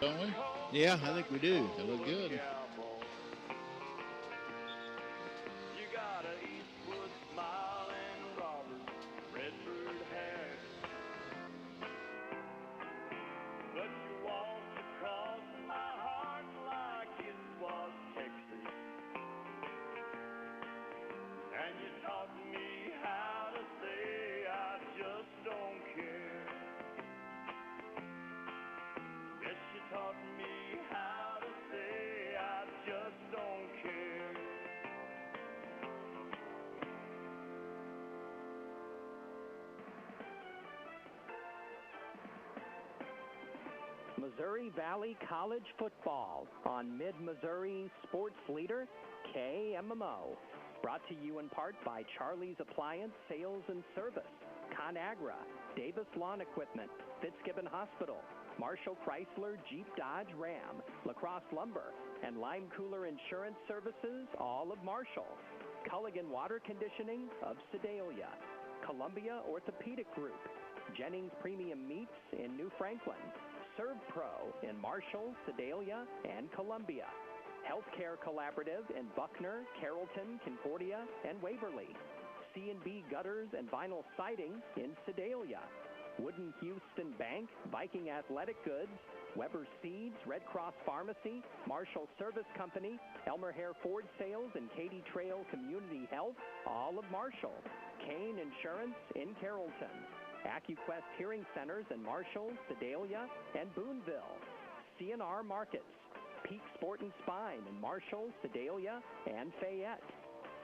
don't we? Yeah, I think we do. They look good. Missouri Valley College football on Mid-Missouri sports leader KMMO. Brought to you in part by Charlie's Appliance Sales and Service, ConAgra, Davis Lawn Equipment, Fitzgibbon Hospital, Marshall Chrysler Jeep Dodge Ram, LaCrosse Lumber, and Lime Cooler Insurance Services, all of Marshall. Culligan Water Conditioning of Sedalia. Columbia Orthopedic Group. Jennings Premium Meats in New Franklin. ServPro in Marshall, Sedalia, and Columbia. Healthcare Collaborative in Buckner, Carrollton, Concordia, and Waverly. C&B Gutters and Vinyl Siding in Sedalia. Wooden Houston Bank, Viking Athletic Goods, Weber Seeds, Red Cross Pharmacy, Marshall Service Company, Elmer Hare Ford Sales, and Katy Trail Community Health, all of Marshall. Kane Insurance in Carrollton. AccuQuest Hearing Centers in Marshall, Sedalia, and Boonville. CNR Markets. Peak Sport and Spine in Marshall, Sedalia, and Fayette.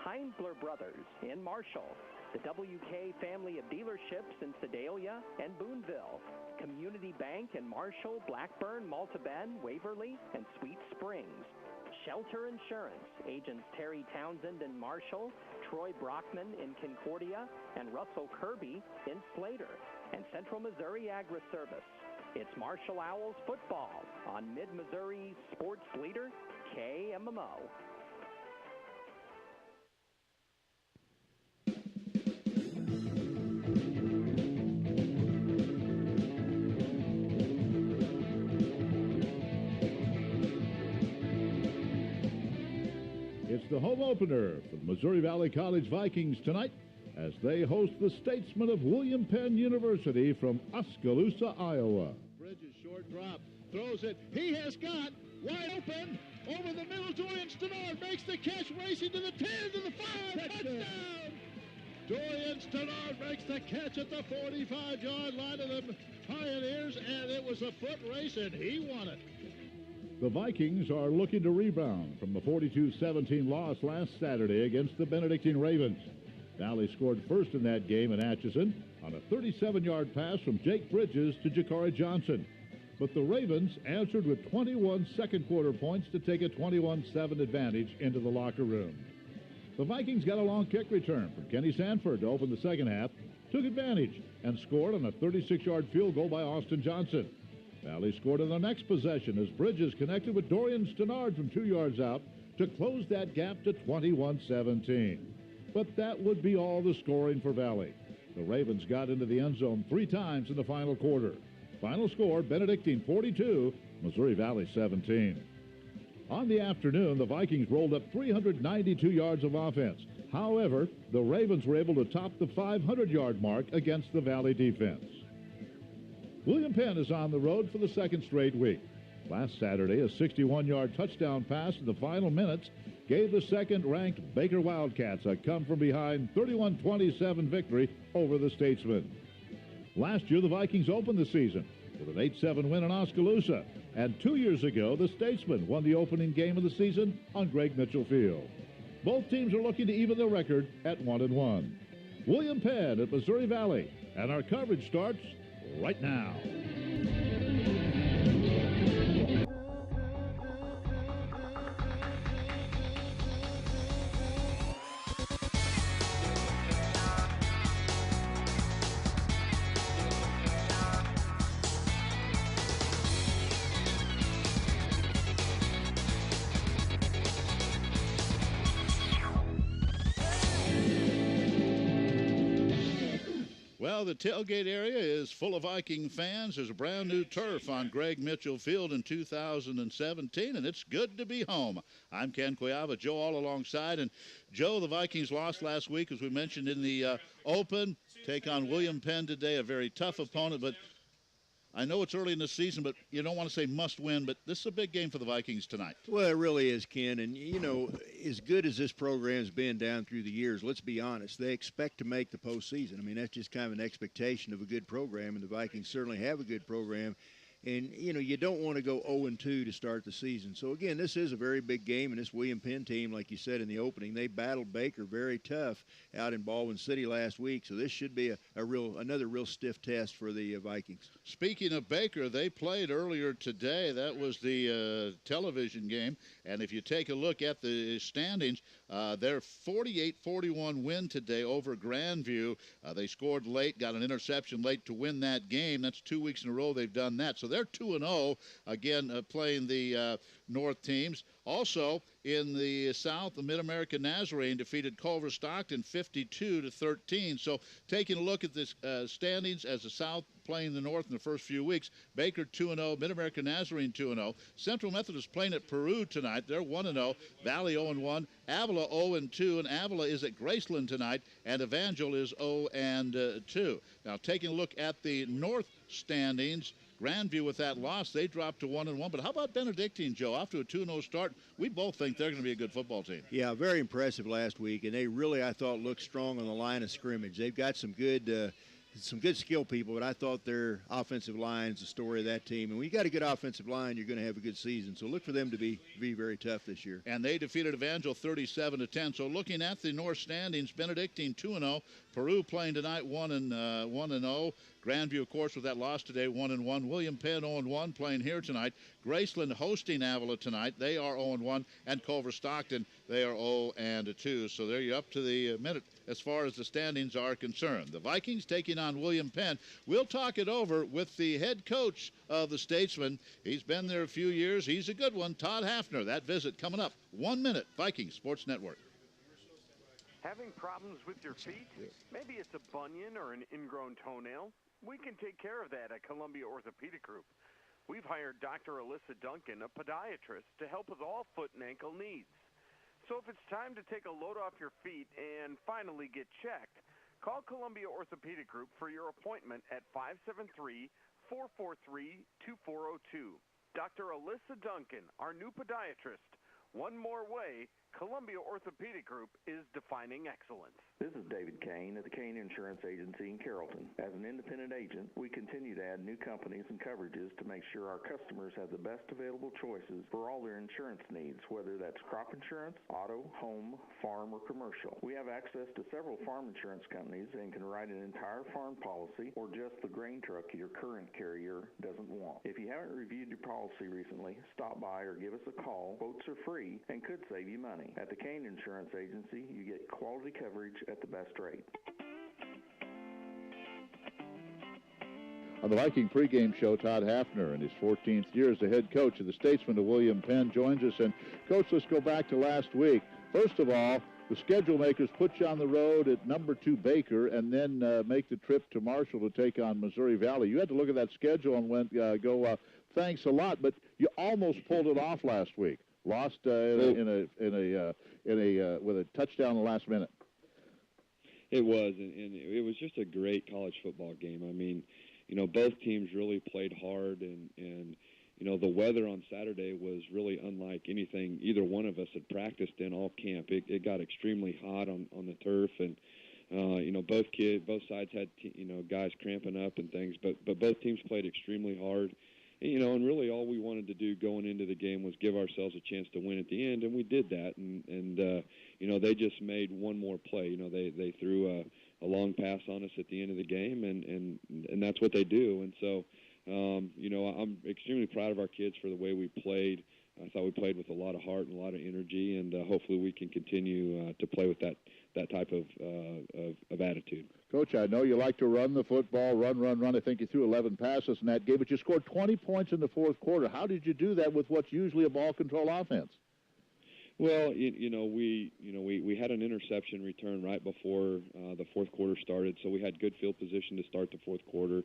Heinzler Brothers in Marshall. The WK family of dealerships in Sedalia and Boonville. Community Bank in Marshall, Blackburn, Malta Bend, Waverly, and Sweet Springs. Shelter Insurance, agents Terry Townsend in Marshall, Troy Brockman in Concordia, and Russell Kirby in Slater, and Central Missouri Agri-Service. It's Marshall Owls football on Mid-Missouri sports leader, KMMO. It's the home opener for the Missouri Valley College Vikings tonight as they host the Statesmen of William Penn University from Oskaloosa, Iowa. Bridges, short drop, throws it. He has got wide open over the middle. Dorian Stannard makes the catch, racing to the 10, to the 5, touchdown! Dorian Stannard makes the catch at the 45-yard line of the Pioneers, and it was a foot race, and he won it. The Vikings are looking to rebound from the 42-17 loss last Saturday against the Benedictine Ravens. Valley scored first in that game in Atchison on a 37-yard pass from Jake Bridges to Ja'Cory Johnson. But the Ravens answered with 21 second-quarter points to take a 21-7 advantage into the locker room. The Vikings got a long kick return from Kenny Sanford to open the second half, took advantage, and scored on a 36-yard field goal by Austin Johnson. Valley scored on the next possession as Bridges connected with Dorian Stannard from 2 yards out to close that gap to 21-17. But that would be all the scoring for Valley. The Ravens got into the end zone 3 times in the final quarter. Final score, Benedictine 42, Missouri Valley 17. On the afternoon, the Vikings rolled up 392 yards of offense. However, the Ravens were able to top the 500-yard mark against the Valley defense. William Penn is on the road for the second straight week. Last Saturday, a 61-yard touchdown pass in the final minutes gave the second-ranked Baker Wildcats a come-from-behind 31-27 victory over the Statesmen. Last year, the Vikings opened the season with an 8-7 win in Oskaloosa, and 2 years ago, the Statesmen won the opening game of the season on Greg Mitchell Field. Both teams are looking to even their record at 1-1. William Penn at Missouri Valley, and our coverage starts right now. Well, Well, the tailgate area is full of Viking fans. There's a brand new turf on Greg Mitchell Field in 2017, and it's good to be home. I'm Ken Cuiava, Joe all alongside. And Joe, the Vikings lost last week, as we mentioned in the Open. Take on William Penn today, a very tough opponent, but I know it's early in the season, but you don't want to say must win, but this is a big game for the Vikings tonight. Well, it really is, Ken. And, you know, as good as this program's been down through the years, let's be honest, they expect to make the postseason. I mean, that's just kind of an expectation of a good program, and the Vikings certainly have a good program. And, you know, you don't want to go 0-2 to start the season. So, again, this is a very big game, and this William Penn team, like you said in the opening, they battled Baker very tough out in Baldwin City last week. So this should be another real stiff test for the Vikings. Speaking of Baker, they played earlier today. That was the television game. And if you take a look at the standings, their 48-41 win today over Grandview. They scored late, got an interception late to win that game. That's 2 weeks in a row they've done that. So they're 2-0, again, playing the North teams. Also, in the South, the Mid-American Nazarene defeated Culver Stockton 52-13. So taking a look at the standings as the South playing the North in the first few weeks, Baker 2-0, Mid-American Nazarene 2-0. Central Methodist playing at Peru tonight. They're 1-0. Valley 0-1. Avila 0-2, and Avila is at Graceland tonight, and Evangel is 0-2. Now, taking a look at the North standings, Grandview with that loss, they dropped to 1-1. But how about Benedictine, Joe? Off to a 2-0 start. We both think they're going to be a good football team. Yeah, very impressive last week, and they really, I thought, looked strong on the line of scrimmage. They've got some good skill people, but I thought their offensive line is the story of that team. And when you got a good offensive line, you're going to have a good season. So look for them to be very tough this year. And they defeated Evangel 37-10. So looking at the North standings, Benedictine 2-0, Peru playing tonight 1-0. Grandview, of course, with that loss today, 1-1. William Penn 0-1 playing here tonight. Graceland hosting Avila tonight. They are 0-1. And Culver Stockton, they are 0-2. So there you're up to the minute as far as the standings are concerned. The Vikings taking on William Penn. We'll talk it over with the head coach of the Statesmen. He's been there a few years. He's a good one, Todd Hafner. That visit coming up. 1 minute, Vikings Sports Network. Having problems with your feet? Maybe it's a bunion or an ingrown toenail. We can take care of that at Columbia Orthopedic Group. We've hired Dr. Alyssa Duncan, a podiatrist, to help with all foot and ankle needs. So if it's time to take a load off your feet and finally get checked, call Columbia Orthopedic Group for your appointment at 573-443-2402. Dr. Alyssa Duncan, our new podiatrist. One more way, Columbia Orthopedic Group is defining excellence. This is David Kane at the Kane Insurance Agency in Carrollton. As an independent agent, we continue to add new companies and coverages to make sure our customers have the best available choices for all their insurance needs, whether that's crop insurance, auto, home, farm, or commercial. We have access to several farm insurance companies and can write an entire farm policy or just the grain truck your current carrier doesn't want. If you haven't reviewed your policy recently, stop by or give us a call. Quotes are free and could save you money. At the Kane Insurance Agency, you get quality coverage at the best rate. On the Viking pregame show, Todd Hafner, in his 14th year as the head coach of the Statesmen of William Penn, joins us. And, Coach, let's go back to last week. First of all, the schedule makers put you on the road at number 2 Baker and then make the trip to Marshall to take on Missouri Valley. You had to look at that schedule and thanks a lot, but you almost pulled it off last week. Lost with a touchdown in the last minute. It was, and it was just a great college football game. I mean, you know, both teams really played hard, and you know, the weather on Saturday was really unlike anything either one of us had practiced in all camp. It got extremely hot on the turf, and you know, both sides had guys cramping up and things, but both teams played extremely hard. You know, and really all we wanted to do going into the game was give ourselves a chance to win at the end, and we did that. And you know, they just made one more play. You know, they threw a long pass on us at the end of the game, and that's what they do. And so, you know, I'm extremely proud of our kids for the way we played. I thought we played with a lot of heart and a lot of energy, and hopefully we can continue to play with that type of attitude. Coach, I know you like to run the football, run. I think you threw 11 passes in that game, but you scored 20 points in the fourth quarter. How did you do that with what's usually a ball control offense? Well, we had an interception return right before the fourth quarter started, so we had good field position to start the fourth quarter.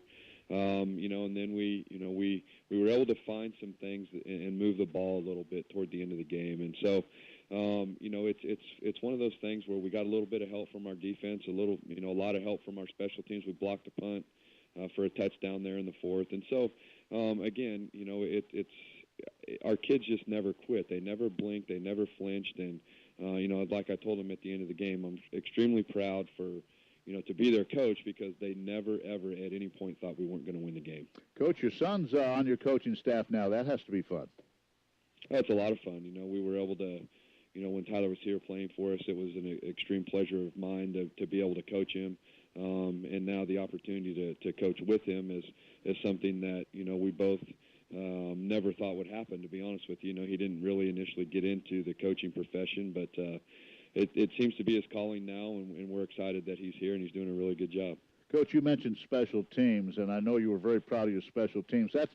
And then we were able to find some things and move the ball a little bit toward the end of the game. And so, it's one of those things where we got a little bit of help from our defense, a lot of help from our special teams. We blocked a punt for a touchdown there in the fourth. And so, again, our kids just never quit. They never blinked. They never flinched. And, like I told them at the end of the game, I'm extremely proud to be their coach, because they never, ever at any point thought we weren't going to win the game. Coach, your son's on your coaching staff now. That has to be fun. That's a lot of fun. We were able to, when Tyler was here playing for us, it was an extreme pleasure of mine to be able to coach him. And now the opportunity to coach with him is something that, we both never thought would happen, to be honest with you. He didn't really initially get into the coaching profession, but it seems to be his calling now, and we're excited that he's here and he's doing a really good job. Coach, you mentioned special teams, and I know you were very proud of your special teams. That's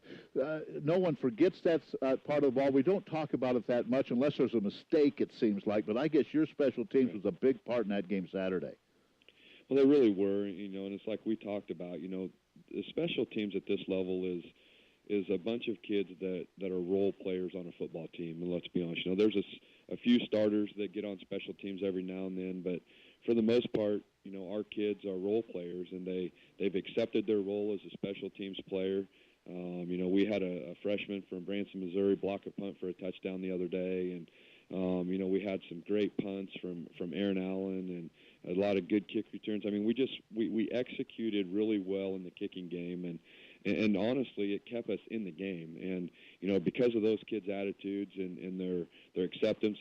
no one forgets that's part of the ball. We don't talk about it that much unless there's a mistake, it seems like. But I guess your special teams was a big part in that game Saturday. Well, they really were, and it's like we talked about. The special teams at this level is a bunch of kids that are role players on a football team. And let's be honest, there's a few starters that get on special teams every now and then, but for the most part, our kids are role players, and they've accepted their role as a special teams player. We had a freshman from Branson, Missouri, block a punt for a touchdown the other day, and we had some great punts from Aaron Allen and a lot of good kick returns. I mean, we executed really well in the kicking game, and honestly, it kept us in the game. And because of those kids' attitudes and their acceptance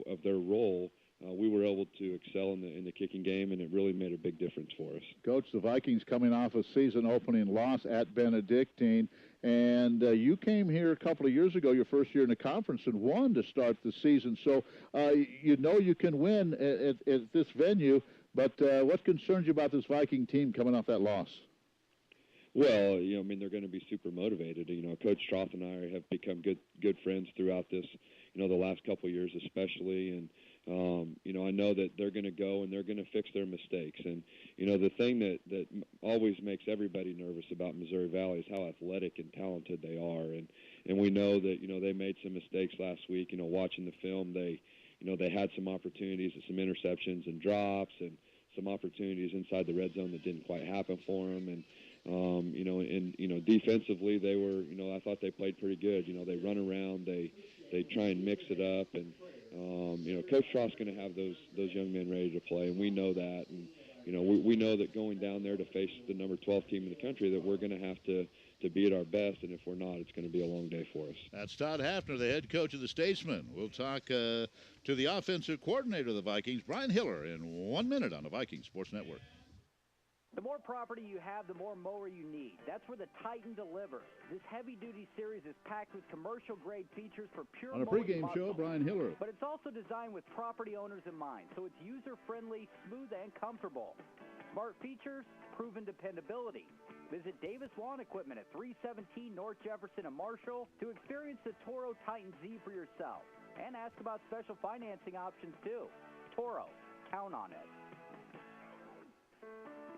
of their role, we were able to excel in the kicking game, and it really made a big difference for us. Coach, the Vikings coming off a season-opening loss at Benedictine, and you came here a couple of years ago, your first year in the conference, and won to start the season. So you can win at this venue, but what concerns you about this Viking team coming off that loss? Well, they're going to be super motivated. Coach Stroth and I have become good friends throughout this, the last couple of years especially, and I know that they're going to go and they're going to fix their mistakes. And, the thing that always makes everybody nervous about Missouri Valley is how athletic and talented they are. And we know that, they made some mistakes last week. Watching the film, they had some opportunities, some interceptions and drops, and some opportunities inside the red zone that didn't quite happen for them. And, defensively, they were, I thought they played pretty good. They run around, they try and mix it up, and Coach Stroth's going to have those young men ready to play, and we know that. And we know that going down there to face the number 12 team in the country, that we're going to have to be at our best, and if we're not, it's going to be a long day for us. That's Todd Hafner, the head coach of the Statesmen. We'll talk to the offensive coordinator of the Vikings, Brian Hiller, in 1 minute on the Viking Sports Network. The more property you have, the more mower you need. That's where the Titan delivers. This heavy-duty series is packed with commercial-grade features for pure On a pregame show, Brian Hiller. But it's also designed with property owners in mind, so it's user-friendly, smooth, and comfortable. Smart features, proven dependability. Visit Davis Lawn Equipment at 317 North Jefferson and Marshall to experience the Toro Titan Z for yourself. And ask about special financing options, too. Toro, count on it.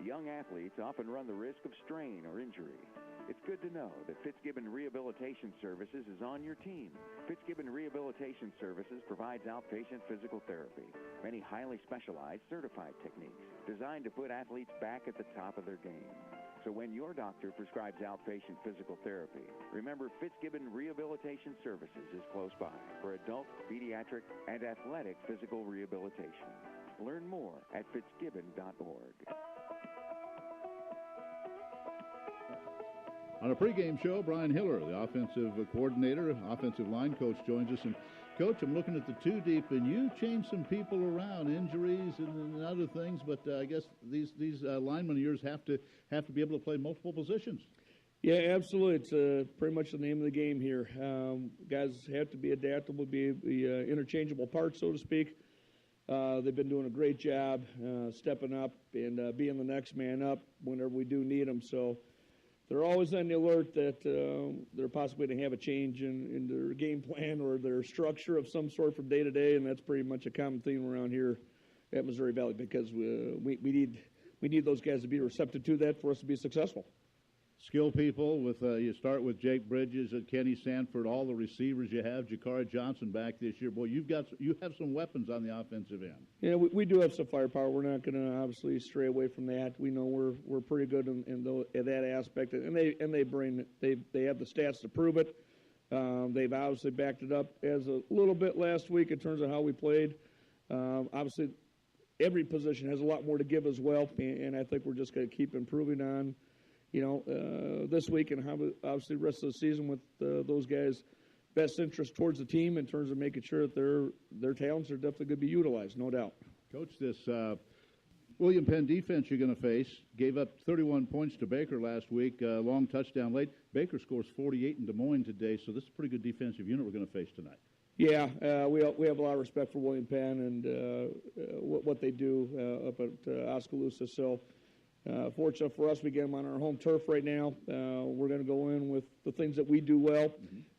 Young athletes often run the risk of strain or injury. It's good to know that Fitzgibbon Rehabilitation Services is on your team. Fitzgibbon Rehabilitation Services provides outpatient physical therapy, many highly specialized certified techniques designed to put athletes back at the top of their game. So when your doctor prescribes outpatient physical therapy, remember Fitzgibbon Rehabilitation Services is close by for adult, pediatric, and athletic physical rehabilitation. Learn more at fitzgibbon.org. On a pregame show, Brian Hiller, the offensive coordinator, offensive line coach, joins us. And, Coach, I'm looking at the two deep, and you changed some people around, injuries and other things, but I guess these linemen of yours have to be able to play multiple positions. Yeah, absolutely. It's pretty much the name of the game here. Guys have to be adaptable, be interchangeable parts, so to speak. They've been doing a great job stepping up and being the next man up whenever we do need them. So they're always on the alert that they're possibly going to have a change in their game plan or their structure of some sort from day to day, and that's pretty much a common theme around here at Missouri Valley because we need those guys to be receptive to that for us to be successful. Skill people with you start with Jake Bridges and Kenny Sanford, all the receivers you have, Jakari Johnson back this year. Boy, you have some weapons on the offensive end. Yeah, we do have some firepower. We're not going to obviously stray away from that. We know we're pretty good in that aspect, and they have the stats to prove it. They've obviously backed it up as a little bit last week in terms of how we played. Obviously, every position has a lot more to give as well, and I think we're just going to keep improving on. This week and how obviously the rest of the season with those guys' best interest towards the team in terms of making sure that their talents are definitely going to be utilized, no doubt. Coach, this William Penn defense you're going to face gave up 31 points to Baker last week, long touchdown late. Baker scores 48 in Des Moines today, so this is a pretty good defensive unit we're going to face tonight. Yeah, we have a lot of respect for William Penn and what they do up at Oskaloosa. So. Fortunate for us, we get them on our home turf right now. We're going to go in with the things that we do well.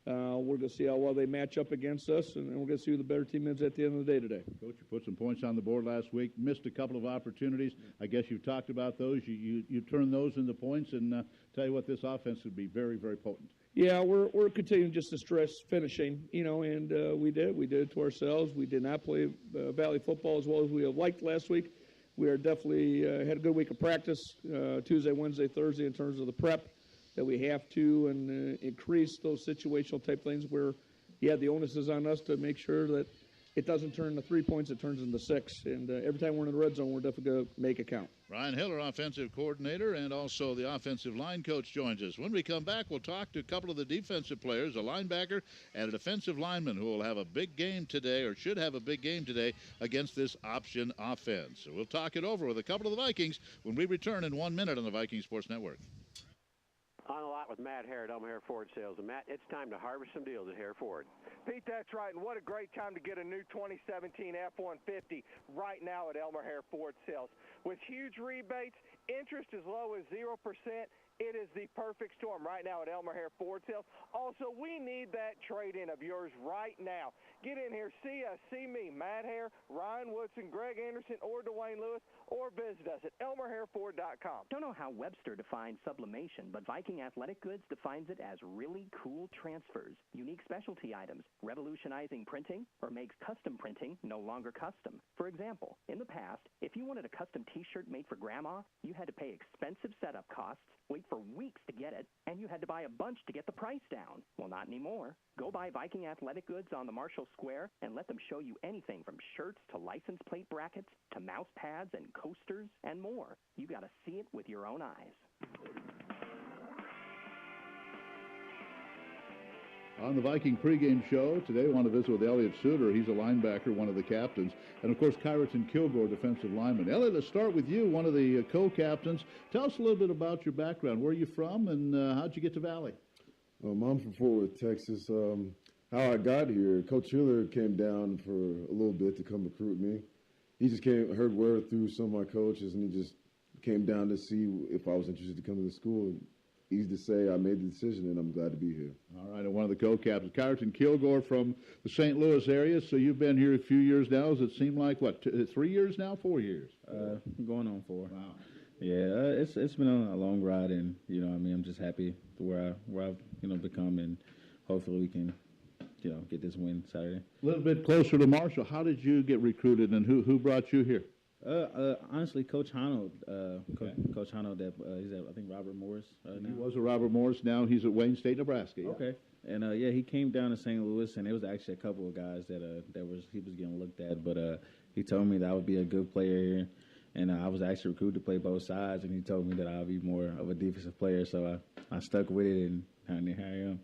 We're going to see how well they match up against us, and we're going to see who the better team is at the end of the day today. Coach, you put some points on the board last week, missed a couple of opportunities. I guess you've talked about those. You turned those into points, and tell you what, this offense would be very, very potent. Yeah, we're continuing just to stress finishing, and we did it to ourselves. We did not play Valley football as well as we have liked last week. We are definitely had a good week of practice Tuesday, Wednesday, Thursday in terms of the prep that we have to and increase those situational type things where, the onus is on us to make sure that it doesn't turn to 3 points, it turns into 6. And every time we're in the red zone, we're definitely going to make it count. Ryan Hiller, offensive coordinator, and also the offensive line coach joins us. When we come back, we'll talk to a couple of the defensive players, a linebacker and a defensive lineman who will have a big game today or should have a big game today against this option offense. So we'll talk it over with a couple of the Vikings when we return in 1 minute on the Viking Sports Network. On a lot with Matt Hare at Elmer Hare Ford Sales. And, Matt, it's time to harvest some deals at Hare Ford. Pete, that's right. And what a great time to get a new 2017 F-150 right now at Elmer Hare Ford Sales. With huge rebates, interest as low as 0%, it is the perfect storm right now at Elmer Hare Ford Sales. Also, we need that trade-in of yours right now. Get in here, see us, see me, Matt Hare, Ryan Woodson, Greg Anderson, or Dwayne Lewis, or visit us at elmerhareford.com. Don't know how Webster defines sublimation, but Viking Athletic Goods defines it as really cool transfers, unique specialty items, revolutionizing printing, or makes custom printing no longer custom. For example, in the past, if you wanted a custom T-shirt made for Grandma, you had to pay expensive setup costs, wait for weeks to get it, and you had to buy a bunch to get the price down. Well, not anymore. Go buy Viking Athletic Goods on the Marshall Square and let them show you anything from shirts to license plate brackets to mouse pads and coasters and more. You got to see it with your own eyes. On the Viking pregame show today, I want to visit with Elliot Suter. He's a linebacker, one of the captains, and of course Kyreton Kilgore, defensive lineman. Elliot, let's start with you, one of the co-captains. Tell us a little bit about your background. Where are you from, and how'd you get to Valley? I'm from Fort Worth, Texas. How I got here, Coach Hiller came down for a little bit to come recruit me. He just heard word through some of my coaches, and he just came down to see if I was interested to come to the school. Easy to say, I made the decision, and I'm glad to be here. All right, and one of the co-captains, Kyreton Kilgore from the St. Louis area. So you've been here a few years now. Does it seem like, 3 years now, 4 years? Going on 4. Wow. Yeah, it's been a long ride, and I'm just happy to where I've become, and hopefully we can get this win Saturday. A little bit closer to Marshall. How did you get recruited, and who brought you here? Honestly, Coach Hano, Coach Hano, he's at, I think, Robert Morris now. He was at Robert Morris. Now he's at Wayne State, Nebraska. Yeah. Okay. And, he came down to St. Louis, and there was actually a couple of guys that he was getting looked at. But he told me that I would be a good player here. And I was actually recruited to play both sides, and he told me that I would be more of a defensive player. So I stuck with it, and here I am.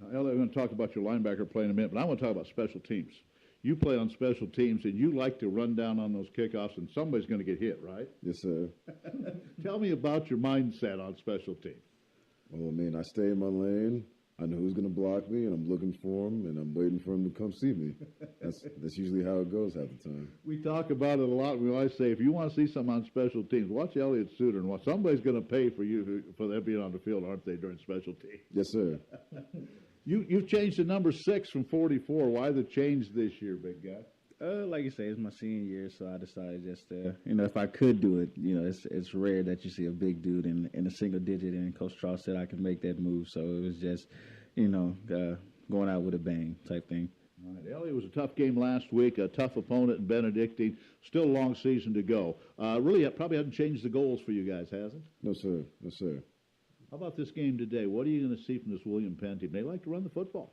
Now, Elliot, we're going to talk about your linebacker play in a minute, but I want to talk about special teams. You play on special teams, and you like to run down on those kickoffs, and somebody's going to get hit, right? Yes, sir. Tell me about your mindset on special teams. Well, I stay in my lane. I know who's going to block me, and I'm looking for him, and I'm waiting for him to come see me. That's usually how it goes half the time. We talk about it a lot. We always say, if you want to see something on special teams, watch Elliott Suter, and somebody's going to pay for you for them being on the field, aren't they, during special teams? Yes, sir. You've changed to number 6 from 44. Why the change this year, big guy? Like you say, it's my senior year, so I decided just to, if I could do it, it's rare that you see a big dude in a single digit, and Coach Strauss said I could make that move, so it was just, going out with a bang type thing. All right, Elliott, was a tough game last week, a tough opponent in Benedictine, still a long season to go. Really, probably hasn't changed the goals for you guys, has it? No, sir. No, sir. How about this game today? What are you going to see from this William Penn team? They like to run the football.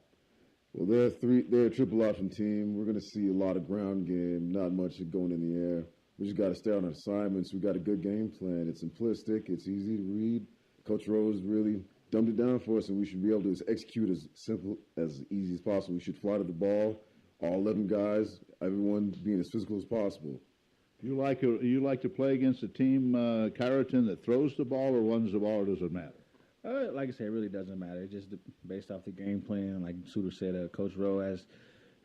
Well, they're a triple option team. We're going to see a lot of ground game, not much going in the air. We just got to stay on our assignments. We got a good game plan. It's simplistic. It's easy to read. Coach Rose really dumbed it down for us, and we should be able to execute as simple, as easy as possible. We should fly to the ball, all 11 guys, everyone being as physical as possible. You like to play against a team, Kyraton, that throws the ball or runs the ball, or does it matter? Like I said, it really doesn't matter. It's just based off the game plan. Like Suter said, Coach Rowe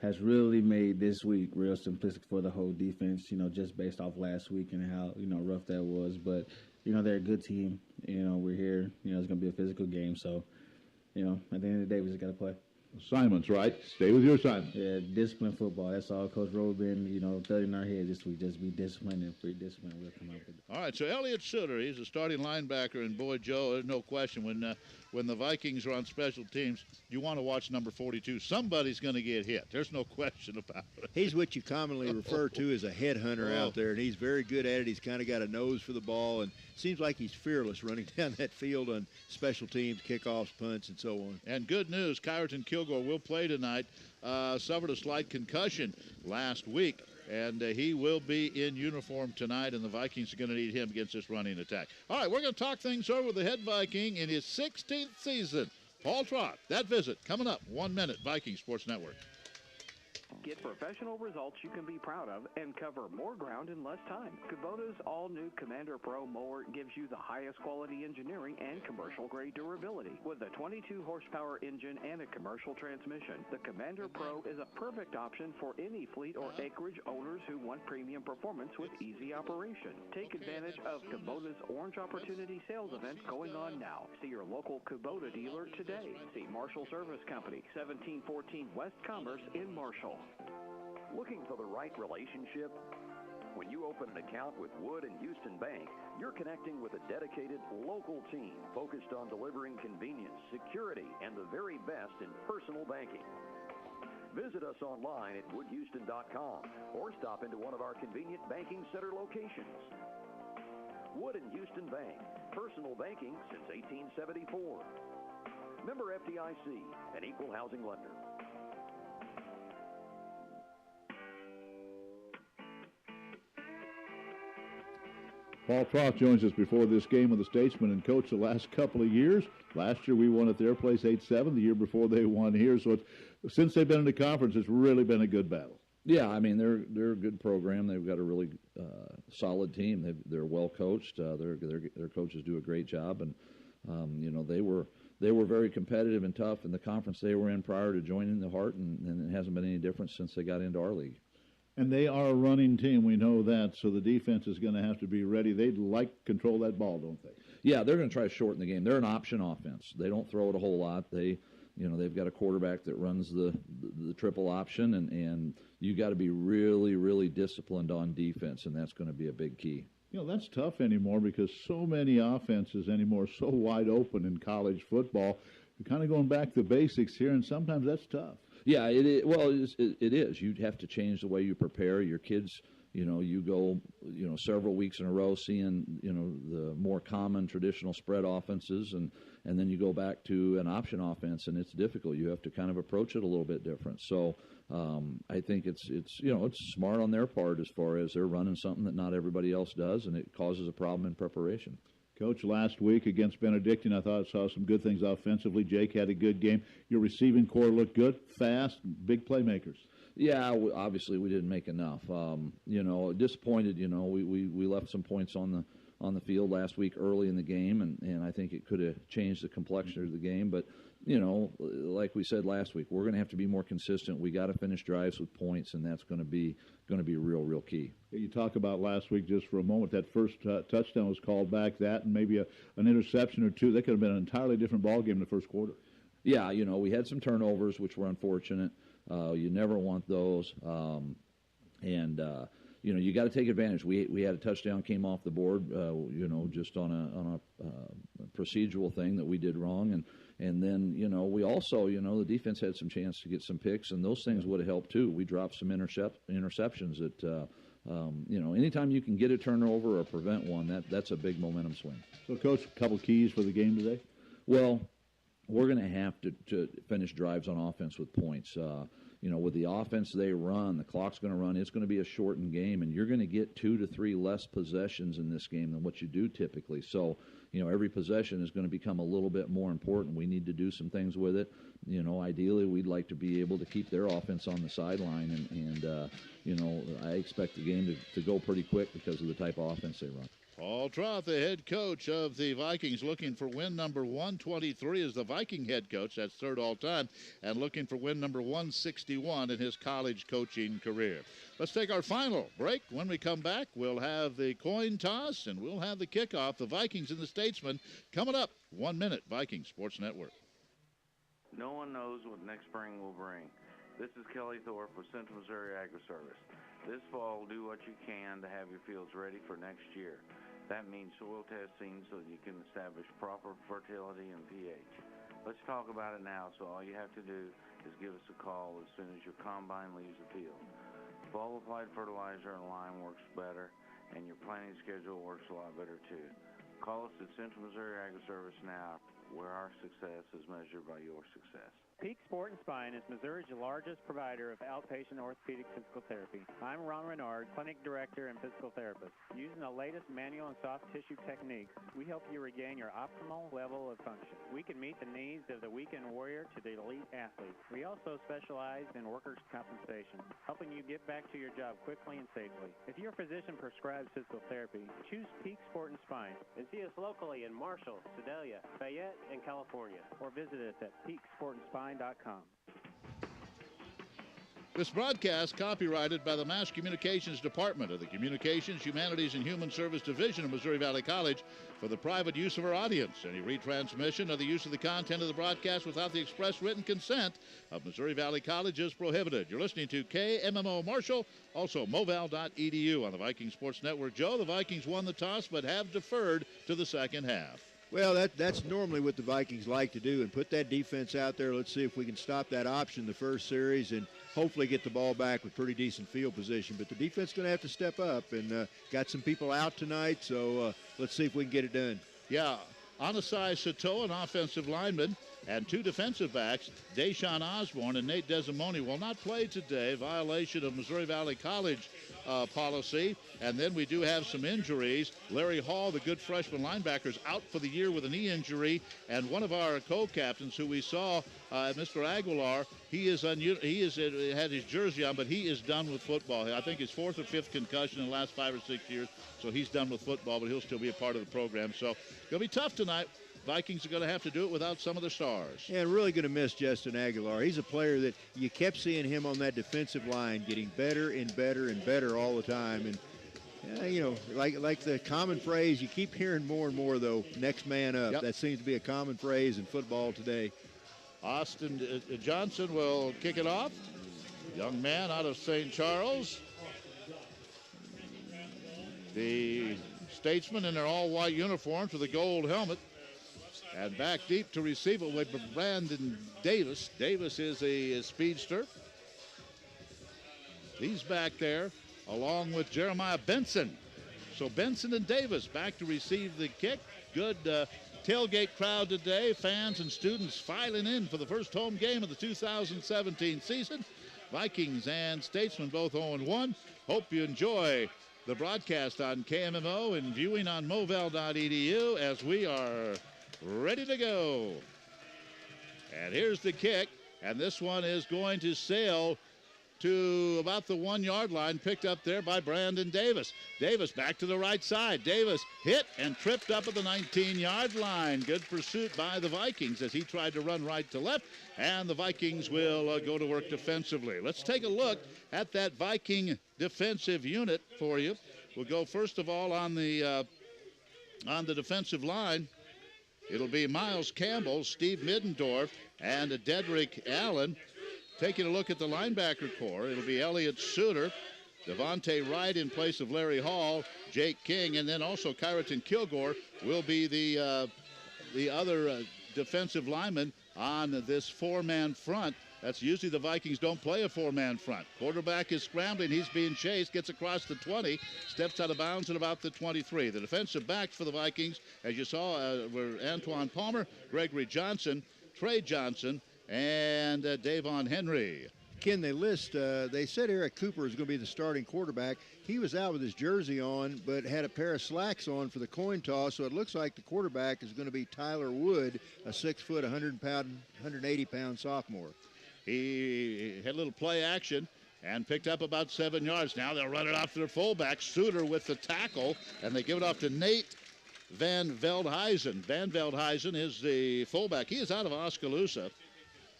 has really made this week real simplistic for the whole defense, just based off last week and how, rough that was. But, they're a good team. We're here. It's going to be a physical game. So, at the end of the day, we just got to play. Assignments, right? Stay with your assignments. Yeah, disciplined football. That's all Coach Rowe been, thudding our head this week. Just be disciplined, and if we're disciplined, we'll come up with it. All right, so Elliott Suter, he's a starting linebacker, and boy, Joe, there's no question when the Vikings are on special teams, you want to watch number 42. Somebody's going to get hit. There's no question about it. He's what you commonly refer to as a headhunter out there, and he's very good at it. He's kind of got a nose for the ball, and seems like he's fearless running down that field on special teams, kickoffs, punts, and so on. And good news, Kyraton Kilgore will play tonight. Suffered a slight concussion last week, and he will be in uniform tonight, and the Vikings are going to need him against this running attack. All right, we're going to talk things over with the head Viking in his 16th season, Paul Trott. That visit coming up 1 minute, Viking Sports Network. Get professional results you can be proud of and cover more ground in less time. Kubota's all-new Commander Pro mower gives you the highest quality engineering and commercial-grade durability. With a 22-horsepower engine and a commercial transmission, the Commander Pro is a perfect option for any fleet or acreage owners who want premium performance with easy operation. Take advantage of Kubota's Orange Opportunity Sales event going on now. See your local Kubota dealer today. See Marshall Service Company, 1714 West Commerce in Marshall. Looking for the right relationship? When you open an account with Wood and Houston Bank, you're connecting with a dedicated local team focused on delivering convenience, security, and the very best in personal banking. Visit us online at woodhouston.com or stop into one of our convenient banking center locations. Wood and Houston Bank, personal banking since 1874. Member FDIC, an equal housing lender. Paul Trott joins us before this game of the Statesmen and coached the last couple of years. Last year we won at their place 8-7. The year before they won here. So since they've been in the conference, it's really been a good battle. Yeah, I mean they're a good program. They've got a really solid team. They're well coached. Their coaches do a great job, and they were very competitive and tough in the conference they were in prior to joining the Hart, and it hasn't been any different since they got into our league. And they are a running team. We know that. So the defense is going to have to be ready. They'd like to control that ball, don't they? Yeah, they're going to try to shorten the game. They're an option offense. They don't throw it a whole lot. They've got a quarterback that runs the triple option, and you got to be really, really disciplined on defense, and that's going to be a big key. That's tough anymore because so many offenses anymore are so wide open in college football. You're kind of going back to the basics here, and sometimes that's tough. Yeah, it is. Well, it is. You'd have to change the way you prepare your kids. You go, several weeks in a row seeing, the more common traditional spread offenses, and then you go back to an option offense, and it's difficult. You have to kind of approach it a little bit different. So I think it's smart on their part as far as they're running something that not everybody else does, and it causes a problem in preparation. Coach, last week against Benedictine, I thought I saw some good things offensively. Jake had a good game. Your receiving core looked good, fast, big playmakers. Yeah, obviously we didn't make enough. Disappointed. We left some points on the field last week early in the game, and I think it could have changed the complexion of the game. But like we said last week, we're going to have to be more consistent. We got to finish drives with points, and that's going to be real key. You talk about last week just for a moment. That first touchdown was called back. That and maybe an interception or two. That could have been an entirely different ballgame in the first quarter. Yeah, we had some turnovers, which were unfortunate. You never want those. You got to take advantage. We had a touchdown came off the board, just on a procedural thing that we did wrong, and then we also the defense had some chance to get some picks, and those things would have helped too. We dropped some interceptions that anytime you can get a turnover or prevent one, that's a big momentum swing. So, Coach, a couple keys for the game today. Well, we're going to have to finish drives on offense with points. With the offense they run, the clock's going to run. It's going to be a shortened game, and you're going to get 2 to 3 less possessions in this game than what you do typically. So, every possession is going to become a little bit more important. We need to do some things with it. Ideally, we'd like to be able to keep their offense on the sideline, and I expect the game to go pretty quick because of the type of offense they run. Paul Troth, the head coach of the Vikings, looking for win number 123 as the Viking head coach. That's third all-time, and looking for win number 161 in his college coaching career. Let's take our final break. When we come back, we'll have the coin toss, and we'll have the kickoff. The Vikings and the Statesmen coming up. 1 minute, Viking Sports Network. No one knows what next spring will bring. This is Kelly Thorpe with Central Missouri Agri-Service. This fall, do what you can to have your fields ready for next year. That means soil testing so that you can establish proper fertility and pH. Let's talk about it now, so all you have to do is give us a call as soon as your combine leaves the field. Fall-applied fertilizer and lime works better, and your planting schedule works a lot better too. Call us at Central Missouri Agri-Service now, where our success is measured by your success. Peak Sport and Spine is Missouri's largest provider of outpatient orthopedic physical therapy. I'm Ron Renard, clinic director and physical therapist. Using the latest manual and soft tissue techniques, we help you regain your optimal level of function. We can meet the needs of the weekend warrior to the elite athlete. We also specialize in workers' compensation, helping you get back to your job quickly and safely. If your physician prescribes physical therapy, choose Peak Sport and Spine. And see us locally in Marshall, Sedalia, Fayette, and California. Or visit us at peaksportandspine.com. This broadcast copyrighted by the Mass Communications Department of the Communications, Humanities, and Human Service Division of Missouri Valley College for the private use of our audience. Any retransmission or the use of the content of the broadcast without the express written consent of Missouri Valley College is prohibited. You're listening to KMMO Marshall, also moval.edu on the Viking Sports Network. Joe, the Vikings won the toss but have deferred to the second half. Well, that's normally what the Vikings like to do, and put that defense out there. Let's see if we can stop that option the first series and hopefully get the ball back with pretty decent field position. But the defense is going to have to step up, and got some people out tonight, so let's see if we can get it done. Yeah, Anasai Sato, an offensive lineman, and 2 defensive backs, Deshaun Osborne and Nate Desimone, will not play today, violation of Missouri Valley College policy. And then we do have some injuries. Larry Hall, the good freshman linebacker, is out for the year with a knee injury. And one of our co-captains, who we saw, Mr. Aguilar, he had his jersey on, but he is done with football. I think his 4th or 5th concussion in the last 5 or 6 years. So he's done with football, but he'll still be a part of the program. So it's going to be tough tonight. Vikings are going to have to do it without some of their stars. Yeah, really going to miss Justin Aguilar. He's a player that you kept seeing him on that defensive line getting better and better and better all the time. And, like the common phrase, you keep hearing more and more, though, next man up. Yep. That seems to be a common phrase in football today. Austin Johnson will kick it off. Young man out of St. Charles. The Statesmen in their all-white uniforms with a gold helmet. And back deep to receive it with Brandon Davis. Davis is a speedster. He's back there along with Jeremiah Benson. So Benson and Davis back to receive the kick. Good tailgate crowd today. Fans and students filing in for the first home game of the 2017 season. Vikings and Statesmen both 0-1. Hope you enjoy the broadcast on KMMO and viewing on moval.edu as we are ready to go. And here's the kick, and this one is going to sail to about the 1-yard line, picked up there by Brandon Davis. Davis back to the right side. Davis hit and tripped up at the 19-yard line. Good pursuit by the Vikings as he tried to run right to left, and the Vikings will go to work defensively. Let's take a look at that Viking defensive unit for you. We'll go first of all on the defensive line. It'll be Miles Campbell, Steve Middendorf, and Dedrick Allen. Taking a look at the linebacker core, it'll be Elliott Suter, Devontae Wright in place of Larry Hall, Jake King, and then also Kyraton Kilgore will be the other defensive lineman on this four-man front. That's usually the Vikings don't play a four-man front. Quarterback is scrambling. He's being chased, gets across the 20, steps out of bounds at about the 23. The defensive backs for the Vikings, as you saw, were Antoine Palmer, Gregory Johnson, Trey Johnson, and Davon Henry. Ken, they said Eric Cooper is going to be the starting quarterback. He was out with his jersey on, but had a pair of slacks on for the coin toss, so it looks like the quarterback is going to be Tyler Wood, a 6-foot, 180-pound sophomore. He had a little play action and picked up about 7 yards. Now they'll run it off to their fullback, Suter with the tackle, and they give it off to Nate Van Veldhuizen. Van Veldhuizen is the fullback. He is out of Oskaloosa.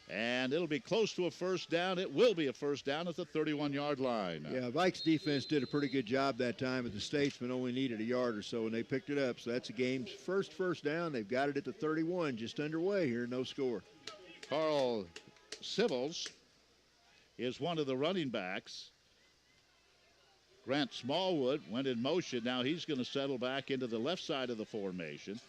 And it'll be close to a first down. It will be a first down at the 31-yard line. Yeah, Vikes defense did a pretty good job that time, but the Statesmen only needed a yard or so, and they picked it up. So that's the game's first down. They've got it at the 31, just underway here, no score. Carl Sibbles is one of the running backs. Grant Smallwood went in motion. Now he's going to settle back into the left side of the formation.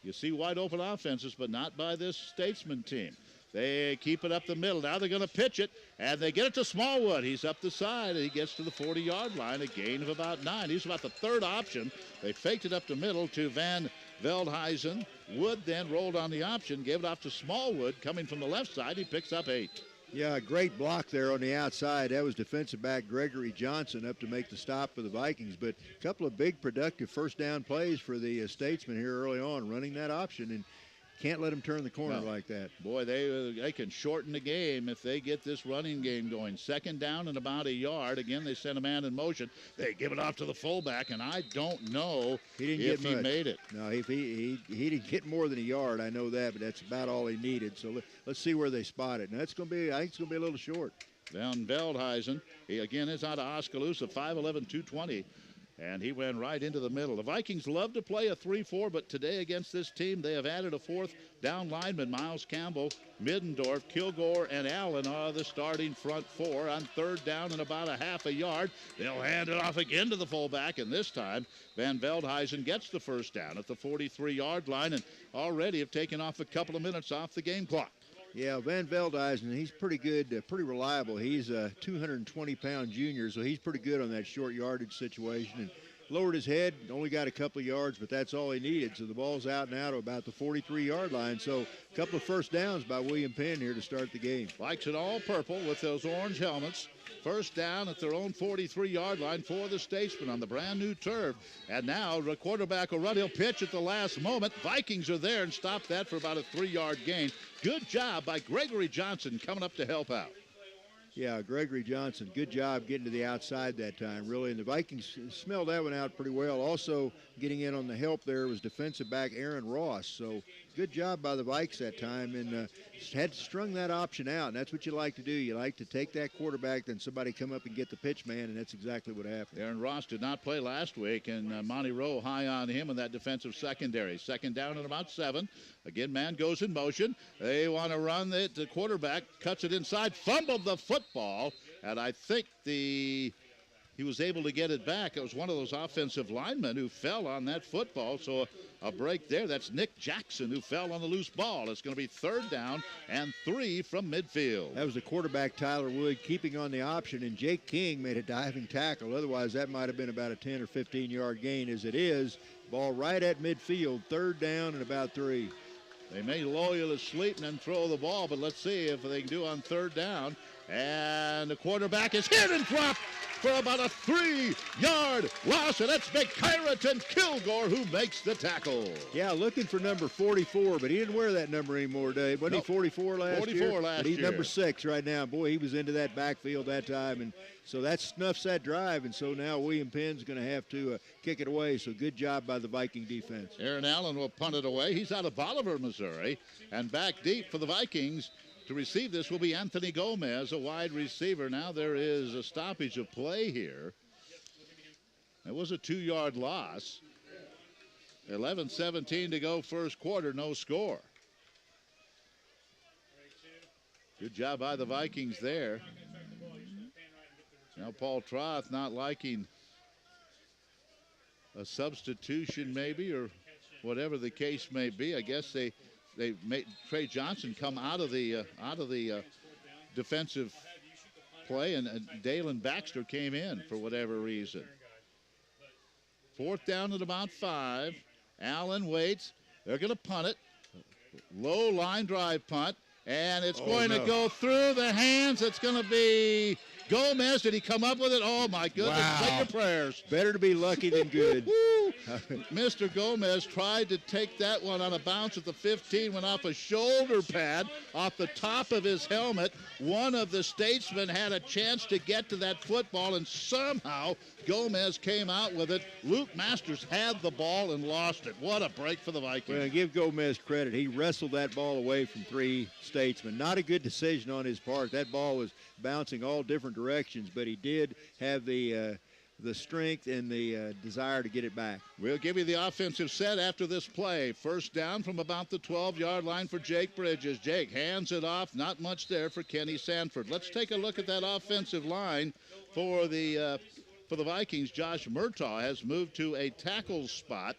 You see wide open offenses, but not by this Statesman team. They keep it up the middle. Now they're going to pitch it, and they get it to Smallwood. He's up the side, and he gets to the 40-yard line, a gain of about 9. He's about the third option. They faked it up the middle to Van Veldhuizen. Wood then rolled on the option, gave it off to Smallwood. Coming from the left side, he picks up 8. Yeah, great block there on the outside. That was defensive back Gregory Johnson up to make the stop for the Vikings. But a couple of big productive first down plays for the Statesmen here early on, running that option, and can't let them turn the corner like that. Boy, they can shorten the game if they get this running game going. Second down and about a yard. Again, they send a man in motion. They give it off to the fullback, and I don't know if he made it. No, he didn't get more than a yard. I know that, but that's about all he needed. So let's see where they spot it. Now, I think it's going to be a little short. Van Veldhuizen, he again is out of Oskaloosa, 5'11", 220. And he went right into the middle. The Vikings love to play a 3-4, but today against this team, they have added a fourth down lineman. Miles Campbell, Middendorf, Kilgore, and Allen are the starting front four. On third down and about a half a yard, they'll hand it off again to the fullback, and this time Van Veldhuizen gets the first down at the 43-yard line and already have taken off a couple of minutes off the game clock. Yeah, Van Veldhuizen, he's pretty good, pretty reliable. He's a 220-pound junior, so he's pretty good on that short yardage situation. And lowered his head, only got a couple of yards, but that's all he needed. So the ball's out now to about the 43-yard line. So a couple of first downs by William Penn here to start the game. Likes it all purple with those orange helmets. First down at their own 43-yard line for the Statesmen on the brand-new turf. And now the quarterback will run. He'll pitch at the last moment. Vikings are there and stop that for about a 3-yard gain. Good job by Gregory Johnson coming up to help out. Yeah, Gregory Johnson, good job getting to the outside that time, really. And the Vikings smelled that one out pretty well. Also getting in on the help there was defensive back Aaron Ross. So good job by the Vikes that time, and had strung that option out. And that's what you like to do. You like to take that quarterback, then somebody come up and get the pitch man, and that's exactly what happened. Aaron Ross did not play last week, and Monty Rowe high on him in that defensive secondary. Second down at about 7. Again, man goes in motion. They want to run it. The quarterback cuts it inside, fumbled the football, and I think he was able to get it back. It was one of those offensive linemen who fell on that football, so a break there. That's Nick Jackson who fell on the loose ball. It's going to be third down and 3 from midfield. That was the quarterback, Tyler Wood, keeping on the option, and Jake King made a diving tackle. Otherwise, that might have been about a 10 or 15-yard gain. As it is, ball right at midfield, third down and about 3. They may lull you to sleep and then throw the ball, but let's see if they can do on third down. And the quarterback is hit and dropped for about a 3-yard loss, and it's McKyraton Kilgore who makes the tackle. Yeah, looking for number 44, but he didn't wear that number anymore, Dave. Wasn't he 44 last year? 44 last but he's year. number 6 right now. Boy, he was into that backfield that time, and so that snuffs that drive, and so now William Penn's going to have to kick it away, so good job by the Viking defense. Aaron Allen will punt it away. He's out of Bolivar, Missouri, and back deep for the Vikings to receive this will be Anthony Gomez, a wide receiver. Now there is a stoppage of play here. It was a 2-yard loss. 11:17 to go first quarter, no score. Good job by the Vikings there. Now Paul Troth not liking a substitution maybe, or whatever the case may be. I guess they made Trey Johnson come out of the defensive play, and Dalen Baxter came in for whatever reason. 4th down at about 5. Allen waits. They're going to punt it. Low line drive punt, and it's going to go through the hands. It's going to be Gomez. Did he come up with it? Oh, my goodness. Wow. Say your prayers. Better to be lucky than good. Mr. Gomez tried to take that one on a bounce at the 15, went off a shoulder pad off the top of his helmet. One of the Statesmen had a chance to get to that football, and somehow Gomez came out with it. Luke Masters had the ball and lost it. What a break for the Vikings. Well, give Gomez credit. He wrestled that ball away from 3 Statesmen. Not a good decision on his part. That ball was bouncing all different directions, but he did have the strength and the desire to get it back. We'll give you the offensive set after this play. First down from about the 12-yard line for Jake Bridges. Jake hands it off. Not much there for Kenny Sanford. Let's take a look at that offensive line for the Vikings. Josh Murtaugh has moved to a tackle spot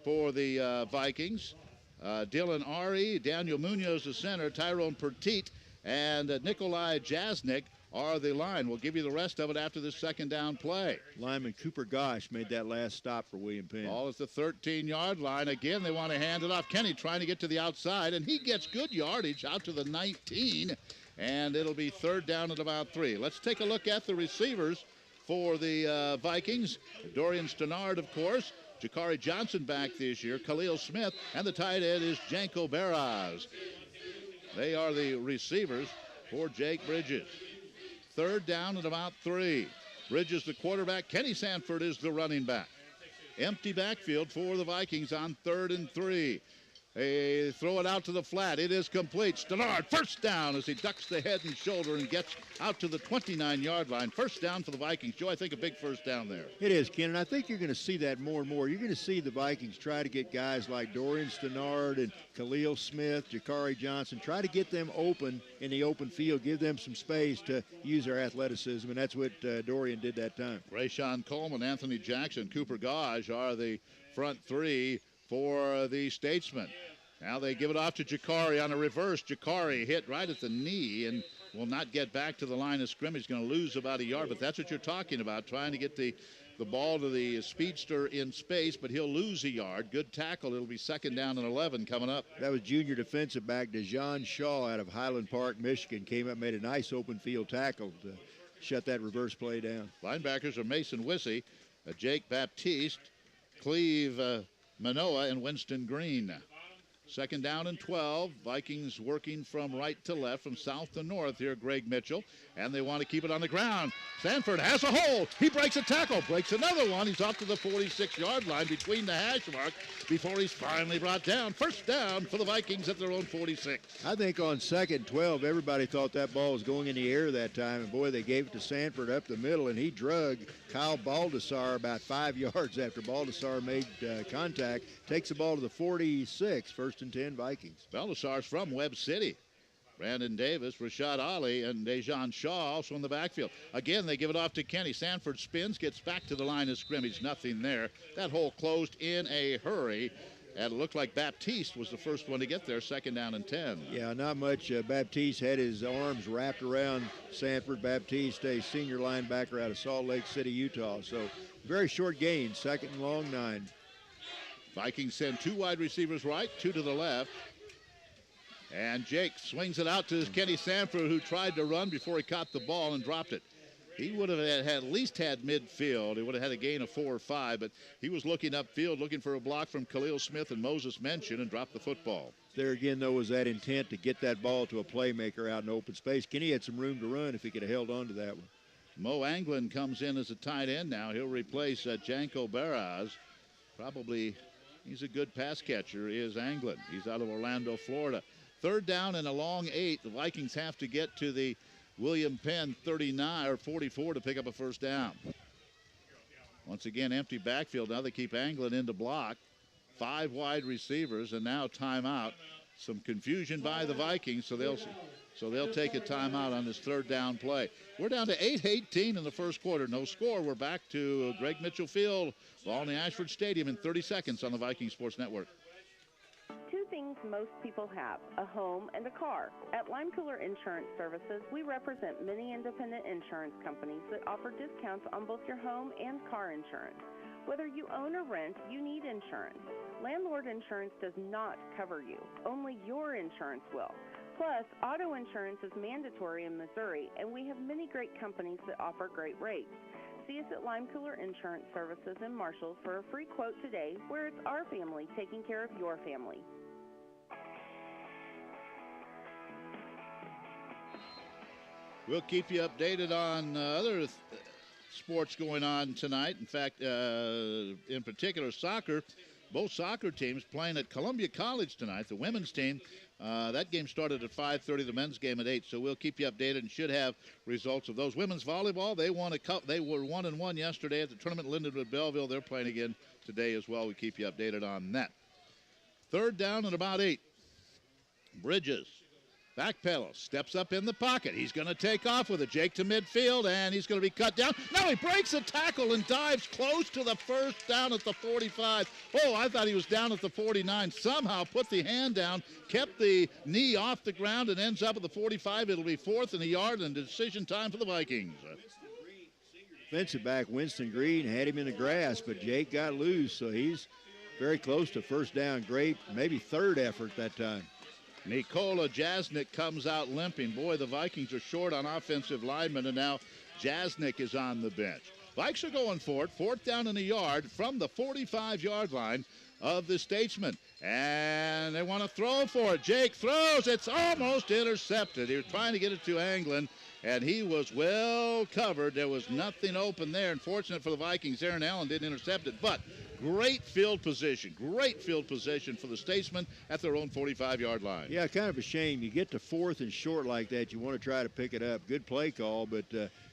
for the Vikings. Dylan Ari, Daniel Munoz the center, Tyrone Petit, and Nikolai Jasnik are the line. We'll give you the rest of it after this second down play. Lineman Cooper Gosh made that last stop for William Penn. Ball is the 13-yard line. Again, they want to hand it off. Kenny trying to get to the outside, and he gets good yardage out to the 19, and it'll be 3rd down at about 3. Let's take a look at the receivers for the Vikings. Dorian Stannard, of course. Jakari Johnson back this year. Khalil Smith, and the tight end is Janko Beraz. They are the receivers for Jake Bridges. 3rd down at about 3. Bridges the quarterback. Kenny Sanford is the running back. Empty backfield for the Vikings on 3rd and 3. They throw it out to the flat. It is complete. Stannard, first down as he ducks the head and shoulder and gets out to the 29-yard line. First down for the Vikings. Joe, I think a big first down there. It is, Ken, and I think you're going to see that more and more. You're going to see the Vikings try to get guys like Dorian Stannard and Khalil Smith, Jakari Johnson, try to get them open in the open field, give them some space to use their athleticism, and that's what Dorian did that time. Rayshawn Coleman, Anthony Jackson, Cooper Gage are the front 3 for the Statesmen. Now they give it off to Jakari on a reverse. Jakari hit right at the knee and will not get back to the line of scrimmage. Going to lose about a yard, but that's what you're talking about, trying to get the ball to the speedster in space, but he'll lose a yard. Good tackle. It'll be 2nd down and 11 coming up. That was junior defensive back DeJon Shaw out of Highland Park, Michigan. Came up, made a nice open field tackle to shut that reverse play down. Linebackers are Mason Wissey, Jake Baptiste, Cleve Manoa, and Winston Green. 2nd down and 12. Vikings working from right to left, from south to north here, Greg Mitchell. And they want to keep it on the ground. Sanford has a hole. He breaks a tackle, breaks another one. He's off to the 46-yard line between the hash mark before he's finally brought down. First down for the Vikings at their own 46. I think on 2nd and 12, everybody thought that ball was going in the air that time. And, boy, they gave it to Sanford up the middle, and he drug Kyle Baldessar about 5 yards after Baldessar made contact. Takes the ball to the 46, 1st and 10 Vikings. Baldessar's from Webb City. Brandon Davis, Rashad Ali, and DeJon Shaw also in the backfield. Again, they give it off to Kenny. Sanford spins, gets back to the line of scrimmage. Nothing there. That hole closed in a hurry. And it looked like Baptiste was the first one to get there, 2nd down and 10. Yeah, not much. Baptiste had his arms wrapped around Sanford. Baptiste, a senior linebacker out of Salt Lake City, Utah. So very short gain, 2nd and long 9. Vikings send 2 wide receivers right, 2 to the left. And Jake swings it out to Kenny Sanford, who tried to run before he caught the ball and dropped it. he would have had at least had midfield. He would have had a gain of 4 or 5, but he was looking upfield, looking for a block from Khalil Smith and Moses Mention, and dropped the football. There again, though, was that intent to get that ball to a playmaker out in open space. Kenny had some room to run if he could have held on to that one. Mo Anglin comes in as a tight end now. He'll replace Janko Baraz. Probably he's a good pass catcher, is Anglin. He's out of Orlando, Florida. 3rd down and a long 8. The Vikings have to get to the William Penn 39 or 44 to pick up a first down. Once again, empty backfield. Now they keep Anglin in to block. 5 wide receivers, and now timeout. Some confusion by the Vikings, so they'll take a timeout on this 3rd down play. We're down to 8:18 in the first quarter. No score. We're back to Greg Mitchell Field, ball in the Ashford Stadium in 30 seconds on the Viking Sports Network. 2 things most people have, a home and a car. At Lime Cooler Insurance Services, we represent many independent insurance companies that offer discounts on both your home and car insurance. Whether you own or rent, you need insurance. Landlord insurance does not cover you. Only your insurance will. Plus, auto insurance is mandatory in Missouri, and we have many great companies that offer great rates. See us at Lime Cooler Insurance Services in Marshall for a free quote today, where it's our family taking care of your family. We'll keep you updated on other sports going on tonight. In fact, in particular, soccer. Both soccer teams playing at Columbia College tonight. The women's team, that game started at 5:30. The men's game at 8. So we'll keep you updated and should have results of those. Women's volleyball, they won a cup. They were 1-1 yesterday at the tournament in Lindenwood, Belleville. They're playing again today as well. We keep you updated on that. 3rd down and about 8. Bridges. Backpedal, steps up in the pocket. He's going to take off with it. Jake to midfield, and he's going to be cut down. No, he breaks a tackle and dives close to the first down at the 45. Oh, I thought he was down at the 49. Somehow put the hand down, kept the knee off the ground, and ends up at the 45. It'll be 4th and a yard and decision time for the Vikings. Defensive back Winston Green had him in the grass, but Jake got loose, so he's very close to first down. Great, maybe 3rd effort that time. Nikola Jasnik comes out limping. Boy, the Vikings are short on offensive linemen, and now Jasnik is on the bench. Vikes are going for it. 4th down and a yard from the 45-yard line of the Statesman. And they want to throw for it. Jake throws. It's almost intercepted. He was trying to get it to Anglin, and he was well covered. There was nothing open there. Unfortunate for the Vikings, Aaron Allen didn't intercept it, but great field position for the Statesmen at their own 45-yard line. Yeah, kind of a shame. You get to 4th and short like that, you want to try to pick it up. Good play call, but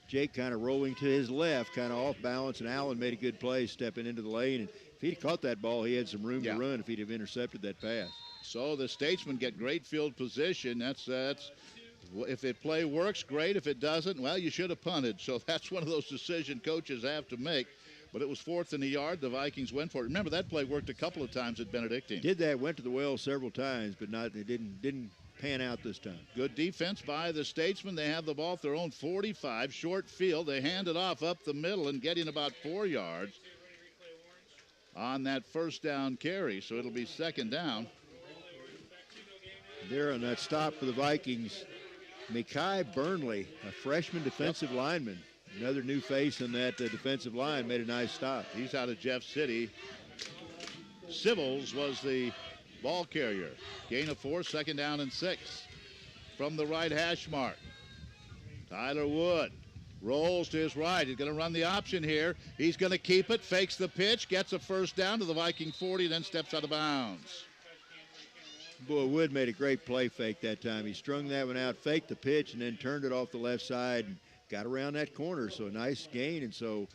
Jake kind of rolling to his left, kind of off balance, and Allen made a good play stepping into the lane. And if he'd caught that ball, he had some room to run if he'd have intercepted that pass. So the Statesmen get great field position. That's if the play works, great. If it doesn't, well, you should have punted. So that's one of those decisions coaches have to make. But it was 4th and a yard. The Vikings went for it. Remember, that play worked a couple of times at Benedictine. Did that, went to the well several times, but it didn't pan out this time. Good defense by the Statesmen. They have the ball at their own 45, short field. They hand it off up the middle and getting about 4 yards on that first down carry. So it'll be 2nd down. There on that stop for the Vikings, Mekhi Burnley, a freshman defensive lineman. Another new face in that defensive line, made a nice stop. He's out of Jeff City. Sibbles was the ball carrier. Gain of 4, 2nd down and 6. From the right hash mark, Tyler Wood rolls to his right. He's going to run the option here. He's going to keep it, fakes the pitch, gets a first down to the Viking 40, then steps out of bounds. Boy, Wood made a great play fake that time. He strung that one out, faked the pitch, and then turned it off the left side and got around that corner. So a nice gain. And so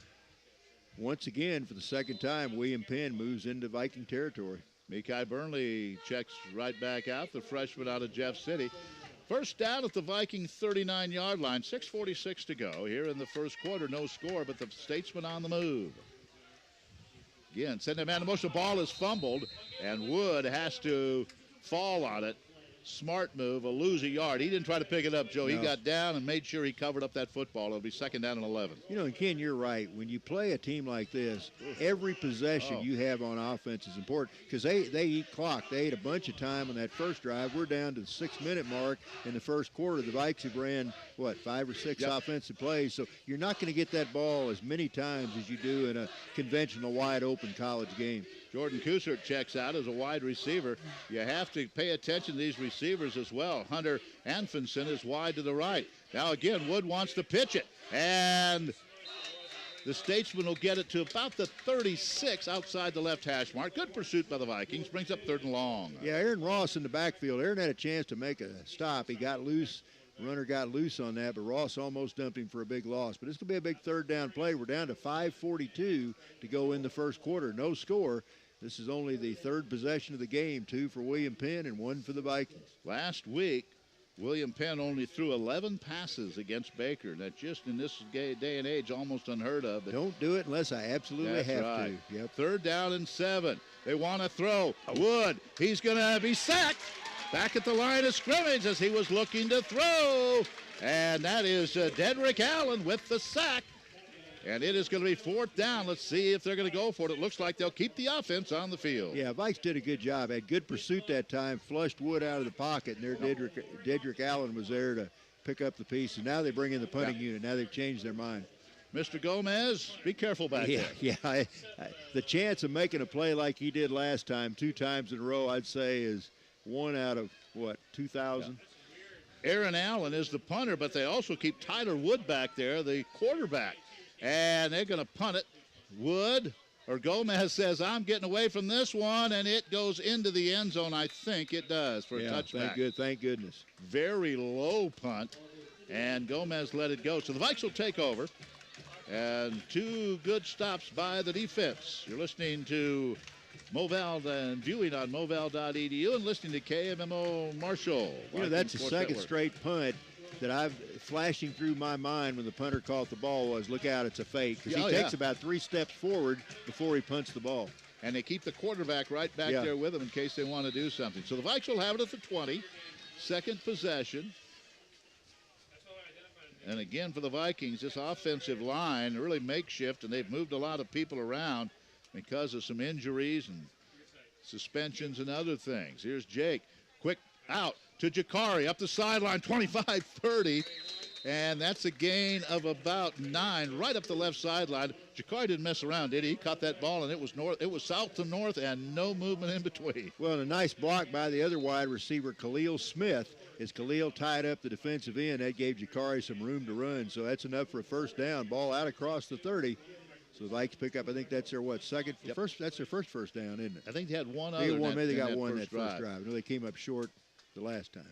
once again, for the 2nd time, William Penn moves into Viking territory. Mekhi Burnley checks right back out, the freshman out of Jeff City. First down at the Viking 39-yard line. 6:46 to go here in the first quarter. No score, but the Statesmen on the move. Again, send a man in motion. The ball is fumbled, and Wood has to fall on it. smart move, lose a yard. He didn't try to pick it up, Joe. No. He got down and made sure he covered up that football. It'll be 2nd down and 11. You know, and Ken, you're right. When you play a team like this, every possession you have on offense is important because they eat clock. They ate a bunch of time on that first drive. We're down to the 6-minute mark in the first quarter. The Vikes have ran, 5 or 6 offensive plays. So you're not going to get that ball as many times as you do in a conventional wide-open college game. Jordan Kusert checks out as a wide receiver. You have to pay attention to these receivers as well. Hunter Anfinson is wide to the right. Now again, Wood wants to pitch it. And the Statesman will get it to about the 36 outside the left hash mark. Good pursuit by the Vikings. Brings up 3rd and long. Yeah, Aaron Ross in the backfield. Aaron had a chance to make a stop. He got loose. Runner got loose on that, but Ross almost dumped him for a big loss. But it's going to be a big 3rd down play. We're down to 5:42 to go in the first quarter. No score. This is only the 3rd possession of the game, 2 for William Penn and 1 for the Vikings. Last week, William Penn only threw 11 passes against Baker. That just in this day and age almost unheard of. But don't do it unless I absolutely have to. Yep. 3rd down and 7. They want to throw. Wood, he's going to be sacked. Back at the line of scrimmage as he was looking to throw. And that is Dedrick Allen with the sack. And it is going to be 4th down. Let's see if they're going to go for it. It looks like they'll keep the offense on the field. Yeah, Vikes did a good job. Had good pursuit that time. Flushed Wood out of the pocket, and there Dedrick Allen was there to pick up the piece. And now they bring in the punting unit. Now they've changed their mind. Mr. Gomez, be careful back there. Yeah. The chance of making a play like he did last time, 2 times in a row, I'd say is 1 out of, 2,000? Yeah. Aaron Allen is the punter, but they also keep Tyler Wood back there, the quarterback. And they're going to punt it. Wood or Gomez says, I'm getting away from this one, and it goes into the end zone. I think it does for a touchback. Thank goodness. Very low punt, and Gomez let it go. So the Vikes will take over, and 2 good stops by the defense. You're listening to Moval and viewing on moval.edu and listening to KMMO Marshall. You know, that's the 2nd straight punt that I've flashing through my mind when the punter caught the ball was, look out, it's a fake. Because he takes about 3 steps forward before he punts the ball. And they keep the quarterback right back there with him in case they want to do something. So the Vikes will have it at the 20. 2nd possession. And again for the Vikings, this offensive line really makeshift, and they've moved a lot of people around because of some injuries and suspensions and other things. Here's Jake. Quick out to Jakari up the sideline, 25-30. And that's a gain of about 9 right up the left sideline. Jakari didn't mess around, did he? He caught that ball, and it was south to north and no movement in between. Well, and a nice block by the other wide receiver, Khalil Smith. As Khalil tied up the defensive end, that gave Jakari some room to run. So that's enough for a 1st down. Ball out across the 30. So the Vikes pick up, I think that's their, second? Yep. That's their first 1st down, isn't it? I think they had one other. Maybe they got one that first drive. I know they came up short the last time.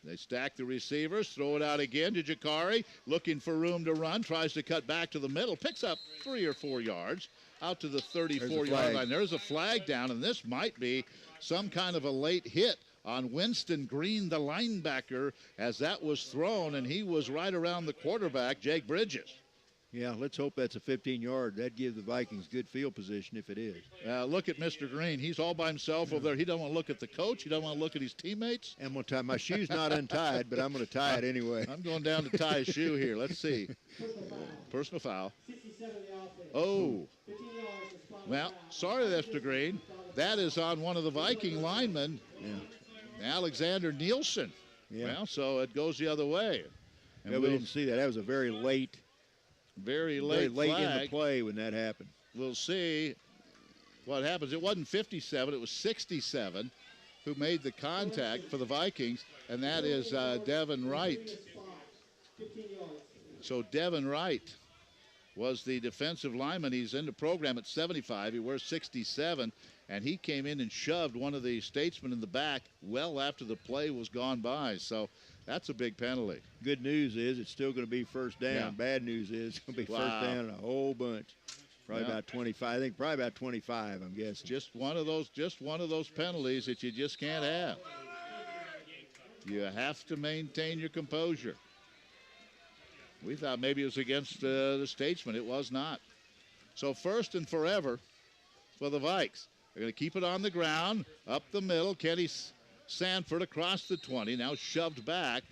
They stack the receivers, throw it out again to Jakari, looking for room to run, tries to cut back to the middle, picks up 3 or 4 yards out to the 34-yard line. There's a flag down, and this might be some kind of a late hit on Winston Green, the linebacker, as that was thrown, and he was right around the quarterback, Jake Bridges. Yeah, let's hope that's a 15-yard. That'd give the Vikings good field position if it is. Look at Mr. Green. He's all by himself over there. He doesn't want to look at the coach. He doesn't want to look at his teammates. I'm going to tie. My shoe's not untied, but I'm going to tie it anyway. I'm going down to tie his shoe here. Let's see. Personal foul. Oh. Well, sorry, Mr. Green. That is on one of the Viking linemen, Alexander Nielsen. Yeah. Well, so it goes the other way. And we didn't see that. That was a very late flag. In the play when that happened. We'll see what happens. It wasn't 57, it was 67 who made the contact for the Vikings, and that is Devin Wright. So Devin Wright was the defensive lineman. He's in the program at 75. He wears 67, and he came in and shoved one of the Statesmen in the back well after the play was gone by. So that's a big penalty. Good news is it's still going to be 1st down. Yeah. Bad news is it's going to be 1st down in a whole bunch. Probably about 25. I think probably about 25, I'm guessing. Just one of those penalties that you just can't have. You have to maintain your composure. We thought maybe it was against the Statesmen. It was not. So 1st and forever for the Vikes. They're going to keep it on the ground, up the middle. Kenny Sanford across the 20, now shoved back.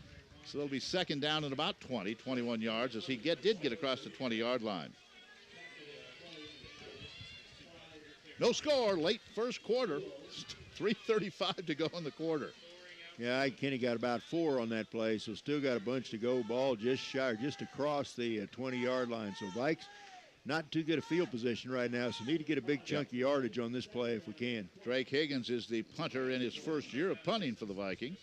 So it'll be second down and about 21 yards as he did get across the 20-yard line. No score, late first quarter. 3:35 to go in the quarter. Yeah, Kenny got about 4 on that play, so still got a bunch to go. Ball just shy, just across the 20-yard line. So Vikes not too good a field position right now, so need to get a big chunk of yardage on this play if we can. Drake Higgins is the punter in his first year of punting for the Vikings.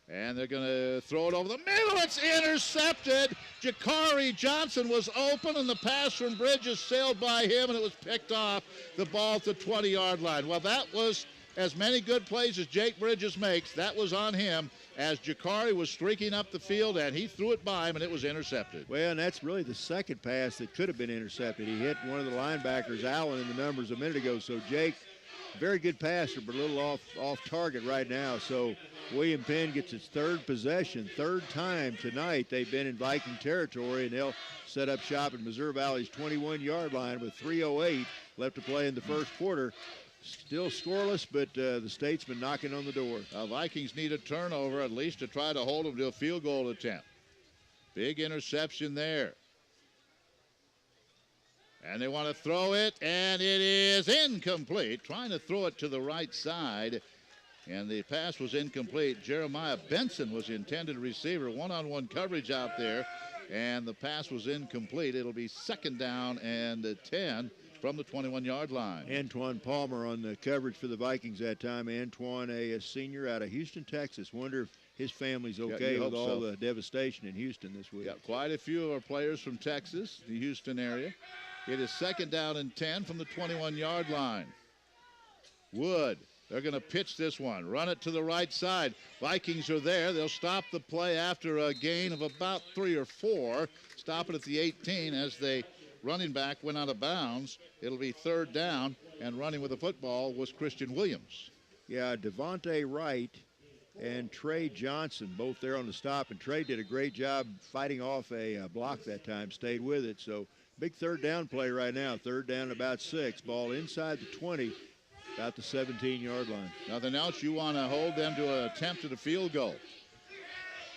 And they're going to throw it over the middle. It's intercepted. Jakari Johnson was open, and the pass from Bridges sailed by him, and it was picked off. The ball at the 20-yard line. Well, that was as many good plays as Jake Bridges makes. That was on him as Jakari was streaking up the field, and he threw it by him, and it was intercepted. Well, and that's really the second pass that could have been intercepted. He hit one of the linebackers, Allen, in the numbers a minute ago. So Jake, very good passer, but a little off target right now. So William Penn gets his third possession, third time tonight they've been in Viking territory, and they'll set up shop at Missouri Valley's 21-yard line with 3:08 left to play in the first quarter. Still scoreless, but the Statesmen knocking on the door. Vikings need a turnover at least to try to hold them to a field goal attempt. Big interception there. And they want to throw it, and it is incomplete. Trying to throw it to the right side, and the pass was incomplete. Jeremiah Benson was the intended receiver. One-on-one coverage out there, and the pass was incomplete. It'll be second down and 10 from the 21-yard line. Antoine Palmer on the coverage for the Vikings that time. Antoine, a senior out of Houston, Texas. Wonder if his family's okay with all the devastation in Houston this week. Yeah, quite a few of our players from Texas, the Houston area. It is second down and 10 from the 21-yard line. Wood, they're going to pitch this one, run it to the right side. Vikings are there. They'll stop the play after a gain of about 3 or 4. Stop it at the 18 as the running back went out of bounds. It'll be third down, and running with the football was Christian Williams. Yeah, Devontae Wright and Trey Johnson both there on the stop, and Trey did a great job fighting off a block that time, stayed with it. So big third down play right now. Third down about 6. Ball inside the 20, about the 17-yard line. Nothing else. You want to hold them to an attempt at a field goal.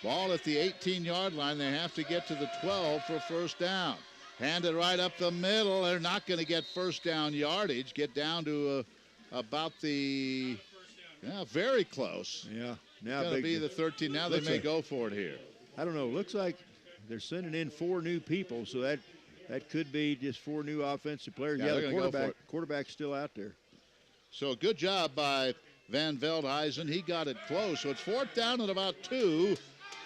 Ball at the 18-yard line. They have to get to the 12 for first down. Handed right up the middle. They're not going to get first down yardage. Get down to about the, very close. Yeah. Now going to be the 13. Now they may go for it here. I don't know. Looks like they're sending in 4 new people, so that could be just 4 new offensive players. Yeah, the quarterback's still out there. So good job by Van Veldhuizen. He got it close. So it's fourth down at about 2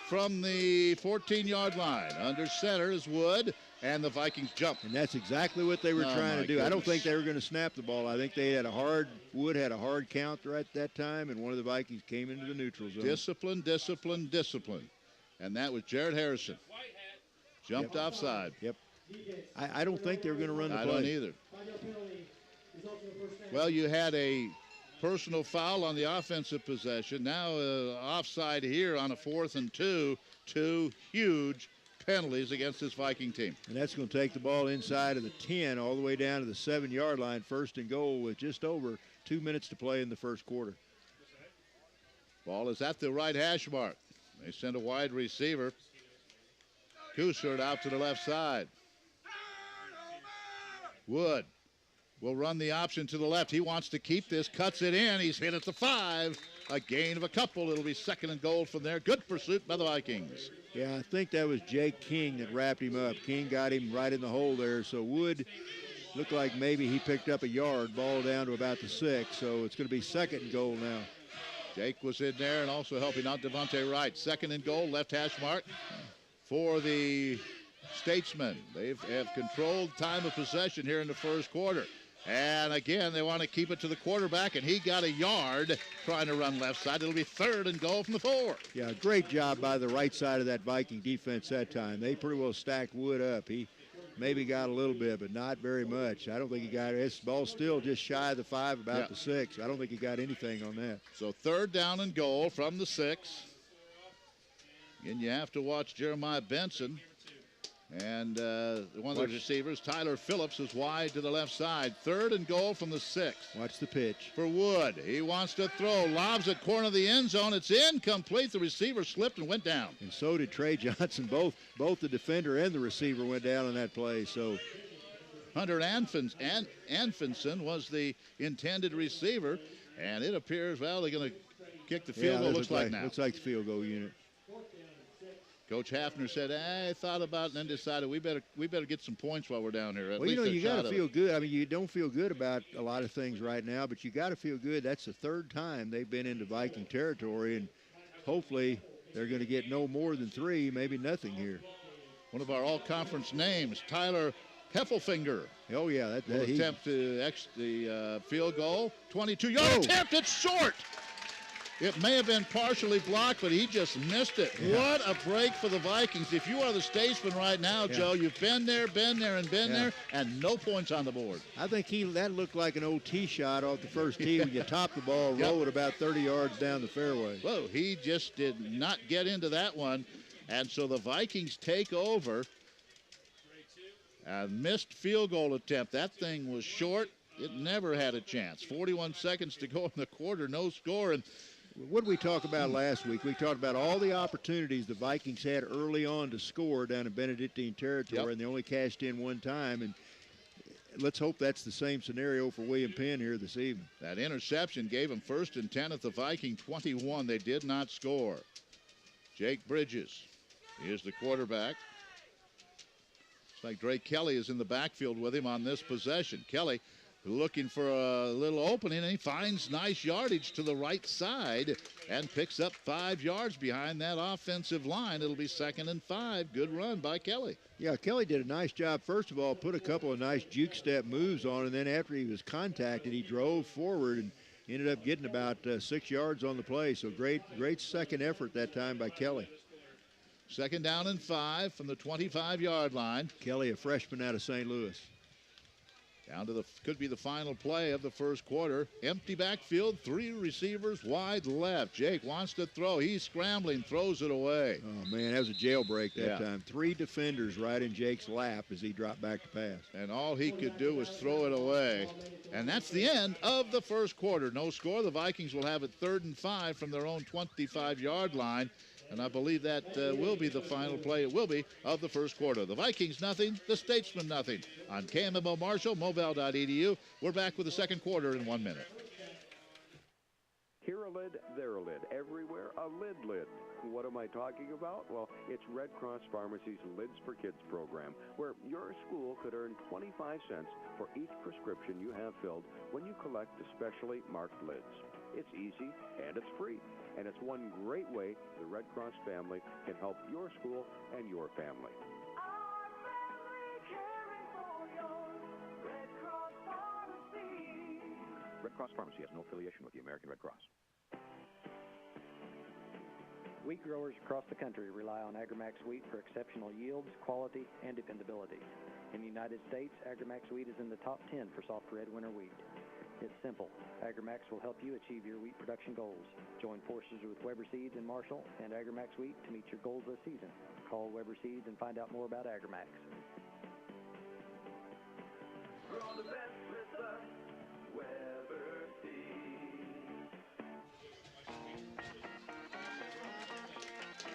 from the 14-yard line. Under center is Wood, and the Vikings jump. And that's exactly what they were trying to do. Goodness. I don't think they were going to snap the ball. I think Wood had a hard count right at that time, and one of the Vikings came into the neutral zone. Discipline, discipline, discipline. And that was Jared Harrison. Jumped offside. Yep. I don't think they were going to run the play. I don't either. Well, you had a personal foul on the offensive possession. Now offside here on a 4th and 2. 2 huge penalties against this Viking team. And that's going to take the ball inside of the 10 all the way down to the 7-yard line. First and goal with just over 2 minutes to play in the first quarter. Ball is at the right hash mark. They send a wide receiver. Coussard out to the left side. Wood will run the option to the left. He wants to keep this, cuts it in. He's hit at the 5. A gain of a couple. It'll be second and goal from there. Good pursuit by the Vikings. Yeah, I think that was Jake King that wrapped him up. King got him right in the hole there. So Wood looked like maybe he picked up a yard. Ball down to about the 6. So it's going to be second and goal now. Jake was in there and also helping out Devontae Wright. Second and goal, left hash mark for the Statesmen. They have controlled time of possession here in the first quarter. And again, they want to keep it to the quarterback, and he got a yard trying to run left side. It'll be third and goal from the 4. Yeah, great job by the right side of that Viking defense that time. They pretty well stacked Wood up. He maybe got a little bit, but not very much. I don't think he got it. His ball still just shy of the 5, about the 6. I don't think he got anything on that. So third down and goal from the 6. Again, you have to watch Jeremiah Benson. And one of the receivers, Tyler Phillips, is wide to the left side. 3rd and goal from the 6. Watch the pitch. For Wood. He wants to throw. Lobs at corner of the end zone. It's incomplete. The receiver slipped and went down. And so did Trey Johnson. Both the defender and the receiver went down on that play. So Hunter Anfinson was the intended receiver. And it appears, well, they're going to kick the field goal. Looks like now. Looks like the field goal unit. Coach Hafner said, I thought about it and then decided we better get some points while we're down here. Well, you got to feel good. I mean, you don't feel good about a lot of things right now, but you got to feel good. That's the 3rd time they've been into Viking territory, and hopefully they're going to get no more than 3, maybe nothing here. One of our all-conference names, Tyler Heffelfinger. Oh, yeah. Will attempt the field goal. 22-yard attempt. It's short. It may have been partially blocked, but he just missed it. Yeah. What a break for the Vikings. If you are the Statesman right now, Joe, you've been there, and no points on the board. I think that looked like an old tee shot off the first tee when you top the ball, roll it about 30 yards down the fairway. Whoa, he just did not get into that one. And so the Vikings take over. A missed field goal attempt. That thing was short. It never had a chance. 41 seconds to go in the quarter, no score. And what did we talk about last week? We talked about all the opportunities the Vikings had early on to score down in Benedictine territory, and they only cashed in one time. And let's hope that's the same scenario for William Penn here this evening. That interception gave them 1st and 10 at the Viking 21. They did not score. Jake Bridges is the quarterback. Looks like Drake Kelly is in the backfield with him on this possession. Kelly looking for a little opening, and he finds nice yardage to the right side and picks up 5 yards behind that offensive line. It'll be 2nd and 5. Good run by Kelly. Yeah, Kelly did a nice job. First of all, put a couple of nice juke step moves on, and then after he was contacted, he drove forward and ended up getting about 6 yards on the play. So great second effort that time by Kelly. 2nd down and 5 from the 25-yard line. Kelly, a freshman out of St. Louis. Down to could be the final play of the first quarter. Empty backfield, 3 receivers wide left. Jake wants to throw. He's scrambling, throws it away. Oh, man, that was a jailbreak that time. 3 defenders right in Jake's lap as he dropped back to pass. And all he could do was throw it away. And that's the end of the first quarter. No score. The Vikings will have it 3rd and 5 from their own 25-yard line. And I believe that will be the final play. It will be of the first quarter. The Vikings nothing, the Statesmen nothing. On KMMO Marshall, moval.edu. We're back with the second quarter in 1 minute. Here a lid, there a lid. Everywhere a lid. What am I talking about? Well, it's Red Cross Pharmacy's Lids for Kids program, where your school could earn 25 cents for each prescription you have filled when you collect the specially marked lids. It's easy and it's free. And it's one great way the Red Cross family can help your school and your family. Red Cross Pharmacy has no affiliation with the American Red Cross. Wheat growers across the country rely on Agramax wheat for exceptional yields, quality, and dependability. In the United States, Agramax wheat is in the top 10 for soft red winter wheat. It's simple. Agramax will help you achieve your wheat production goals. Join forces with Weber Seeds in Marshall and Agramax Wheat to meet your goals this season. Call Weber Seeds and find out more about Agramax. We're on the best with the Weber Seeds.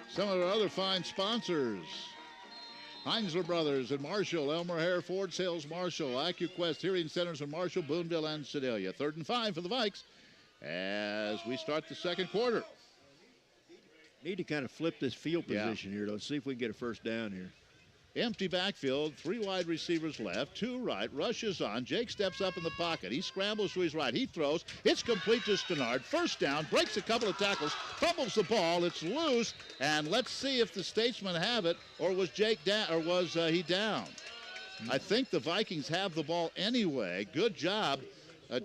Some of our other fine sponsors. Heinzler Brothers in Marshall, Elmer Hare Ford Sales Marshall, AccuQuest Hearing Centers in Marshall, Boonville, and Sedalia. 3rd and 5 for the Vikes as we start the second quarter. Need to kind of flip this field position here, though. See if we can get a first down here. Empty backfield, 3 wide receivers left, 2 right, rushes on. Jake steps up in the pocket. He scrambles to his right. He throws. It's complete to Stannard. First down, breaks a couple of tackles, fumbles the ball. It's loose, and let's see if the Statesmen have it, or was Jake down, or was he down? I think the Vikings have the ball anyway. Good job.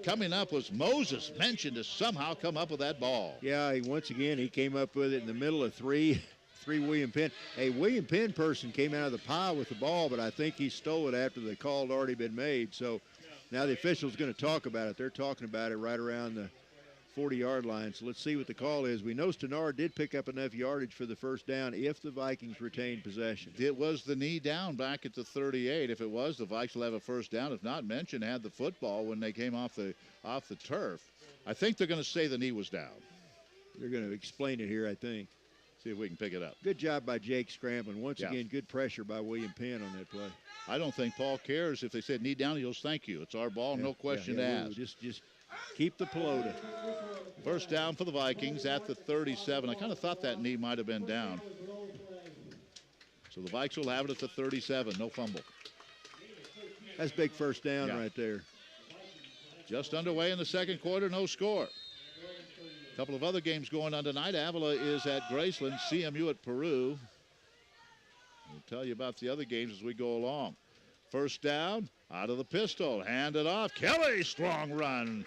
Coming up was Moses mentioned to somehow come up with that ball. Yeah, once again, he came up with it in the middle of 3 William Penn. A William Penn person came out of the pile with the ball, but I think he stole it after the call had already been made. So now the official's going to talk about it. They're talking about it right around the 40-yard line. So let's see what the call is. We know Stenard did pick up enough yardage for the first down if the Vikings retained possession. It was the knee down back at the 38. If it was, the Vikes will have a first down. If not, Mention had the football when they came off the turf. I think they're going to say the knee was down. They're going to explain it here, I think. See if we can pick it up. Good job by Jake scrambling. Once again, good pressure by William Penn on that play. I don't think Paul cares if they said knee down. He goes, thank you. It's our ball, no question asked. Just keep the pelota. First down for the Vikings at the 37. I kind of thought that knee might have been down. So the Vikes will have it at the 37. No fumble. That's big first down right there. Just underway in the second quarter, no score. A couple of other games going on tonight. Avila is at Graceland, CMU at Peru. We'll tell you about the other games as we go along. First down, out of the pistol, handed off. Kelly, strong run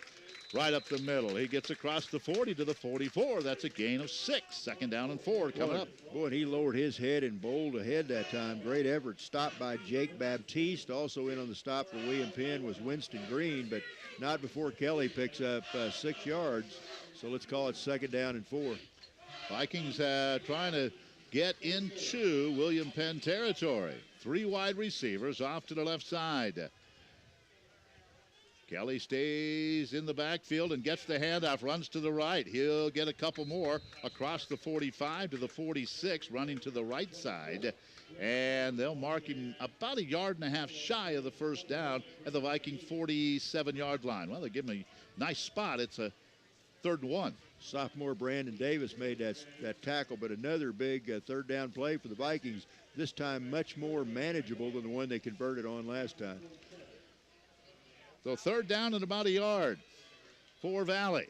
right up the middle. He gets across the 40 to the 44. That's a gain of 6. Second down and 4 coming up. Boy, he lowered his head and bowled ahead that time. Great effort. Stopped by Jake Baptiste. Also in on the stop for William Penn was Winston Green, but not before Kelly picks up 6 yards. So let's call it second down and 4. Vikings trying to get into William Penn territory. 3 wide receivers off to the left side. Kelly stays in the backfield and gets the handoff, runs to the right. He'll get a couple more across the 45 to the 46, running to the right side. And they'll mark him about 1.5 yards shy of the first down at the Viking 47-yard line. Well, they give him a nice spot. It's a 3rd and 1. Sophomore Brandon Davis made that tackle, but another big third down play for the Vikings. This time much more manageable than the one they converted on last time. So third down and about 1 yard for Valley.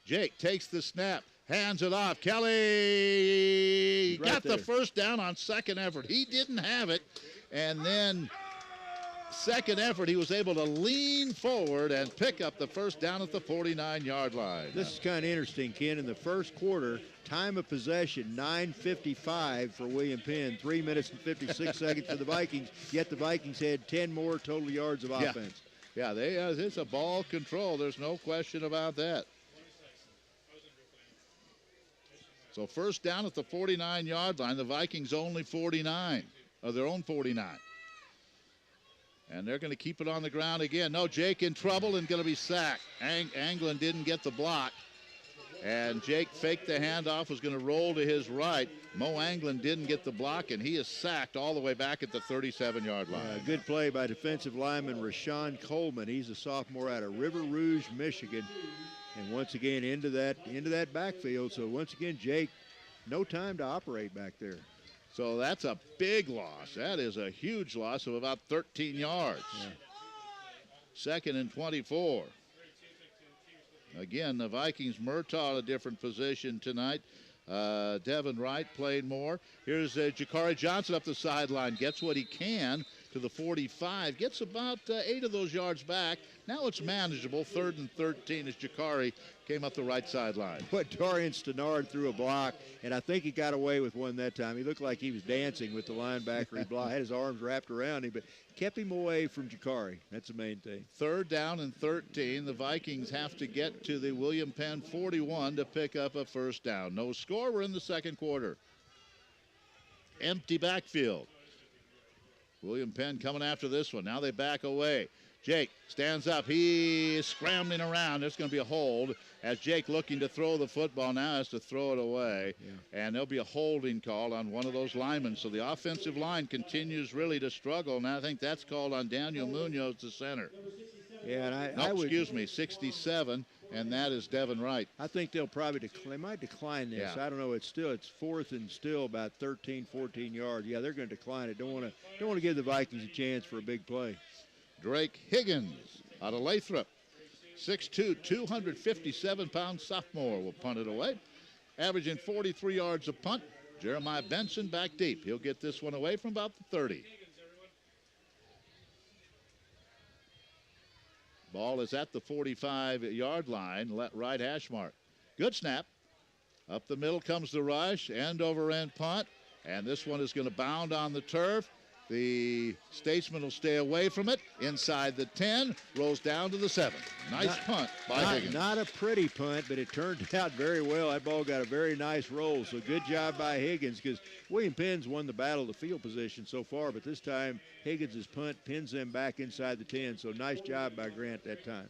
Jake takes the snap, hands it off. Kelly got the first down on second effort. He didn't have it, and then second effort, he was able to lean forward and pick up the first down at the 49-yard line. This is kind of interesting, Ken. In the first quarter, time of possession, 9:55 for William Penn, 3 minutes and 56 seconds for the Vikings, yet the Vikings had 10 more total yards of offense. Yeah, it's a ball control. There's no question about that. So first down at the 49-yard line. The Vikings only 49, or their own 49. And they're going to keep it on the ground again. No, Jake in trouble and going to be sacked. Anglin didn't get the block. And Jake faked the handoff, was going to roll to his right. Mo Anglin didn't get the block, and he is sacked all the way back at the 37-yard line. Good play by defensive lineman Rashawn Coleman. He's a sophomore out of River Rouge, Michigan. And once again into that backfield. So once again, Jake, no time to operate back there. So that's a big loss. That is a huge loss of about 13 yards. Yeah. Second and 24. Again, the Vikings, Murtaugh a different position tonight. Devin Wright played more. Here's Jakari Johnson up the sideline. Gets what he can to the 45. Gets about 8 of those yards back. Now it's manageable. 3rd and 13 as Jakari came up the right sideline. But Dorian Stenard threw a block, and I think he got away with one that time. He looked like he was dancing with the linebacker. He had his arms wrapped around him, but kept him away from Jakari. That's the main thing. 3rd down and 13. The Vikings have to get to the William Penn 41 to pick up a first down. No score. We're in the second quarter. Empty backfield. William Penn coming after this one. Now they back away. Jake stands up. He is scrambling around. There's going to be a hold as Jake, looking to throw the football, now has to throw it away. Yeah. And there'll be a holding call on one of those linemen. So the offensive line continues really to struggle. And I think that's called on Daniel Munoz, the center. Yeah, and excuse me, 67, and that is Devin Wright. I think they'll probably they might decline this. Yeah. I don't know. It's 4th and still about 13, 14 yards. Yeah, they're going to decline it. Don't want to give the Vikings a chance for a big play. Drake Higgins out of Lathrop, 6'2", 257-pound sophomore will punt it away, averaging 43 yards a punt. Jeremiah Benson back deep. He'll get this one away from about the 30. Ball is at the 45-yard line, right hash mark. Good snap. Up the middle comes the rush, end over end punt, and this one is going to bound on the turf. The Statesman will stay away from it. Inside the 10, rolls down to the 7. Nice punt by Higgins. Not a pretty punt, but it turned out very well. That ball got a very nice roll, so good job by Higgins, because William Penn's won the battle of the field position so far, but this time Higgins' punt pins them back inside the 10, so nice job by Grant that time.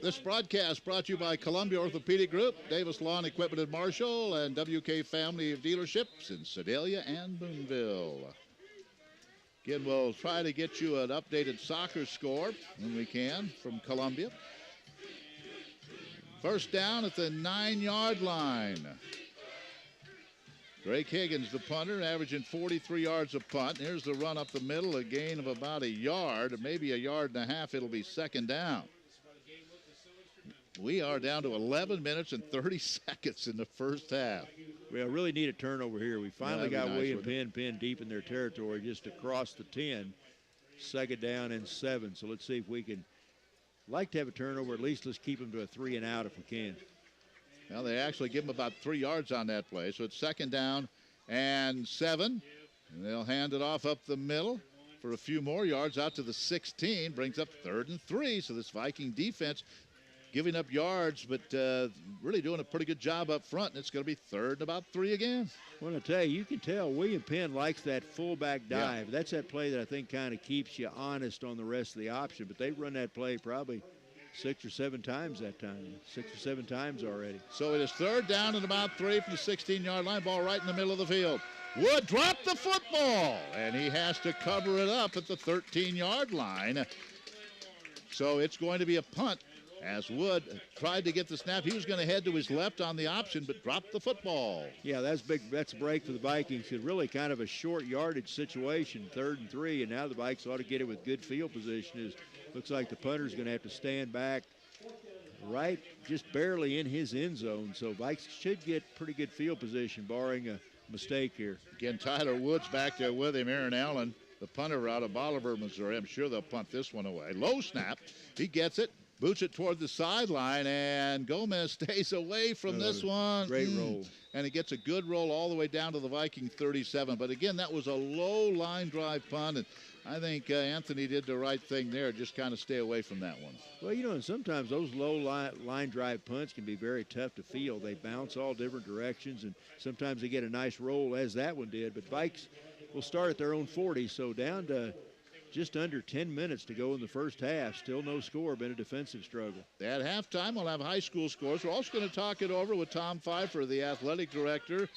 This broadcast brought to you by Columbia Orthopedic Group, Davis Lawn Equipment in Marshall, and WK Family of Dealerships in Sedalia and Boonville. Again, we'll try to get you an updated soccer score when we can from Columbia. First down at the 9-yard line. Drake Higgins, the punter, averaging 43 yards a punt. Here's the run up the middle, a gain of about a yard, or maybe a yard and a half. It'll be second down. We are down to 11 minutes and 30 seconds in the first half. We really need a turnover here. We finally got nice, William Penn pinned deep in their territory just across the 10. Second down and 7. So let's see if we can. Like to have a turnover. At least let's keep them to a 3 and out if we can. Well, they actually give them about 3 yards on that play. So it's second down and 7. And they'll hand it off up the middle for a few more yards out to the 16. Brings up 3rd and 3. So this Viking defense giving up yards, but really doing a pretty good job up front, and it's going to be 3rd and about 3 again. I want to tell you can tell William Penn likes that fullback dive. Yeah. That's that play that I think kind of keeps you honest on the rest of the option, but they've run that play probably 6 or 7 times that time, 6 or 7 times already. So it is 3rd down and about 3 from the 16-yard line, ball right in the middle of the field. Wood dropped the football, and he has to cover it up at the 13-yard line. So it's going to be a punt. As Wood tried to get the snap, he was going to head to his left on the option, but dropped the football. Yeah, that's big. That's a break for the Vikings. It's really kind of a short yardage situation, 3rd and 3, and now the Vikes ought to get it with good field position. Looks like the punter's going to have to stand back right just barely in his end zone. So Vikes should get pretty good field position, barring a mistake here. Again, Tyler Wood's back there with him. Aaron Allen, the punter out of Bolivar, Missouri. I'm sure they'll punt this one away. Low snap. He gets it. Boots it toward the sideline, and Gomez stays away from this one. Great roll. And he gets a good roll all the way down to the Viking 37. But again, that was a low line drive punt, and I think Anthony did the right thing there, just kind of stay away from that one. Well, you know, and sometimes those low line drive punts can be very tough to field. They bounce all different directions, and sometimes they get a nice roll, as that one did. But Vikes will start at their own 40, so down to just under 10 minutes to go in the first half. Still no score, been a defensive struggle. At halftime, we'll have high school scores. We're also going to talk it over with Tom Pfeiffer, the athletic director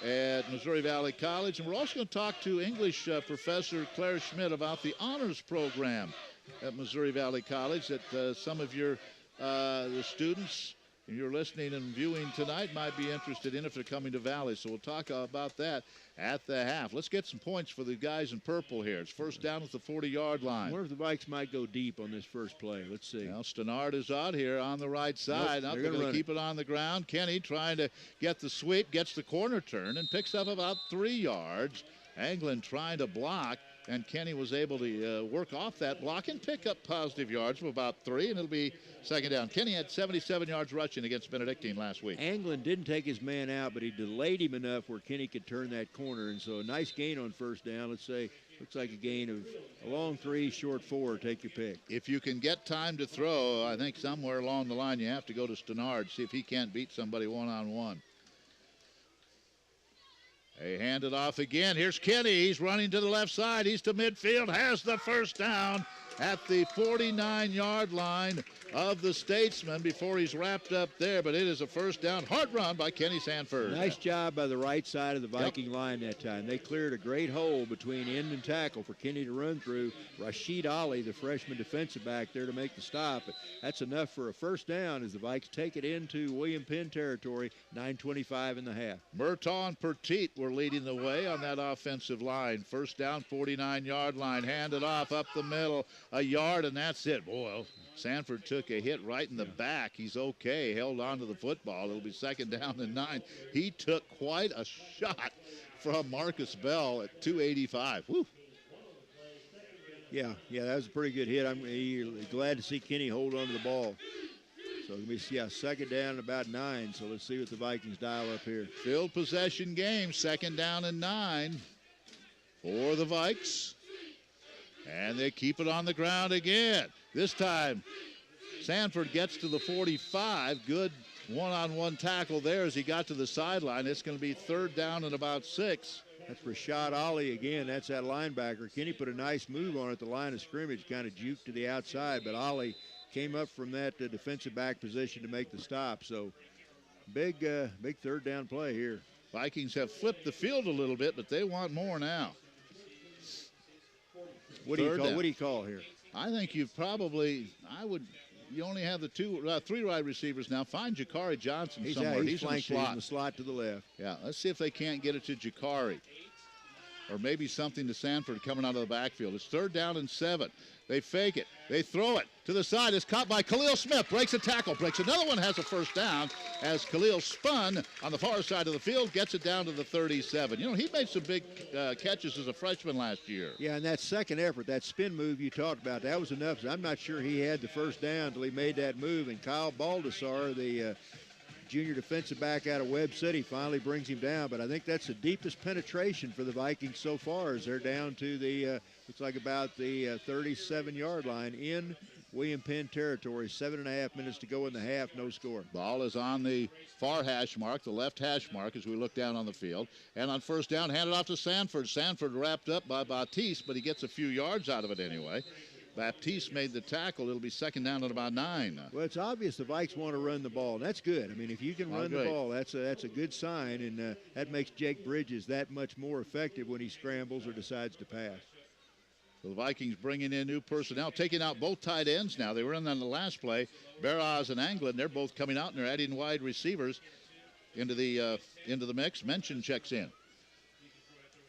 at Missouri Valley College. And we're also going to talk to English professor Claire Schmidt about the honors program at Missouri Valley College that some of your the students you're listening and viewing tonight might be interested in if they're coming to Valley. So we'll talk about that at the half. Let's get some points for the guys in purple here. It's first down at the 40-yard line. I wonder if the Vikes might go deep on this first play. Let's see. Well, Stenard is out here on the right side. Nope, they're going to keep it on the ground. Kenny trying to get the sweep, gets the corner turn, and picks up about 3 yards. Anglin trying to block, and Kenny was able to work off that block and pick up positive yards of about 3, and it'll be second down. Kenny had 77 yards rushing against Benedictine last week. Anglin didn't take his man out, but he delayed him enough where Kenny could turn that corner, and so a nice gain on first down. Let's say looks like a gain of a long 3, short 4. Take your pick. If you can get time to throw, I think somewhere along the line you have to go to Stenard, see if he can't beat somebody one-on-one. They hand it off again. Here's Kenny. He's running to the left side. He's to midfield. Has the first down at the 49-yard line of the Statesman before he's wrapped up there. But it is a first down. Hard run by Kenny Sanford. Nice job by the right side of the Viking line that time. They cleared a great hole between end and tackle for Kenny to run through. Rashid Ali, the freshman defensive back, there to make the stop. But that's enough for a first down as the Vikes take it into William Penn territory, 9:25 in the half. Murtaugh and Petit were leading the way on that offensive line. First down, 49-yard line. Handed off up the middle, a yard, and that's it. Boy, Sanford took a hit right in the back. He's okay, held on to the football. It'll be second down and 9. He took quite a shot from Marcus Bell at 285. Woo. Yeah, that was a pretty good hit. I'm glad to see Kenny hold on to the ball. So let me see, second down and about 9. So let's see what the Vikings dial up here. Field possession game, second down and 9 for the Vikes. And they keep it on the ground again. This time, Sanford gets to the 45. Good one-on-one tackle there as he got to the sideline. It's going to be 3rd down and about 6. That's Rashad Ali again. That's that linebacker. Kenny put a nice move on it at the line of scrimmage, kind of juked to the outside, but Ali came up from that defensive back position to make the stop. So big 3rd down play here. Vikings have flipped the field a little bit, but they want more now. What do you call here? I think you only have the 3 wide receivers now. Find Jakari Johnson somewhere. He's in the slot to the left. Yeah, let's see if they can't get it to Jakari. Or maybe something to Sanford coming out of the backfield. It's 3rd down and 7. They fake it. They throw it to the side. It's caught by Khalil Smith. Breaks a tackle. Breaks another one. Has a 1st down as Khalil spun on the far side of the field. Gets it down to the 37. You know, he made some big catches as a freshman last year. Yeah, and that second effort, that spin move you talked about, that was enough. I'm not sure he had the 1st down until he made that move. And Kyle Baldessar, the junior defensive back out of Webb City, finally brings him down. But I think that's the deepest penetration for the Vikings so far, as they're down to the looks like about the 37-yard line in William Penn territory. 7.5 minutes to go in the half, no score. Ball is on the far hash mark, the left hash mark as we look down on the field. And on 1st down, handed off to Sanford. Sanford wrapped up by Baptiste, but he gets a few yards out of it anyway. Baptiste made the tackle. It'll be 2nd down at about 9. Well, it's obvious the Vikes want to run the ball, and that's good. I mean, if you can run the ball, that's a good sign, and that makes Jake Bridges that much more effective when he scrambles or decides to pass. So the Vikings bringing in new personnel, taking out both tight ends now. They were in on the last play. Barras and Anglin, they're both coming out, and they're adding wide receivers into the mix. Mention checks in.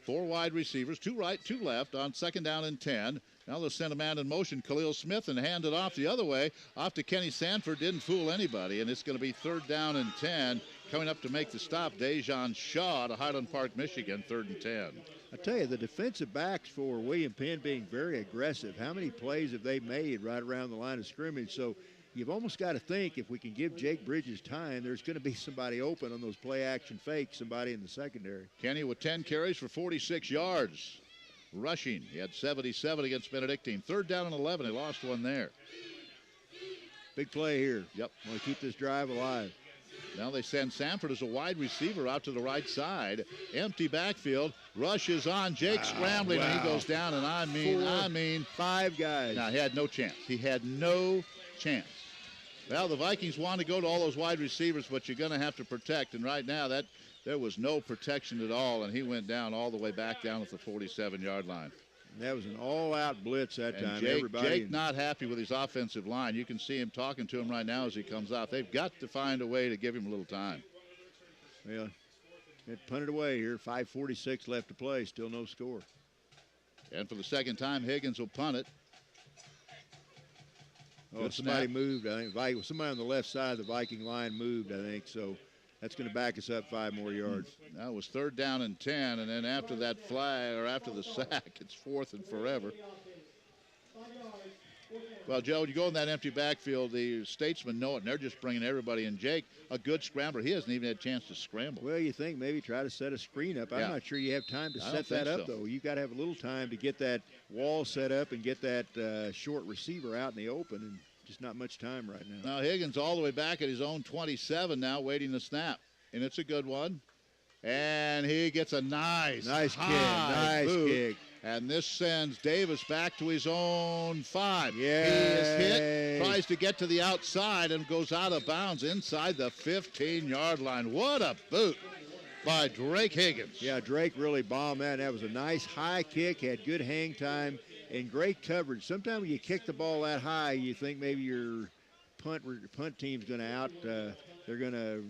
4 wide receivers, 2 right, 2 left on 2nd down and 10. Now they'll send a man in motion, Khalil Smith, and hand it off the other way, off to Kenny Sanford. Didn't fool anybody, and it's going to be 3rd down and 10. Coming up to make the stop, Dejan Shaw to Highland Park, Michigan, 3rd and 10. I tell you, the defensive backs for William Penn being very aggressive. How many plays have they made right around the line of scrimmage? So you've almost got to think, if we can give Jake Bridges time, there's going to be somebody open on those play-action fakes, somebody in the secondary. Kenny with 10 carries for 46 yards. Rushing, he had 77 against Benedictine. 3rd down and 11, he lost one there. Big play here. Yep. Want to keep this drive alive. Now they send Sanford as a wide receiver out to the right side. Empty backfield. Rush is on. Jake scrambling, and he goes down. And I mean, 5 guys. Now, he had no chance. He had no chance. Well, the Vikings want to go to all those wide receivers, but you're going to have to protect. And right now, there was no protection at all, and he went down all the way back down at the 47-yard line. That was an all-out blitz that time. Jake not happy with his offensive line. You can see him talking to him right now as he comes out. They've got to find a way to give him a little time. Well, it punted away here. 5:46 left to play. Still no score. And for the 2nd time, Higgins will punt it. Oh, somebody moved. I think somebody on the left side of the Viking line moved, I think. So that's going to back us up 5 more yards. That was 3rd down and 10, and then after that flag, or after the sack, it's 4th and forever. Well, Joe, you go in that empty backfield, the Statesmen know it, and they're just bringing everybody in. Jake, a good scrambler. He hasn't even had a chance to scramble. Well, you think maybe try to set a screen up. I'm not sure you have time to set that up, though. You've got to have a little time to get that wall set up and get that short receiver out in the open, and just not much time right now. Now Higgins all the way back at his own 27 now, waiting the snap. And it's a good one. And he gets a nice kick. And this sends Davis back to his own 5. Yeah. He is hit, tries to get to the outside, and goes out of bounds inside the 15-yard line. What a boot by Drake Higgins. Yeah, Drake really bombed that. That was a nice high kick, had good hang time, and great coverage. Sometimes when you kick the ball that high, you think maybe your punt team's going to they're going to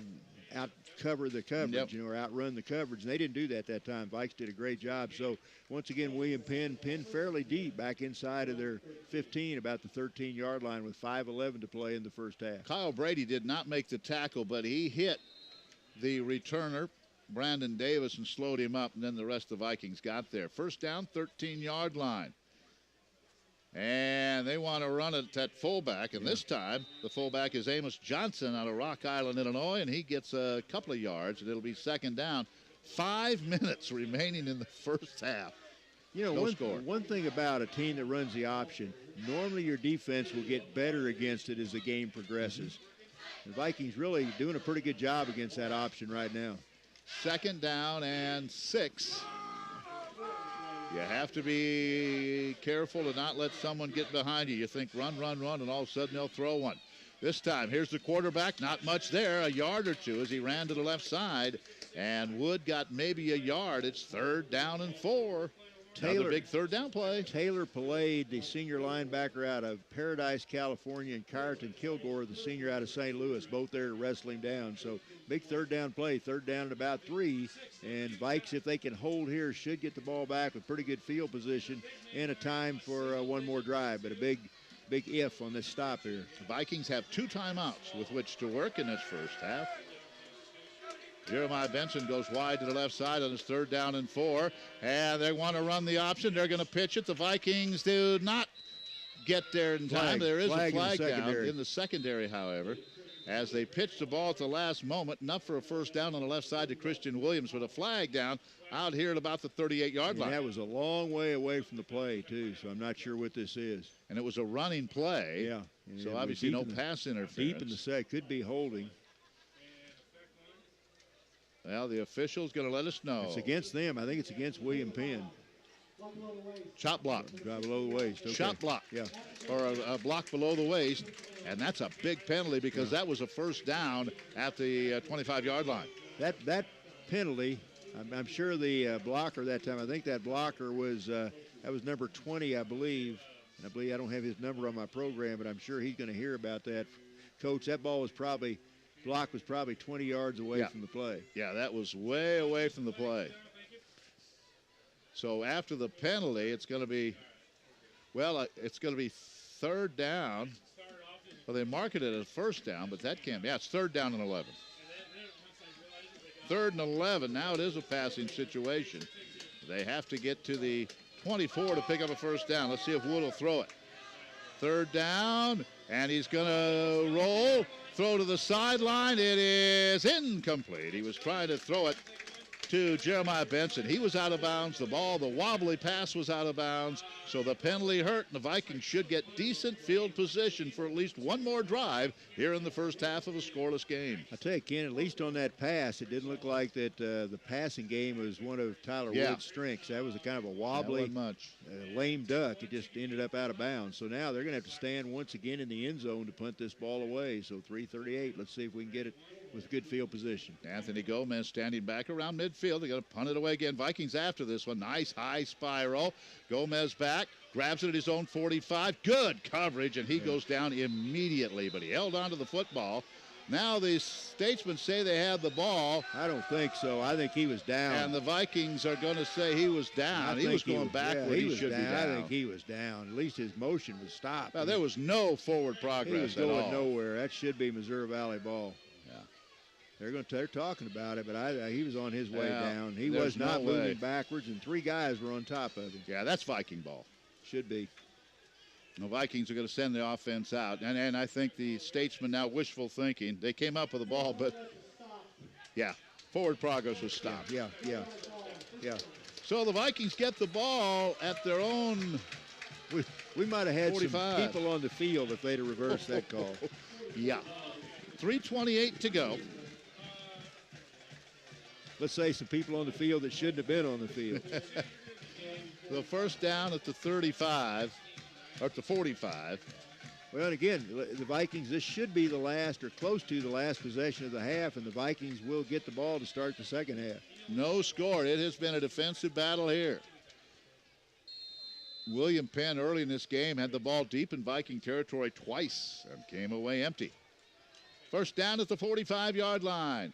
out cover the coverage, or outrun the coverage. And they didn't do that time. Vikes did a great job. So once again, William Penn pinned fairly deep back inside of their 15, about the 13-yard line, with 5:11 to play in the first half. Kyle Brady did not make the tackle, but he hit the returner, Brandon Davis, and slowed him up, and then the rest of the Vikings got there. 1st down, 13-yard line. And they want to run it at fullback, and this time the fullback is Amos Johnson out of Rock Island, Illinois, and he gets a couple of yards, and it'll be 2nd down. 5 minutes remaining in the first half. You know, one thing about a team that runs the option, normally your defense will get better against it as the game progresses. The Vikings really doing a pretty good job against that option right now. 2nd down and 6. You have to be careful to not let someone get behind you. You think run, and all of a sudden they'll throw one. This time, here's the quarterback. Not much there, a yard or two as he ran to the left side. And Wood got maybe a yard. It's 3rd down and 4. Another big 3rd down play. Taylor Palade, the senior linebacker out of Paradise, California, and Kyerton Kilgore, the senior out of St. Louis, both there to wrestle him down. So big 3rd down play, 3rd down at about 3. And Vikes, if they can hold here, should get the ball back with pretty good field position and a time for one more drive. But a big if on this stop here. The Vikings have 2 timeouts with which to work in this first half. Jeremiah Benson goes wide to the left side on his 3rd down and 4. And they want to run the option. They're going to pitch it. The Vikings do not get there in time. There is a flag down in the secondary, however, as they pitched the ball at the last moment. Enough for a 1st down on the left side to Christian Williams with a flag down out here at about the 38-yard line. That was a long way away from the play, too, so I'm not sure what this is. And it was a running play. Yeah. So obviously no pass interference. Deep in the sack. Could be holding. Well, the official's going to let us know. It's against them. I think it's against William Penn. Chop block. Drive below the waist. Okay. Chop block. Yeah. Or a block below the waist. And that's a big penalty because that was a 1st down at the 25-yard line. That penalty, I'm sure the blocker that time, I think that blocker was that was number 20, I believe. And I don't have his number on my program, but I'm sure he's going to hear about that. Coach, that ball was probably 20 yards away from the play. Yeah, that was way away from the play. So after the penalty, it's going to be, it's going to be 3rd down. Well, they marked it as 1st down, but that can't be. Yeah, it's 3rd down and 11. 3rd and 11. Now it is a passing situation. They have to get to the 24 to pick up a 1st down. Let's see if Wood will throw it. 3rd down, and he's going to roll. Throw to the sideline. It is incomplete. He was trying to throw it to Jeremiah Benson. He was out of bounds. The wobbly pass was out of bounds. So the penalty hurt, and the Vikings should get decent field position for at least one more drive here in the first half of a scoreless game. I tell you, Ken, at least on that pass, it didn't look like that the passing game was one of Tyler Wood's strengths. That was a kind of a wobbly, lame duck. It just ended up out of bounds. So now they're going to have to stand once again in the end zone to punt this ball away. So 3:38. Let's see if we can get it with good field position. Anthony Gomez standing back around midfield. They're going to punt it away again. Vikings after this one. Nice high spiral. Gomez back. Grabs it at his own 45. Good coverage, and he goes down immediately, but he held on to the football. Now the Statesmen say they had the ball. I don't think so. I think he was down. And the Vikings are going to say he was down. He was going backward. He should be down. I think he was down. At least his motion was stopped. Now, there was no forward progress at all. He was going nowhere. That should be Missouri Valley ball. They're talking about it, but he was on his way down. He was not moving backwards, and 3 guys were on top of him. Yeah, that's Viking ball. Should be. The Vikings are going to send the offense out, and I think the Statesmen now wishful thinking. They came up with the ball, but forward progress was stopped. Yeah. So the Vikings get the ball at their own. We might have had 45. some people on the field if they'd have reversed that call. Yeah. 3:28 to go. Let's say some people on the field that shouldn't have been on the field. The 1st down at the 35, or at the 45. Well, and again, the Vikings, this should be the last or close to the last possession of the half, and the Vikings will get the ball to start the second half. No score. It has been a defensive battle here. William Penn early in this game had the ball deep in Viking territory twice and came away empty. 1st down at the 45-yard line.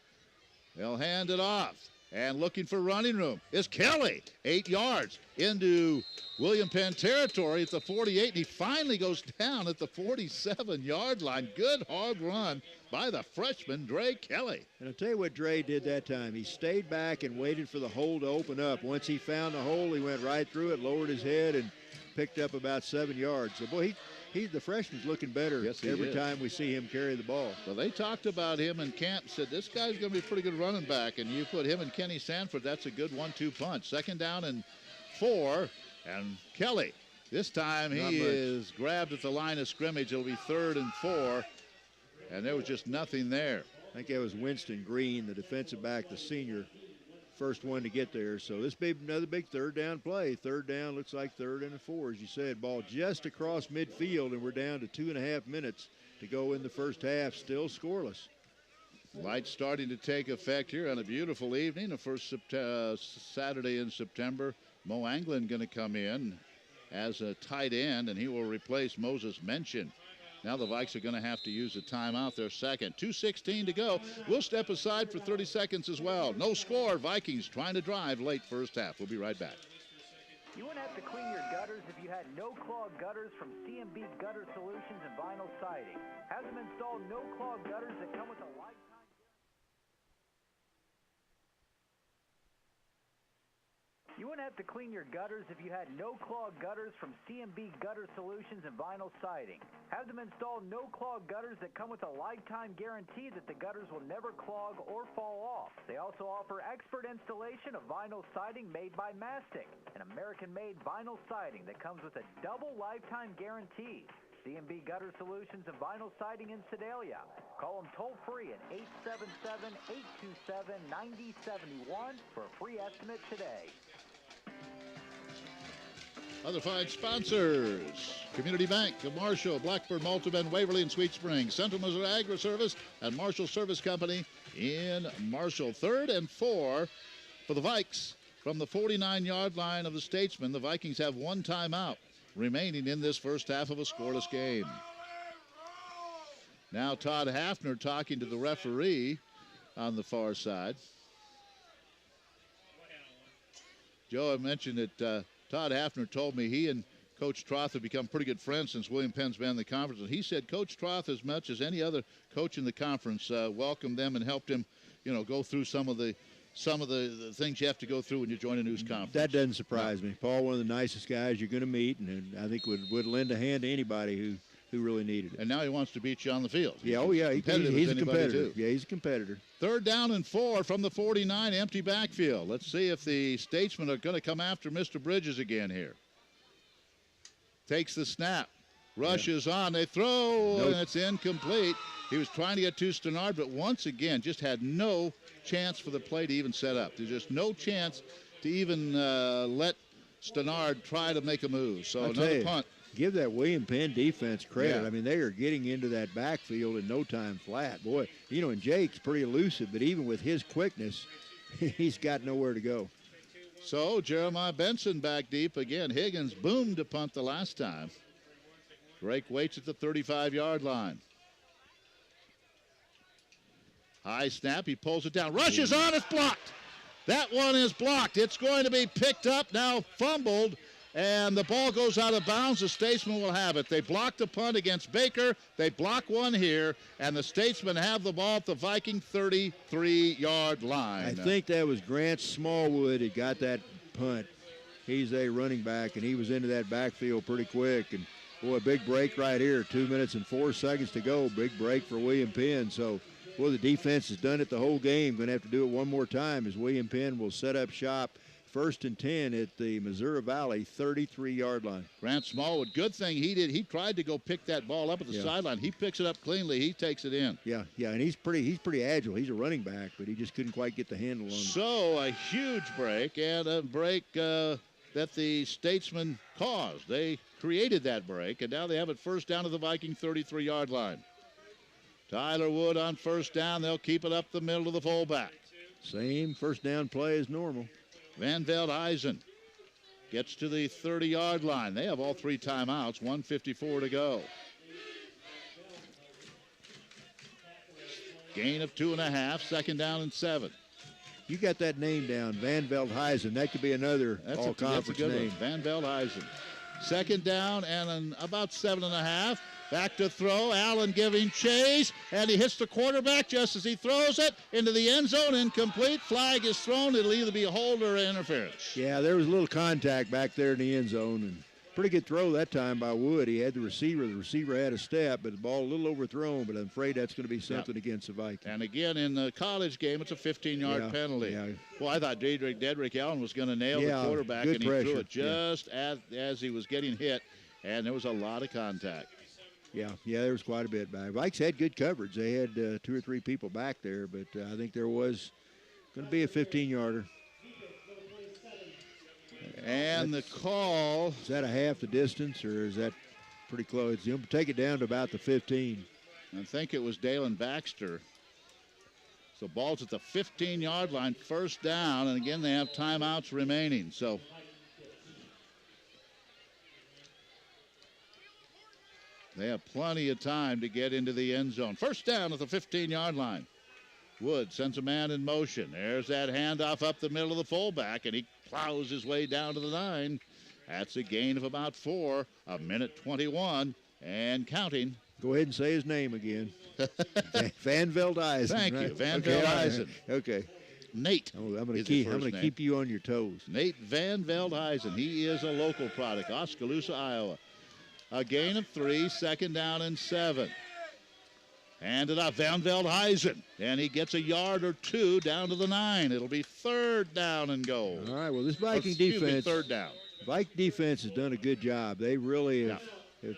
They'll hand it off. And looking for running room is Kelly. 8 yards into William Penn territory at the 48. And he finally goes down at the 47-yard line. Good hard run by the freshman, Dre Kelly. And I'll tell you what Dre did that time. He stayed back and waited for the hole to open up. Once he found the hole, he went right through it, lowered his head, and picked up about 7 yards. So, boy, the freshman's looking better every time we see him carry the ball. Well, they talked about him in camp, said this guy's going to be a pretty good running back, and you put him and Kenny Sanford, that's a good 1-2 punch. 2nd down and 4 And Kelly, this time he is grabbed at the line of scrimmage. It'll be 3rd and 4, and there was just nothing there. I think that was Winston Green, the defensive back, the senior, first one to get there. So this may be another big 3rd down play. 3rd down looks like 3rd and 4, as you said. Ball just across midfield, and we're down to 2.5 minutes to go in the first half, still scoreless. Light starting to take effect here on a beautiful evening, the first Saturday in September. Mo Anglin going to come in as a tight end, and he will replace Moses Mention. Now the Vikes are going to have to use a timeout, their second. 2:16 to go. We'll step aside for 30 seconds as well. No score. Vikings trying to drive late first half. We'll be right back. You wouldn't have to clean your gutters if you had no-clog gutters from C&B Gutter Solutions and Vinyl Siding. Has them installed no-clog gutters that come with a lifetime. You wouldn't have to clean your gutters if you had no-clog gutters from C&B Gutter Solutions and Vinyl Siding. Have them install no-clog gutters that come with a lifetime guarantee that the gutters will never clog or fall off. They also offer expert installation of vinyl siding made by Mastic, an American-made vinyl siding that comes with a double lifetime guarantee. C&B Gutter Solutions and Vinyl Siding in Sedalia. Call them toll-free at 877-827-9071 for a free estimate today. Other fine sponsors: Community Bank of Marshall, Blackbird, Malta, Waverly, and Sweet Springs, Central Missouri Agri Service, and Marshall Service Company in Marshall. 3rd and 4 for the Vikes from the 49-yard line of the Statesmen. The Vikings have one timeout remaining in this first half of a scoreless game. Now Todd Hafner talking to the referee on the far side. Joe, I mentioned that Todd Hafner told me he and Coach Troth have become pretty good friends since William Penn's been in the conference. And he said Coach Troth, as much as any other coach in the conference, welcomed them and helped him, go through some of the things you have to go through when you join a news conference. That doesn't surprise me. Paul, one of the nicest guys you're going to meet, and I think would lend a hand to anybody who really needed it. And now he wants to beat you on the field. Yeah, he's a competitor. Yeah, he's a competitor. 3rd down and 4 from the 49, empty backfield. Let's see if the Statesmen are going to come after Mr. Bridges again here. Takes the snap. Rushes on. They throw, and it's incomplete. He was trying to get to Stenard, but once again just had no chance for the play to even set up. There's just no chance to even let Stenard try to make a move. So another punt. Give that William Penn defense credit. Yeah. I mean, they are getting into that backfield in no time flat. Boy, and Jake's pretty elusive, but even with his quickness, he's got nowhere to go. So Jeremiah Benson back deep again. Higgins boomed to punt the last time. Drake waits at the 35-yard line. High snap. He pulls it down. Rushes on. It's blocked. That one is blocked. It's going to be picked up, now fumbled, and the ball goes out of bounds. The Statesmen will have it. They blocked the punt against Baker. They block one here, and the Statesmen have the ball at the Viking 33-yard line. I think that was Grant Smallwood that got that punt. He's a running back, and he was into that backfield pretty quick. And, boy, a big break right here. 2 minutes and 4 seconds to go. Big break for William Penn. So, well, the defense has done it the whole game. Going to have to do it one more time as William Penn will set up shop. 1st and 10 at the Missouri Valley 33-yard line. Grant Smallwood, good thing he did. He tried to go pick that ball up at the sideline. He picks it up cleanly. He takes it in. Yeah, and he's pretty agile. He's a running back, but he just couldn't quite get the handle on it. So a huge break, and a break that the Statesmen caused. They created that break, and now they have it 1st down to the Viking 33-yard line. Tyler Wood on 1st down. They'll keep it up the middle of the fullback. Same 1st down play as normal. Van Veldhuizen gets to the 30-yard line. They have all 3 timeouts, 1:54 to go. Gain of 2.5, 2nd down and 7. You got that name down, Van Veldhuizen. That could be another all-conference name. Van Veldhuizen. 2nd down and about 7.5. Back to throw. Allen giving chase, and he hits the quarterback just as he throws it into the end zone. Incomplete. Flag is thrown. It'll either be a hold or interference. Yeah, there was a little contact back there in the end zone, and Pretty good throw that time by Wood. He had the receiver. The receiver had a step, but the ball a little overthrown, but I'm afraid that's going to be something against the Vikings. And again, in the college game, it's a 15-yard penalty. Yeah. Well, I thought Dedrick Allen was going to nail the quarterback, and he threw it just as he was getting hit, and there was a lot of contact. Yeah, there was quite a bit back. Vikes had good coverage. They had 2 or 3 people back there, but I think there was going to be a 15-yarder. And the call. Is that a half the distance, or is that pretty close? You'll take it down to about the 15. I think it was Dalen Baxter. So ball's at the 15-yard line, first down, and again they have timeouts remaining. So they have plenty of time to get into the end zone. First down at the 15-yard line. Wood sends a man in motion. There's that handoff up the middle of the fullback, and he plows his way down to the 9. That's a gain of about 4, a minute 21, and counting. Go ahead and say his name again. Van Veldhuizen. Thank right? you, Van Veldhuizen. Okay. Nate. I'm going to keep you on your toes. Nate Van Veldhuizen. He is a local product, Oskaloosa, Iowa. A gain of 3, second down and 7. Handed off Van Veldhuizen, and he gets a yard or 2 down to the 9. It'll be third down and goal. All right, well, this Viking defense. Third down. Viking defense has done a good job. They really have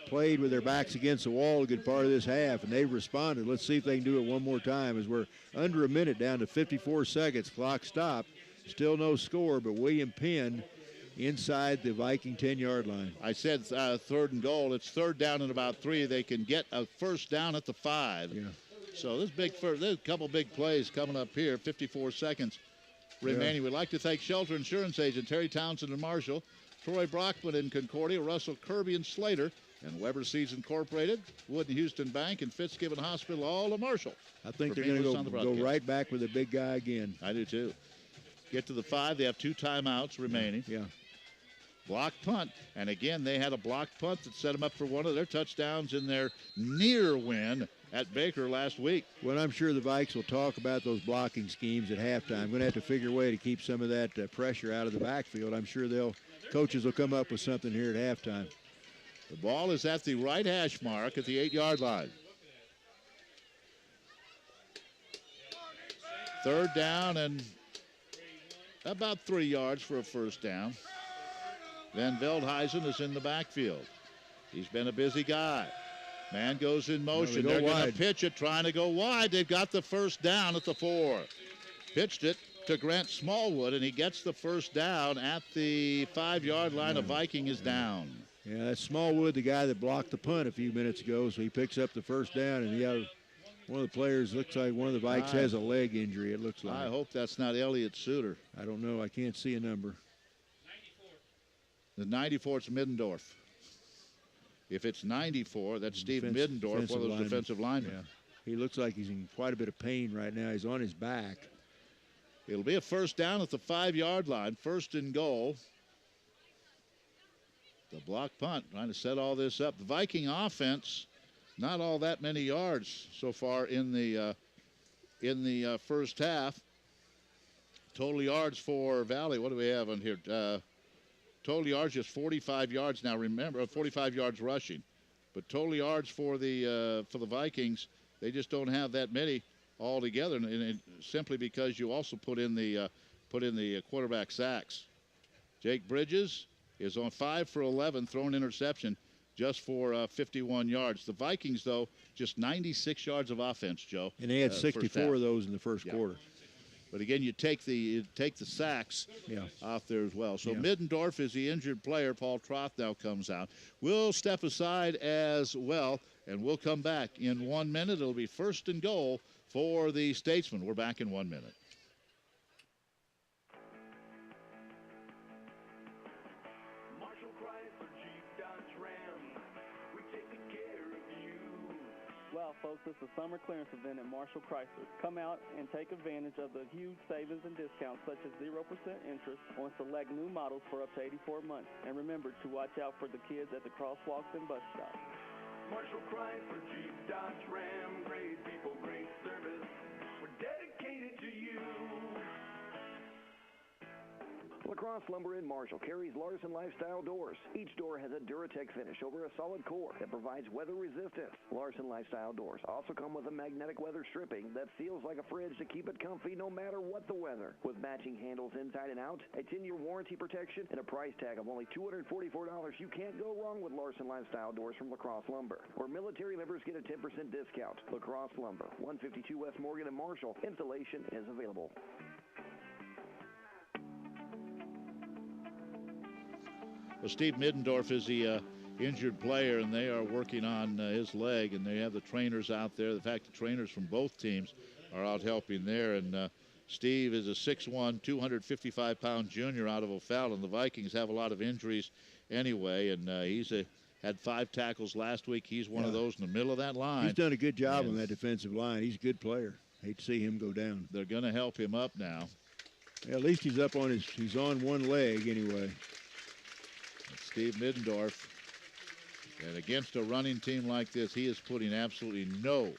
played with their backs against the wall a good part of this half, and they've responded. Let's see if they can do it one more time as we're under a minute down to 54 seconds. Clock stopped. Still no score, but William Penn inside the Viking 10-yard line. I said third and goal. It's third down and about 3. They can get a first down at the 5. Yeah. So there's a couple big plays coming up here. 54 seconds remaining. Yeah. We'd like to thank Shelter Insurance Agent Terry Townsend and Marshall, Troy Brockman in Concordia, Russell Kirby and Slater, and Weber Seeds Incorporated, Wood and Houston Bank, and Fitzgibbon Hospital, all of Marshall. I think they're going to go right back with the big guy again. I do too. Get to the 5. They have 2 timeouts remaining. Yeah. Block punt. And again, they had a blocked punt that set them up for one of their touchdowns in their near win at Baker last week. Well, I'm sure the Vikes will talk about those blocking schemes at halftime. I'm going to have to figure a way to keep some of that pressure out of the backfield. I'm sure coaches will come up with something here at halftime. The ball is at the right hash mark at the 8-yard line. Third down and about 3 yards for a first down. Van Veldhuizen is in the backfield. He's been a busy guy. Man goes in motion. They're going to pitch it, trying to go wide. They've got the first down at the 4. Pitched it to Grant Smallwood, and he gets the first down at the 5-yard line. A Viking is down. Yeah, that's Smallwood, the guy that blocked the punt a few minutes ago, so he picks up the first down, and one of the players looks like one of the Vikes has a leg injury, it looks like. I hope that's not Elliott Suter. I don't know. I can't see a number. The 94 is Middendorf. If it's 94, that's Steve Middendorf, one of those defensive linemen. Yeah. He looks like he's in quite a bit of pain right now. He's on his back. It'll be a first down at the 5-yard line, first and goal. The block punt, trying to set all this up. The Viking offense, not all that many yards so far in the first half. Total yards for Valley, what do we have on here? Total yards just 45 yards now. Remember, 45 yards rushing, but total yards for the Vikings, they just don't have that many altogether, and simply because you also put in the quarterback sacks. Jake Bridges is on 5 for 11, thrown interception, just for 51 yards. The Vikings, though, just 96 yards of offense, Joe. And they had 64 of those in the first quarter. But again, you take the sacks off there as well. So Middendorf is the injured player. Paul Troth now comes out. We'll step aside as well, and we'll come back in 1 minute. It'll be first and goal for the Statesmen. We're back in 1 minute. Well, folks, it's a summer clearance event at Marshall Chrysler. Come out and take advantage of the huge savings and discounts such as 0% interest on select new models for up to 84 months. And remember to watch out for the kids at the crosswalks and bus stops. Marshall Chrysler, Jeep, Dodge, Ram, great people, great service. We're dedicated to you. Lacrosse Lumber in Marshall carries Larson Lifestyle doors. Each door has a Duratec finish over a solid core that provides weather resistance. Larson Lifestyle doors also come with a magnetic weather stripping that feels like a fridge to keep it comfy no matter what the weather. With matching handles inside and out, a 10-year warranty protection, and a price tag of only $244, you can't go wrong with Larson Lifestyle doors from Lacrosse Lumber, where military members get a 10% discount. Lacrosse Lumber, 152 West Morgan in Marshall. Installation is available. Well, Steve Middendorf is the injured player, and they are working on his leg, and they have the trainers out there. The fact the trainers from both teams are out helping there, and Steve is a 6'1", 255-pound junior out of O'Fallon. The Vikings have a lot of injuries anyway, and he's had 5 tackles last week. He's one of those in the middle of that line. He's done a good job on that defensive line. He's a good player. Hate to see him go down. They're going to help him up now. Yeah, at least he's up on he's on one leg anyway. Steve Middendorf. And against a running team like this, he is putting absolutely no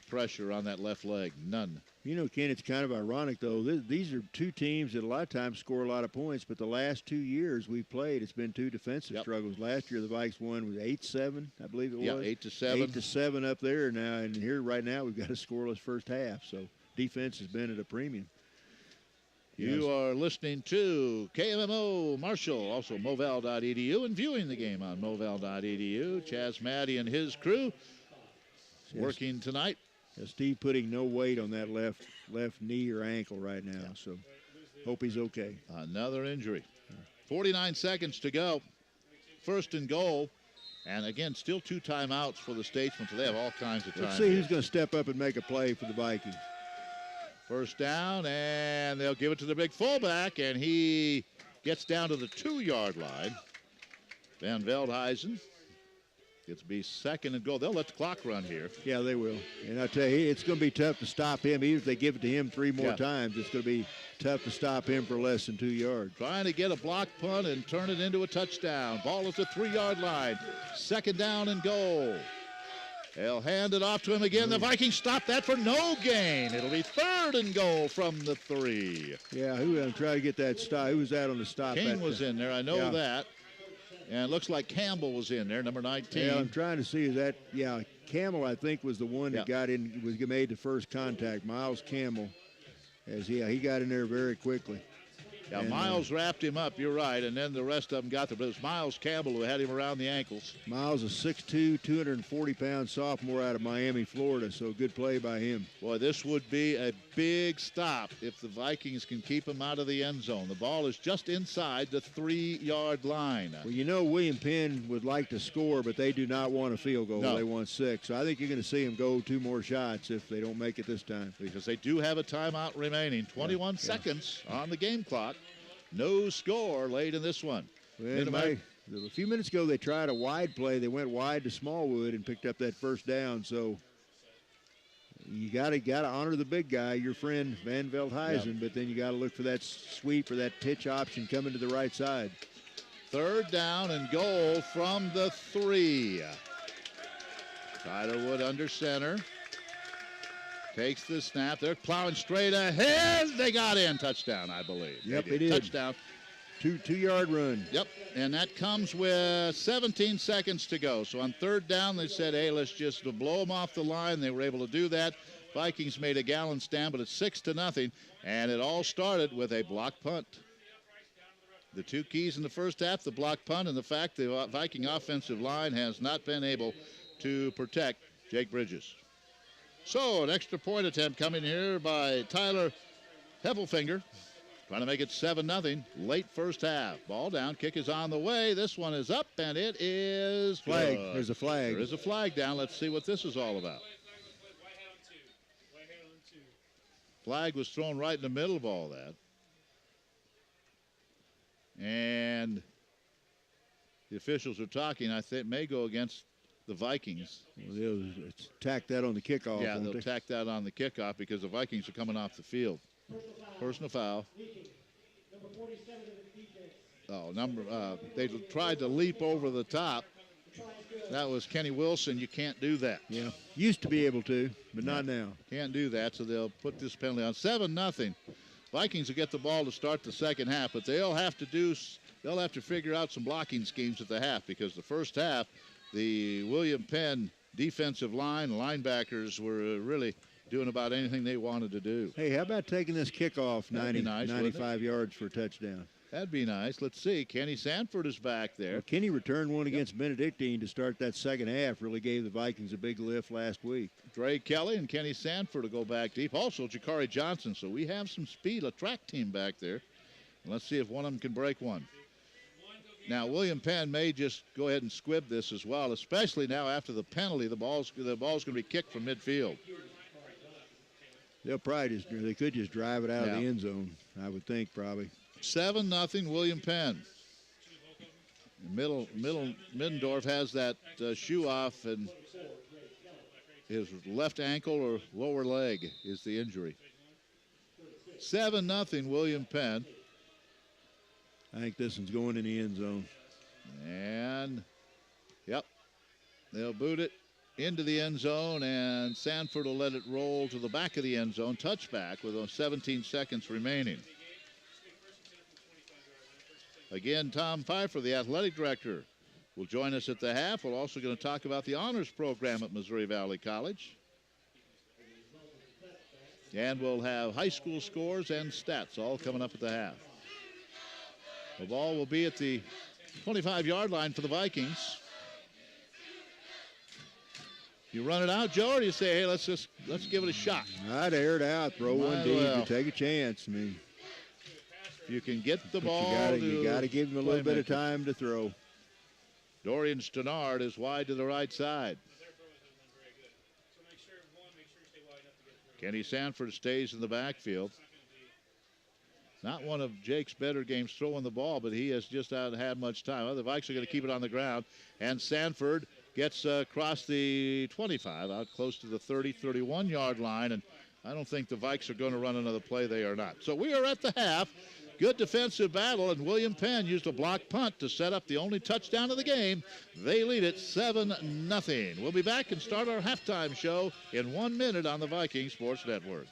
pressure on that left leg. None. You know, Ken, it's kind of ironic, though. These are two teams that a lot of times score a lot of points, but the last 2 years we've played, it's been 2 defensive struggles. Last year, the Vikes won with 8-7, I believe it was. Yeah, 8-7. 8-7 up there now, and here right now we've got a scoreless first half, so defense has been at a premium. You are listening to KMMO Marshall, also moval.edu, and viewing the game on moval.edu. Chaz Maddie and his crew working tonight. Steve putting no weight on that left knee or ankle right now, so hope he's okay. Another injury. 49 seconds to go. First and goal. And again, still 2 timeouts for the Statesmen, so they have all kinds of time. Let's see who's going to step up and make a play for the Vikings. First down, and they'll give it to the big fullback, and he gets down to the 2-yard line. Van Veldhuizen gets to be second and goal. They'll let the clock run here. Yeah, they will. And I tell you, it's going to be tough to stop him. Even if they give it to him 3 more times, it's going to be tough to stop him for less than 2 yards. Trying to get a block punt and turn it into a touchdown. Ball is the 3-yard line. Second down and goal. They'll hand it off to him again. The Vikings stop that for no gain. It'll be 3rd and goal from the 3. Yeah, who will try to get that stop? Who was that on the stop? King was in there. I know that. And it looks like Campbell was in there, number 19. Yeah, I'm trying to see, is that, Campbell, I think, was the one that got in, made the first contact. Miles Campbell, he got in there very quickly. Yeah, and Miles wrapped him up, you're right, and then the rest of them got there. But it was Miles Campbell who had him around the ankles. Miles is 6'2", 240-pound sophomore out of Miami, Florida, so good play by him. Boy, this would be a big stop if the Vikings can keep him out of the end zone. The ball is just inside the 3-yard line. Well, you know William Penn would like to score, but they do not want a field goal. No. They want 6. So I think you're going to see them go 2 more shots if they don't make it this time. Because they do have a timeout remaining. 21 seconds on the game clock. No score late in this one. Well, a few minutes ago, they tried a wide play. They went wide to Smallwood and picked up that first down. So you got to honor the big guy, your friend Van Veldhuizen, but then you got to look for that sweep or that pitch option coming to the right side. 3rd down and goal from the 3. Tyler Wood under center. Takes the snap. They're plowing straight ahead. They got in. Touchdown, I believe. Yep, they did. Touchdown. 2-yard run. Yep, and that comes with 17 seconds to go. So on 3rd down, they said, hey, let's just blow them off the line. They were able to do that. Vikings made a gallant stand, but it's 6-0, and it all started with a block punt. The 2 keys in the first half, the block punt, and the fact the Viking offensive line has not been able to protect Jake Bridges. So an extra point attempt coming here by Tyler Heffelfinger. Trying to make it 7-0. Late first half. Ball down. Kick is on the way. This one is up, and it is flag. Good. There's a flag. There is a flag down. Let's see what this is all about. Flag was thrown right in the middle of all that. And the officials are talking. I think may go against the Vikings. Well, they'll tack that on the kickoff. Yeah, they'll tack that on the kickoff because the Vikings are coming off the field. Personal foul. They tried to leap over the top. That was Kenny Wilson. You can't do that. Yeah, used to be able to, but not now. Can't do that, so they'll put this penalty on. 7-0. Vikings will get the ball to start the second half, but they'll have to figure out some blocking schemes at the half, because the first half, the William Penn defensive linebackers were really doing about anything they wanted to do. Hey, how about taking this kickoff 95 yards for a touchdown? That'd be nice. Let's see. Kenny Sanford is back there. Well, Kenny returned one against Benedictine to start that second half. Really gave the Vikings a big lift last week. Dre Kelly and Kenny Sanford will go back deep. Also, Jakari Johnson. So we have some speed, a track team back there. And let's see if one of them can break one. Now, William Penn may just go ahead and squib this as well, especially now after the penalty. The ball's going to be kicked from midfield. They could just drive it out of the end zone, I would think, probably. 7-0 William Penn. Middendorf has that shoe off, and his left ankle or lower leg is the injury. 7-0 William Penn. I think this one's going in the end zone. And, yep, they'll boot it into the end zone, and Sanford will let it roll to the back of the end zone. Touchback with 17 seconds remaining. Again, Tom Pfeiffer, the athletic director, will join us at the half. We're also going to talk about the honors program at Missouri Valley College. And we'll have high school scores and stats all coming up at the half. The ball will be at the 25-yard line for the Vikings. You run it out, Joe, or do you say, hey, let's give it a shot? I'd air it out, throw one deep, and take a chance. I mean, you can get the ball. You got to give him a little bit of time to throw. Dorian Stannard is wide to the right side. Kenny Sanford stays in the backfield. Not one of Jake's better games throwing the ball, but he has just not had much time. Well, the Vikes are going to keep it on the ground, and Sanford gets across the 25, out close to the 30, 31-yard line, and I don't think the Vikes are going to run another play. They are not. So we are at the half. Good defensive battle, and William Penn used a block punt to set up the only touchdown of the game. They lead it 7-0. We'll be back and start our halftime show in 1 minute on the Viking Sports Network.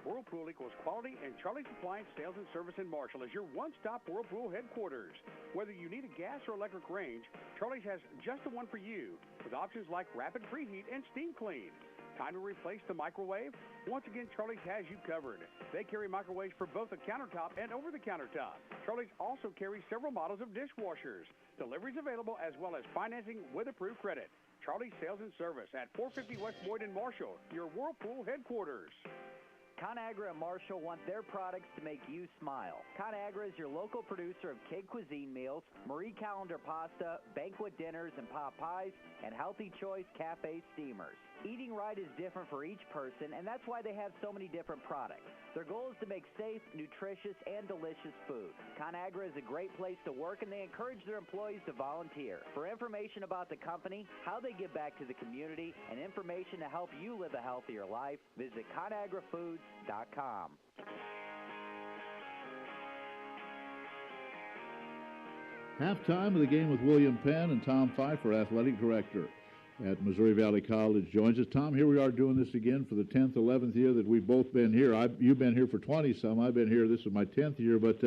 Whirlpool equals quality, and Charlie's Appliance Sales and Service in Marshall is your one-stop Whirlpool headquarters. Whether you need a gas or electric range, Charlie's has just the one for you, with options like rapid preheat and steam clean. Time to replace the microwave? Once again, Charlie's has you covered. They carry microwaves for both the countertop and over the countertop. Charlie's also carries several models of dishwashers. Deliveries available as well as financing with approved credit. Charlie's Sales and Service at 450 West Boyd in Marshall, your Whirlpool headquarters. ConAgra and Marshall want their products to make you smile. ConAgra is your local producer of kid cuisine meals, Marie Callender pasta, banquet dinners and pot pies, and Healthy Choice Cafe steamers. Eating right is different for each person, and that's why they have so many different products. Their goal is to make safe, nutritious, and delicious food. ConAgra is a great place to work, and they encourage their employees to volunteer. For information about the company, how they give back to the community, and information to help you live a healthier life, visit ConAgraFoods.com. Halftime of the game with William Penn and Tom Pfeiffer, athletic director at Missouri Valley College, joins us. Tom, here we are doing this again for the 10th, 11th year that we've both been here. You've been here for 20-some. I've been here. This is my 10th year, but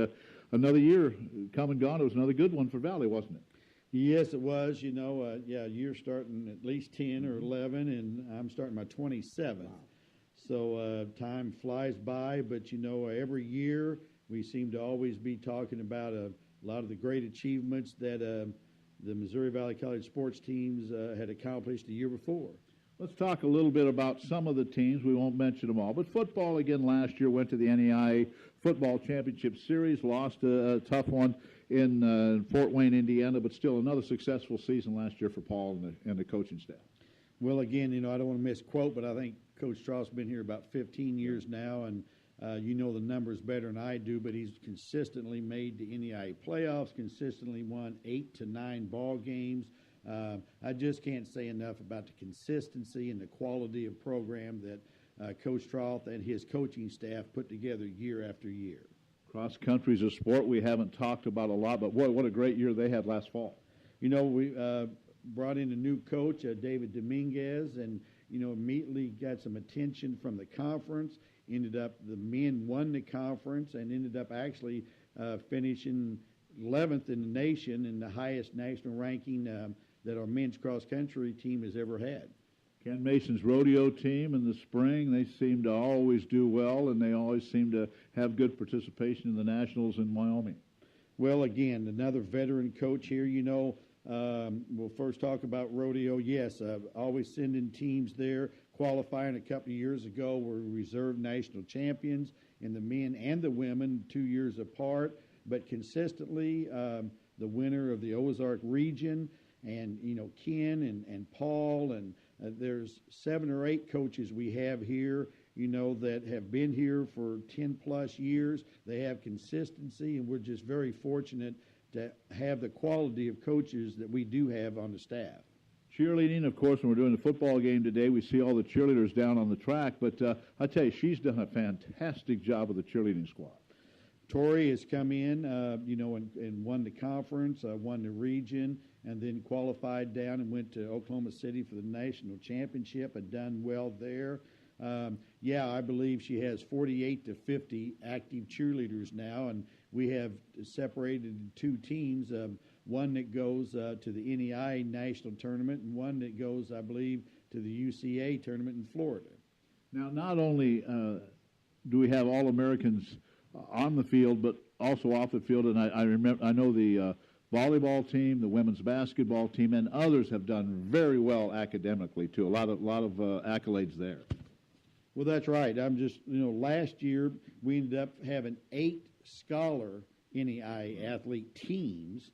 another year come and gone. It was another good one for Valley, wasn't it? Yes, it was. You know, you're starting at least 10 or 11, and I'm starting my 27th. Wow. So time flies by, but, you know, every year we seem to always be talking about a lot of the great achievements that the Missouri Valley College sports teams had accomplished the year before. Let's talk a little bit about some of the teams. We won't mention them all. But football, again, last year went to the NEI Football Championship Series, lost a tough one in Fort Wayne, Indiana, but still another successful season last year for Paul and the coaching staff. Well, again, you know, I don't want to misquote, but I think Coach Strauss has been here about 15 years now, and you know the numbers better than I do, but he's consistently made the NEI playoffs, consistently won 8 to 9 ball games. I just can't say enough about the consistency and the quality of program that Coach Strauss and his coaching staff put together year after year. Cross country is a sport we haven't talked about a lot, but what a great year they had last fall. You know, we brought in a new coach, David Dominguez, and, you know, immediately got some attention from the conference. the men won the conference and ended up actually finishing 11th in the nation in the highest national ranking that our men's cross-country team has ever had. Ken Mason's rodeo team in the spring, they seem to always do well, and they always seem to have good participation in the Nationals in Wyoming. Well, again, another veteran coach here. We'll first talk about rodeo. Yes, always sending teams there. Qualifying a couple of years ago, we're reserve national champions in the men and the women 2 years apart, but consistently the winner of the Ozark region. And, Ken and Paul, and there's 7 or 8 coaches we have here, that have been here for 10-plus years. They have consistency, and we're just very fortunate to have the quality of coaches that we do have on the staff. Cheerleading, of course, when we're doing the football game today, we see all the cheerleaders down on the track, but I tell you, she's done a fantastic job with the cheerleading squad. Tori has come in, and won the conference, won the region, and then qualified down and went to Oklahoma City for the national championship and done well there. I believe she has 48 to 50 active cheerleaders now, and we have separated in 2 teams, one that goes to the NEI national tournament and one that goes, I believe, to the UCA tournament in Florida. Now, not only do we have All-Americans on the field, but also off the field, and I know the volleyball team, the women's basketball team, and others have done very well academically too. A lot of accolades there. Well, that's right. Last year we ended up having 8 scholar NEI athlete teams.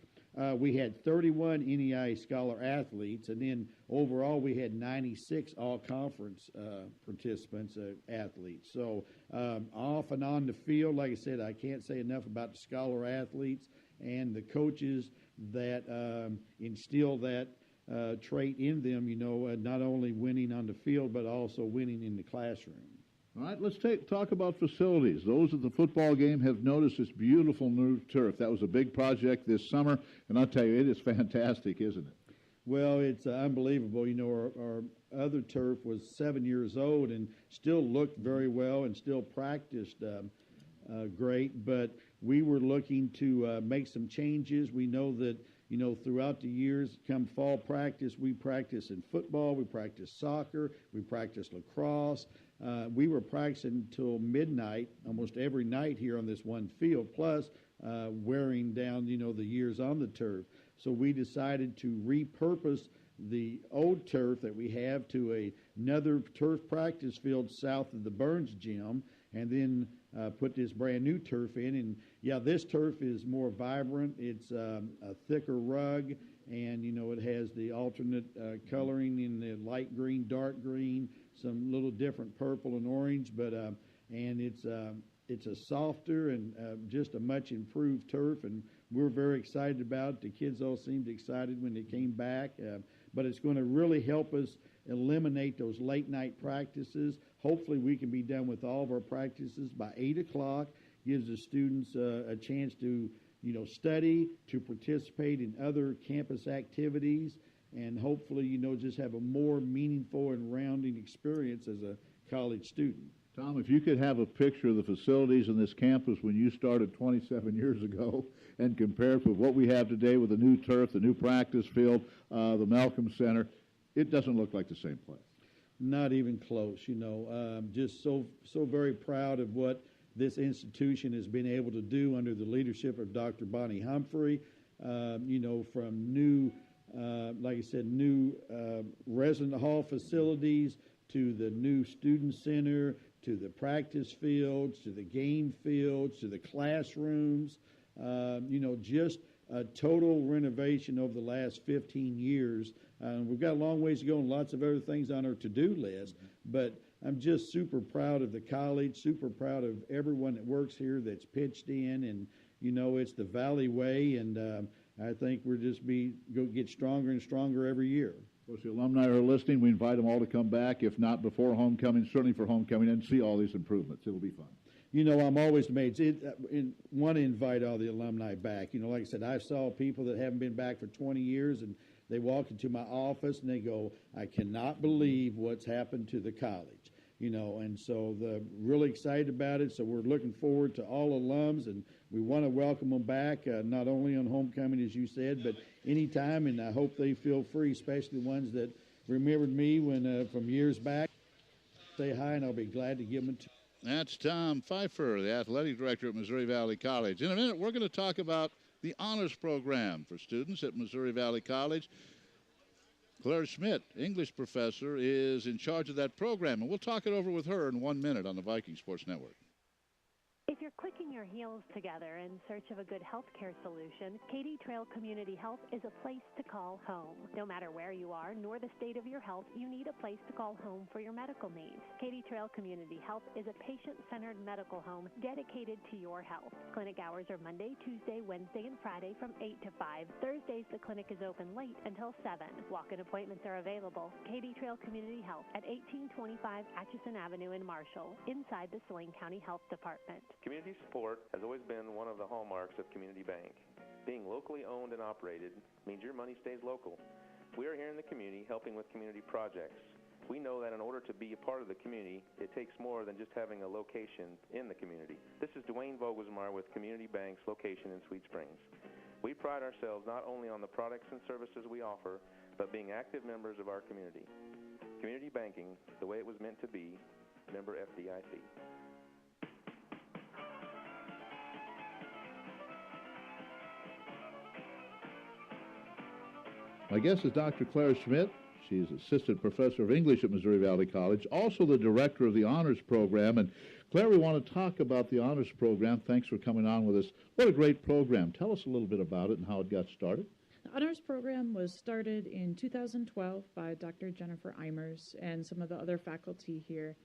We had 31 NEI scholar athletes, and then overall we had 96 all-conference participants, athletes. So off and on the field, like I said, I can't say enough about the scholar athletes and the coaches that instill that trait in them, not only winning on the field but also winning in the classroom. All right, let's talk about facilities. Those at the football game have noticed this beautiful new turf. That was a big project this summer, and I'll tell you, it is fantastic, isn't it? Well, it's unbelievable. Our other turf was 7 years old and still looked very well and still practiced great, but we were looking to make some changes. We know that, throughout the years, come fall practice, we practice in football, we practice soccer, we practice lacrosse. We were practicing until midnight almost every night here on this one field, plus wearing down, the years on the turf. So we decided to repurpose the old turf that we have to another turf practice field south of the Burns Gym, and then put this brand new turf in. And this turf is more vibrant. It's a thicker rug, and it has the alternate coloring in the light green, dark green, some little different purple and orange, but and it's a softer and just a much improved turf, and we're very excited about it. The kids all seemed excited when they came back, but it's going to really help us eliminate those late night practices. Hopefully we can be done with all of our practices by 8 o'clock. Gives the students a chance to study, to participate in other campus activities, and hopefully just have a more meaningful and rounding experience as a college student. Tom, if you could have a picture of the facilities in this campus when you started 27 years ago and compare it with what we have today with the new turf, the new practice field, the Malcolm Center, it doesn't look like the same place. Not even close, just so very proud of what this institution has been able to do under the leadership of Dr. Bonnie Humphrey, from new, like I said, new resident hall facilities to the new student center, to the practice fields, to the game fields, to the classrooms, just a total renovation over the last 15 years. We've got a long ways to go and lots of other things on our to-do list, but I'm just super proud of the college, super proud of everyone that works here that's pitched in, and, it's the Valley Way, and I think we're just go get stronger and stronger every year. Of course, the alumni are listening. We invite them all to come back, if not before homecoming, certainly for homecoming, and see all these improvements. It'll be fun. I'm always amazed. Want to invite all the alumni back. Like I said, I saw people that haven't been back for 20 years, and they walk into my office and they go, I cannot believe what's happened to the college. And so really excited about it. So we're looking forward to all alums, and we want to welcome them back, not only on homecoming, as you said, but anytime. And I hope they feel free, especially the ones that remembered me from years back. Say hi, and I'll be glad to give them a tour. That's Tom Pfeiffer, the athletic director at Missouri Valley College. In a minute, we're going to talk about the honors program for students at Missouri Valley College. Claire Schmidt, English professor, is in charge of that program, and we'll talk it over with her in 1 minute on the Viking Sports Network. If you're clicking your heels together in search of a good healthcare solution, Katy Trail Community Health is a place to call home. No matter where you are, nor the state of your health, you need a place to call home for your medical needs. Katy Trail Community Health is a patient-centered medical home dedicated to your health. Clinic hours are Monday, Tuesday, Wednesday, and Friday from 8 to 5. Thursdays, the clinic is open late until 7. Walk-in appointments are available. Katy Trail Community Health at 1825 Atchison Avenue in Marshall, inside the Saline County Health Department. Community support has always been one of the hallmarks of Community Bank. Being locally owned and operated means your money stays local. We are here in the community helping with community projects. We know that in order to be a part of the community, it takes more than just having a location in the community. This is Dwayne Vogelsmeyer with Community Bank's location in Sweet Springs. We pride ourselves not only on the products and services we offer, but being active members of our community. Community banking, the way it was meant to be, member FDIC. My guest is Dr. Claire Schmidt. She's assistant professor of English at Missouri Valley College, also the director of the honors program. And Claire, we want to talk about the honors program. Thanks for coming on with us. What a great program. Tell us a little bit about it and how it got started. The honors program was started in 2012 by Dr. Jennifer Eimers and some of the other faculty here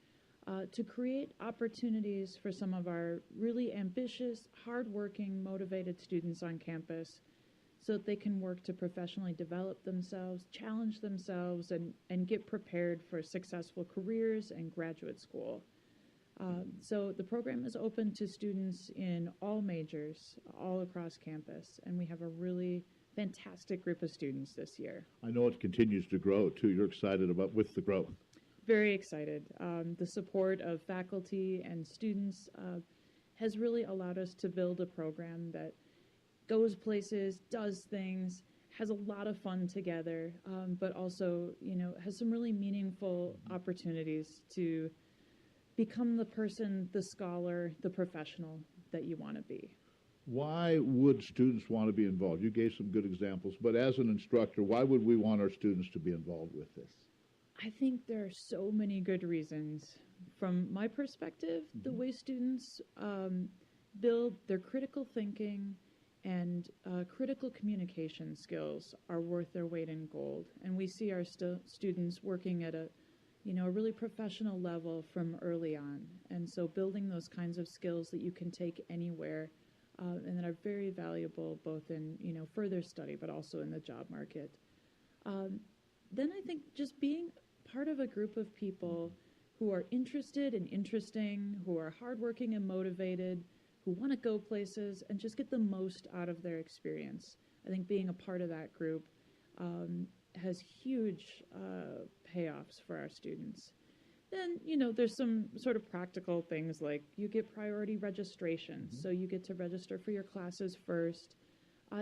to create opportunities for some of our really ambitious, hardworking, motivated students on campus so that they can work to professionally develop themselves, challenge themselves, and get prepared for successful careers and graduate school. So the program is open to students in all majors, all across campus, and we have a really fantastic group of students this year. I know it continues to grow, too. You're excited with the growth. Very excited. The support of faculty and students has really allowed us to build a program that goes places, does things, has a lot of fun together, but also, has some really meaningful opportunities to become the person, the scholar, the professional that you want to be. Why would students want to be involved? You gave some good examples, but as an instructor, why would we want our students to be involved with this? I think there are so many good reasons. From my perspective, the way students build their critical thinking and critical communication skills are worth their weight in gold. And we see our students working at a really professional level from early on. And so building those kinds of skills that you can take anywhere and that are very valuable both in, further study, but also in the job market. Then I think just being part of a group of people who are interested and interesting, who are hardworking and motivated, who want to go places and just get the most out of their experience. I think being a part of that group has huge payoffs for our students. Then, there's some sort of practical things like you get priority registration, so you get to register for your classes first.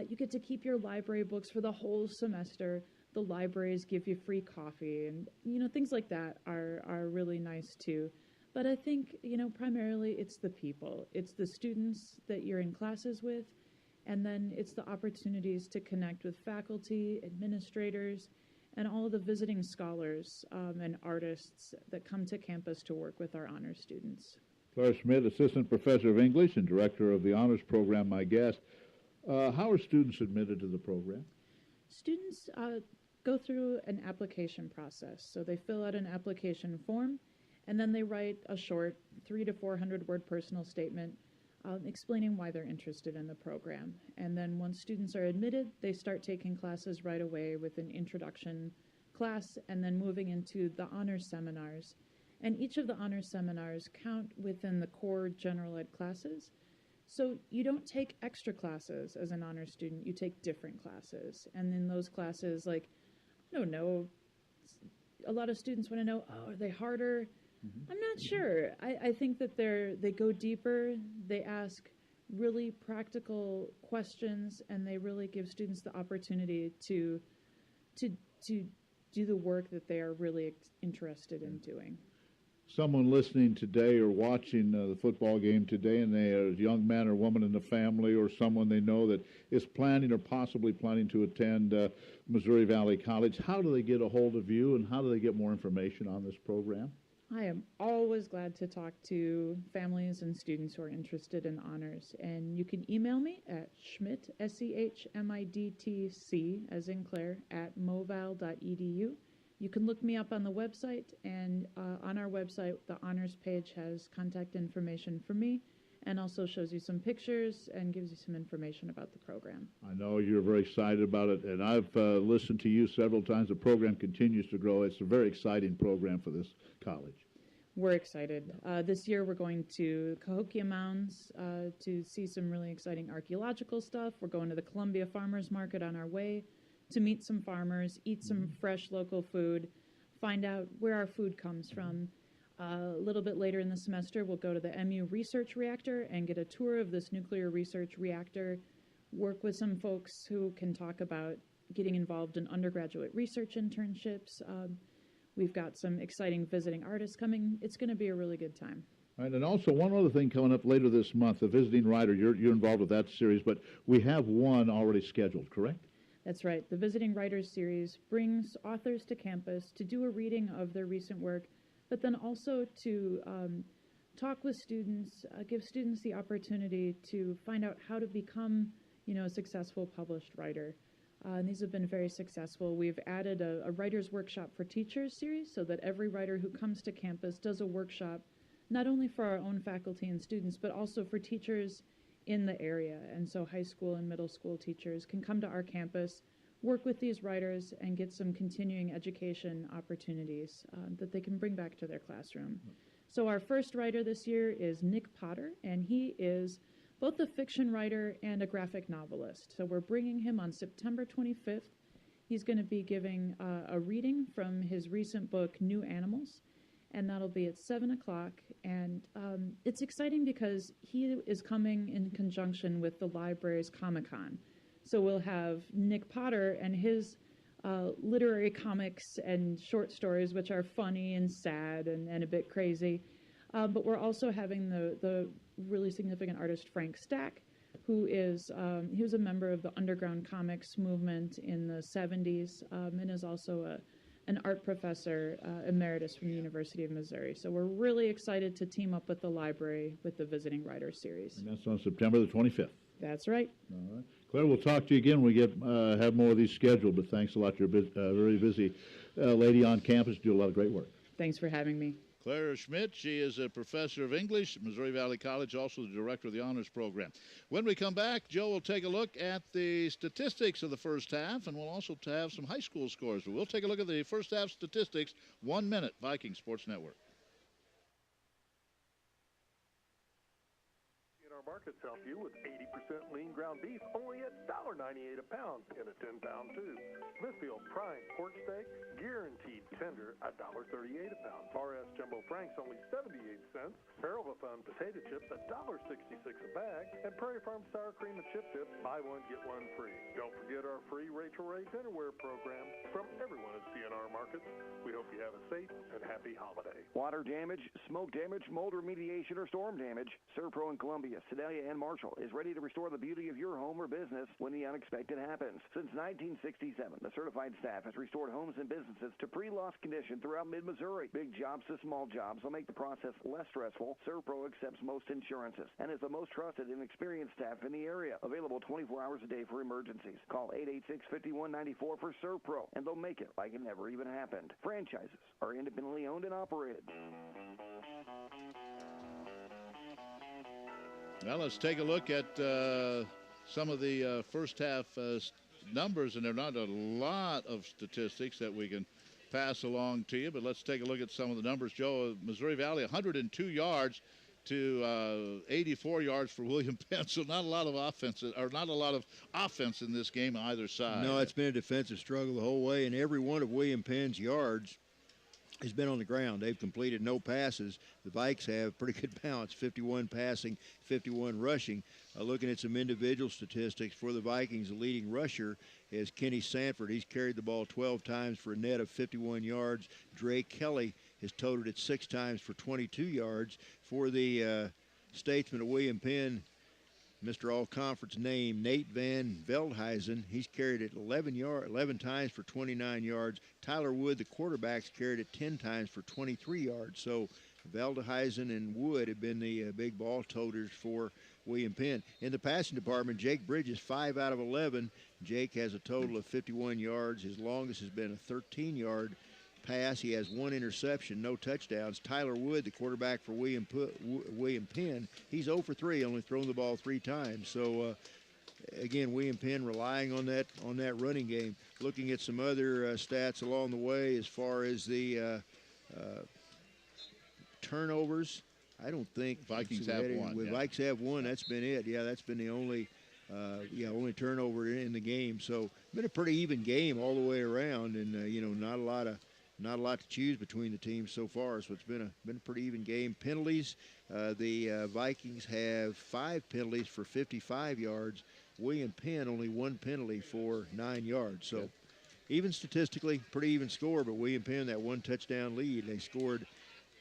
You get to keep your library books for the whole semester. The libraries give you free coffee, and, things like that are really nice too. But I think, primarily it's the people. It's the students that you're in classes with, and then it's the opportunities to connect with faculty, administrators, and all of the visiting scholars and artists that come to campus to work with our honors students. Claire Schmidt, assistant professor of English and director of the honors program, my guest. How are students admitted to the program? Students go through an application process. So they fill out an application form, and then they write a short 300 to 400 word personal statement explaining why they're interested in the program. And then once students are admitted, they start taking classes right away with an introduction class and then moving into the honors seminars. And each of the honors seminars count within the core general ed classes. So you don't take extra classes as an honors student, you take different classes. And in those classes, a lot of students want to know, are they harder? I'm not sure. I think that they go deeper. They ask really practical questions, and they really give students the opportunity to do the work that they are really interested in doing. Someone listening today or watching the football game today, and they are a young man or woman in the family or someone they know that is planning or possibly planning to attend Missouri Valley College, how do they get a hold of you, and how do they get more information on this program? I am always glad to talk to families and students who are interested in honors. And you can email me at Schmidt, SCHMIDTC, as in Claire, at moval.edu. You can look me up on the website, and on our website, the honors page has contact information for me and also shows you some pictures and gives you some information about the program. I know you're very excited about it, and I've listened to you several times. The program continues to grow. It's a very exciting program for this college. We're excited. This year we're going to Cahokia Mounds to see some really exciting archaeological stuff. We're going to the Columbia Farmers Market on our way to meet some farmers, eat some fresh local food, find out where our food comes from. A little bit later in the semester, we'll go to the MU Research Reactor and get a tour of this nuclear research reactor, work with some folks who can talk about getting involved in undergraduate research internships. We've got some exciting visiting artists coming. It's going to be a really good time. All right, and also one other thing coming up later this month, the visiting writer, you're involved with that series, but we have one already scheduled, correct? That's right. The Visiting Writers Series brings authors to campus to do a reading of their recent work, but then also to talk with students, give students the opportunity to find out how to become, a successful published writer. And these have been very successful. We've added a Writers Workshop for Teachers series so that every writer who comes to campus does a workshop, not only for our own faculty and students, but also for teachers in the area. And so high school and middle school teachers can come to our campus, work with these writers, and get some continuing education opportunities that they can bring back to their classroom. So our first writer this year is Nick Potter, and he is both a fiction writer and a graphic novelist. So we're bringing him on September 25th. He's going to be giving a reading from his recent book, New Animals, and that'll be at 7 o'clock. And it's exciting because he is coming in conjunction with the library's Comic-Con. So we'll have Nick Potter and his literary comics and short stories, which are funny and sad and a bit crazy. But we're also having the really significant artist Frank Stack, who is he was a member of the underground comics movement in the 70s and is also an art professor emeritus from the University of Missouri. So we're really excited to team up with the library with the Visiting Writers Series. And that's on September the 25th. That's right. All right. Claire, we'll talk to you again when we have more of these scheduled, but thanks a lot. You're a very busy lady on campus. You do a lot of great work. Thanks for having me. Claire Schmidt, she is a professor of English at Missouri Valley College, also the director of the Honors Program. When we come back, Joe will take a look at the statistics of the first half, and we'll also have some high school scores. But we'll take a look at the first half statistics. 1 minute, Viking Sports Network. Markets help you with 80% lean ground beef, only at $1.98 a pound in a 10-pound tube. Smithfield prime pork steak, guaranteed tender, $1.38 a pound. RS Jumbo Franks, only 78 cents. Barrel of Fun potato chips, $1.66 a bag. And Prairie Farm sour cream and chip dip, buy one, get one free. Don't forget our free Rachel Ray Dinnerware program. From everyone at CNR Markets, we hope you have a safe and happy holiday. Water damage, smoke damage, mold remediation, or storm damage, Serpro in Columbia, Sedalia, and Marshall is ready to restore the beauty of your home or business when the unexpected happens. Since 1967, the certified staff has restored homes and businesses to pre-loss condition throughout mid-Missouri. Big jobs to small jobs will make the process less stressful. Serpro accepts most insurances and is the most trusted and experienced staff in the area. Available 24 hours a day for emergencies. Call 886-5194 for Serpro, and they'll make it like it never even happened. Franchises are independently owned and operated. Well, let's take a look at some of the first half numbers, and there are not a lot of statistics that we can pass along to you, but let's take a look at some of the numbers. Joe, Missouri Valley, 102 yards to 84 yards for William Penn, so not a lot of offense in this game on either side. No, it's been a defensive struggle the whole way, and every one of William Penn's yards has been on the ground. They've completed no passes. The Vikes have pretty good balance, 51 passing, 51 rushing. Looking at some individual statistics for the Vikings, the leading rusher is Kenny Sanford. He's carried the ball 12 times for a net of 51 yards. Drake Kelly has totaled it 6 times for 22 yards. For the Statesman of William Penn, Mr. All-Conference name, Nate Van Veldhuizen. He's carried it 11 times for 29 yards. Tyler Wood, the quarterback's carried it 10 times for 23 yards. So Veldhuizen and Wood have been the big ball toters for William Penn. In the passing department, Jake Bridges, 5 out of 11. Jake has a total of 51 yards. His longest has been a 13-yard pass. He has 1 interception, no touchdowns. Tyler Wood, the quarterback for William Penn, he's 0 for 3, only thrown the ball 3 times. So again, William Penn relying on that running game. Looking at some other stats along the way as far as the turnovers, I don't think Vikings have one. Vikes have 1. That's been it. Yeah, that's been the only turnover in the game. So been a pretty even game all the way around, and not a lot to choose between the teams so far. So it's been a pretty even game. Penalties, the Vikings have 5 penalties for 55 yards. William Penn only 1 penalty for 9 yards. So even statistically, pretty even score. But William Penn, that 1 touchdown lead, they scored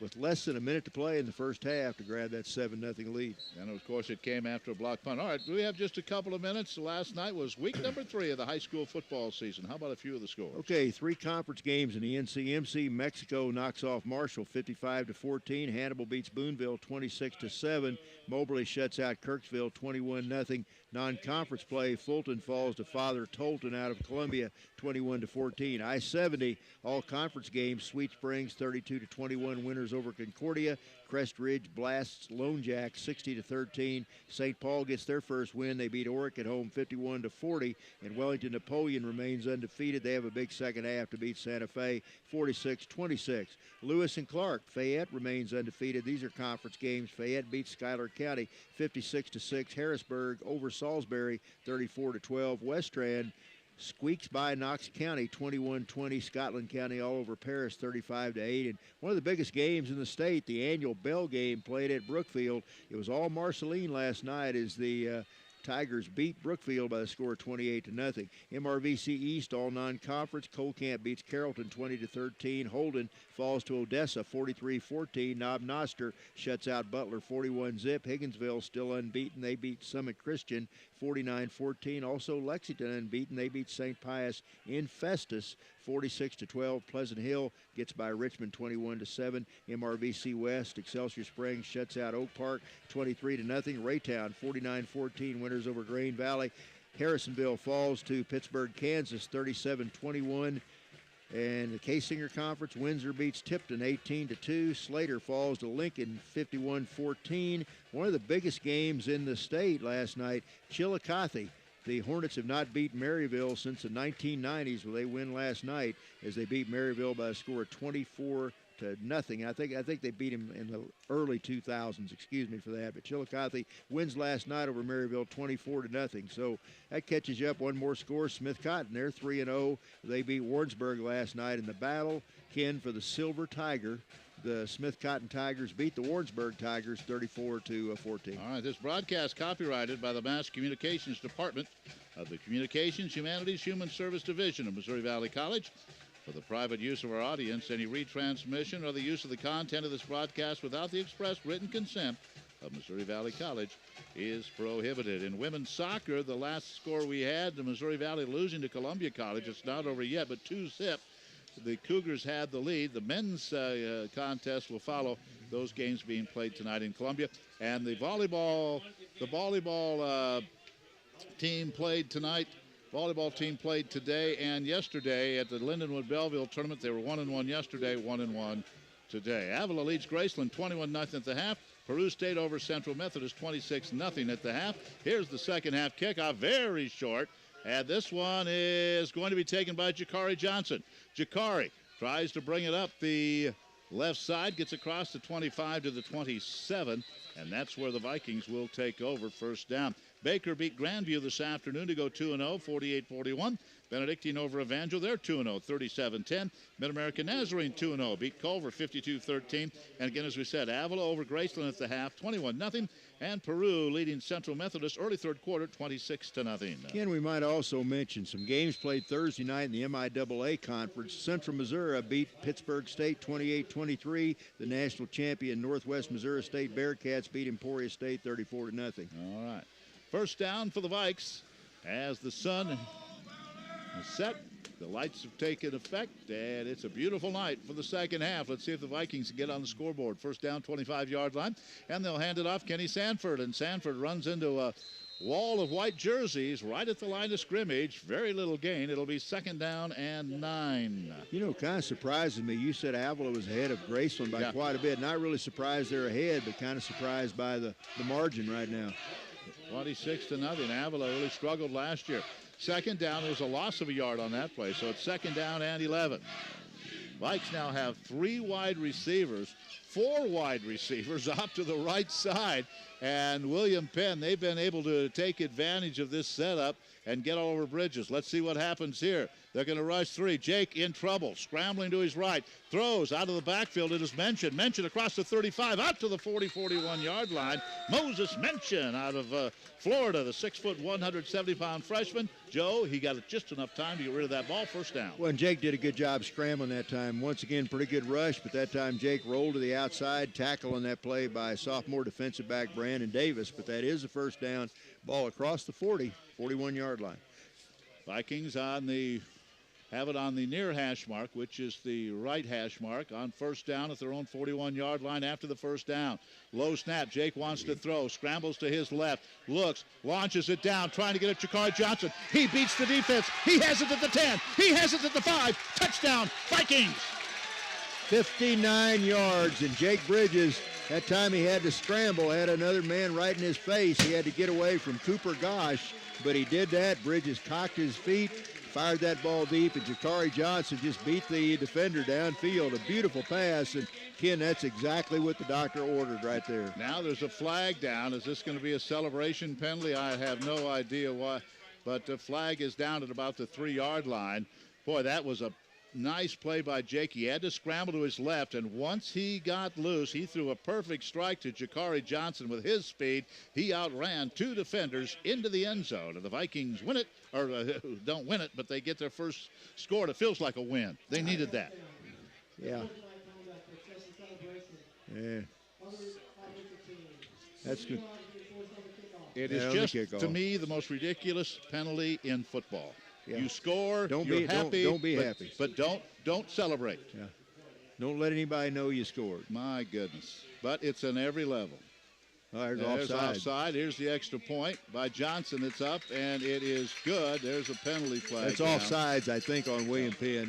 with less than a minute to play in the first half to grab that 7-0 lead. And, of course, it came after a block punt. All right, we have just a couple of minutes. Last night was week number 3 of the high school football season. How about a few of the scores? Okay, 3 conference games in the NCMC. Mexico knocks off Marshall 55-14. Hannibal beats Boonville 26-7. Moberly shuts out Kirksville 21-0. Non-conference play, Fulton falls to Father Tolton out of Columbia 21-14. I-70 all-conference games, Sweet Springs 32-21 winners over Concordia. Crest Ridge blasts Lone Jack 60-13. St. Paul gets their first win. They beat Oric at home 51-40. And Wellington Napoleon remains undefeated. They have a big second half to beat Santa Fe 46-26. Lewis and Clark, Fayette remains undefeated. These are conference games. Fayette beats Schuyler County 56-6. Harrisburg over Salisbury 34-12. Westran squeaks by Knox County 21-20. Scotland County all over Paris 35-8. And one of the biggest games in the state, the annual Bell game played at Brookfield. It was all Marceline last night as the Tigers beat Brookfield by the score of 28-0. MRVC East all non-conference. Colcamp beats Carrollton 20-13. Holden falls to Odessa 43-14. Knob Noster shuts out Butler 41-zip. Higginsville still unbeaten. They beat Summit Christian 49-14. Also Lexington unbeaten. They beat St. Pius in Festus 46-12. Pleasant Hill gets by Richmond 21-7. MRVC West, Excelsior Springs shuts out Oak Park 23-0. Raytown 49-14 winners over Grain Valley. Harrisonville falls to Pittsburgh, Kansas 37-21. And the K-Singer Conference, Windsor beats Tipton 18-2. Slater falls to Lincoln 51-14. One of the biggest games in the state last night, Chillicothe. The Hornets have not beat Maryville since the 1990s, where they win last night as they beat Maryville by a score of 24-0. I think they beat him in the early 2000s. Excuse me for that. But Chillicothe wins last night over Maryville 24-0. So that catches you up one more score. Smith Cotton, they're 3-0. They beat Warrensburg last night in the battle. Ken for the Silver Tiger. The Smith Cotton Tigers beat the Warrensburg Tigers 34-14. All right, this broadcast copyrighted by the Mass Communications Department of the Communications, Humanities, Human Service Division of Missouri Valley College. For the private use of our audience, any retransmission or the use of the content of this broadcast without the express written consent of Missouri Valley College is prohibited. In women's soccer, the last score we had, the Missouri Valley losing to Columbia College. It's not over yet, but 2-0. The Cougars had the lead. The men's contest will follow, those games being played tonight in Columbia. And the volleyball team played tonight. Volleyball team played today and yesterday at the Lindenwood Belleville tournament. They were 1-1 yesterday, 1-1 today. Avila leads Graceland 21-0 at the half. Peru State over Central Methodist 26-0 at the half. Here's the second half kickoff, very short. And this one is going to be taken by Jakari Johnson. Jakari tries to bring it up the left side, gets across the 25 to the 27, and that's where the Vikings will take over first down. Baker beat Grandview this afternoon to go 2-0, 48-41. Benedictine over Evangel, they're 2-0, 37-10. Mid-American Nazarene 2-0, beat Culver 52-13. And again, as we said, Avila over Graceland at the half, 21-0. And Peru leading Central Methodist early third quarter, 26-0. Again, we might also mention some games played Thursday night in the MIAA conference. Central Missouri beat Pittsburgh State 28-23. The national champion Northwest Missouri State Bearcats beat Emporia State 34-0. All right. First down for the Vikes as the sun is set. The lights have taken effect, and it's a beautiful night for the second half. Let's see if the Vikings can get on the scoreboard. First down, 25-yard line, and they'll hand it off Kenny Sanford, and Sanford runs into a wall of white jerseys right at the line of scrimmage. Very little gain. It'll be second down and 9. You know, kind of surprises me. You said Avila was ahead of Graceland by quite a bit. Not really surprised they're ahead, but kind of surprised by the margin right now. 26-0. Avila really struggled last year. Second down, there was a loss of a yard on that play, so it's second down and 11. Vikes now have 3 wide receivers, 4 wide receivers off to the right side, and William Penn, they've been able to take advantage of this setup and get all over Bridges. Let's see what happens here. They're going to rush 3. Jake in trouble, scrambling to his right, throws out of the backfield. It is Mention across the 35, out to the 40-41-yard line. Moses Mention out of Florida, the 6', 170-pound freshman. Joe, he got just enough time to get rid of that ball. First down. Well, and Jake did a good job scrambling that time. Once again, pretty good rush, but that time Jake rolled to the outside, tackle on that play by sophomore defensive back Brandon Davis, but that is the first down. Ball across the 41-yard line. Vikings have it on the near hash mark, which is the right hash mark, on first down at their own 41-yard line after the first down. Low snap. Jake wants to throw. Scrambles to his left. Looks. Launches it down. Trying to get it to Jakari Johnson. He beats the defense. He has it at the 10. He has it at the 5. Touchdown, Vikings. 59 yards, and Jake Bridges, that time he had to scramble, had another man right in his face. He had to get away from Cooper Gosh, but he did that. Bridges cocked his feet, fired that ball deep, and Jakari Johnson just beat the defender downfield. A beautiful pass, and Ken, that's exactly what the doctor ordered right there. Now there's a flag down. Is this going to be a celebration penalty? I have no idea why, but the flag is down at about the 3-yard line. Boy, that was a nice play by Jake. He had to scramble to his left, and once he got loose, he threw a perfect strike to Jakari Johnson with his speed. He outran 2 defenders into the end zone, and the Vikings win it, or don't win it, but they get their first score. It feels like a win. They needed that. Yeah. Yeah. That's good. It is just, to me, the most ridiculous penalty in football. Yeah. You score, you're happy. Don't be happy. But don't celebrate. Yeah. Don't let anybody know you scored. My goodness. But it's on every level. There's offside. Here's the extra point by Johnson. It's up, and it is good. There's a penalty flag. That's offsides, I think, on William Penn.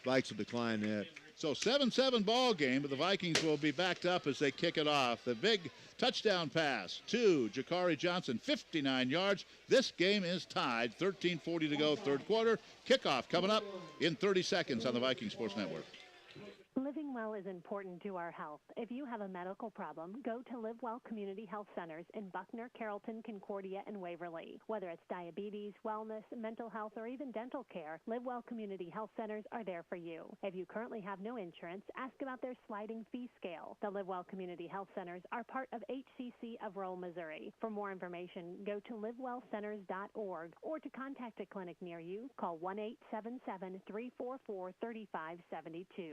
Vikes will decline that. So 7-7 ball game, but the Vikings will be backed up as they kick it off. The big touchdown pass to Jakari Johnson, 59 yards. This game is tied, 13:40 to go, third quarter. Kickoff coming up in 30 seconds on the Viking Sports Network. Living well is important to our health. If you have a medical problem, go to Live Well Community Health Centers in Buckner, Carrollton, Concordia, and Waverly. Whether it's diabetes, wellness, mental health, or even dental care, Live Well Community Health Centers are there for you. If you currently have no insurance, ask about their sliding fee scale. The Live Well Community Health Centers are part of HCC of Roll, Missouri. For more information, go to livewellcenters.org, or to contact a clinic near you, call 1-877-344-3572.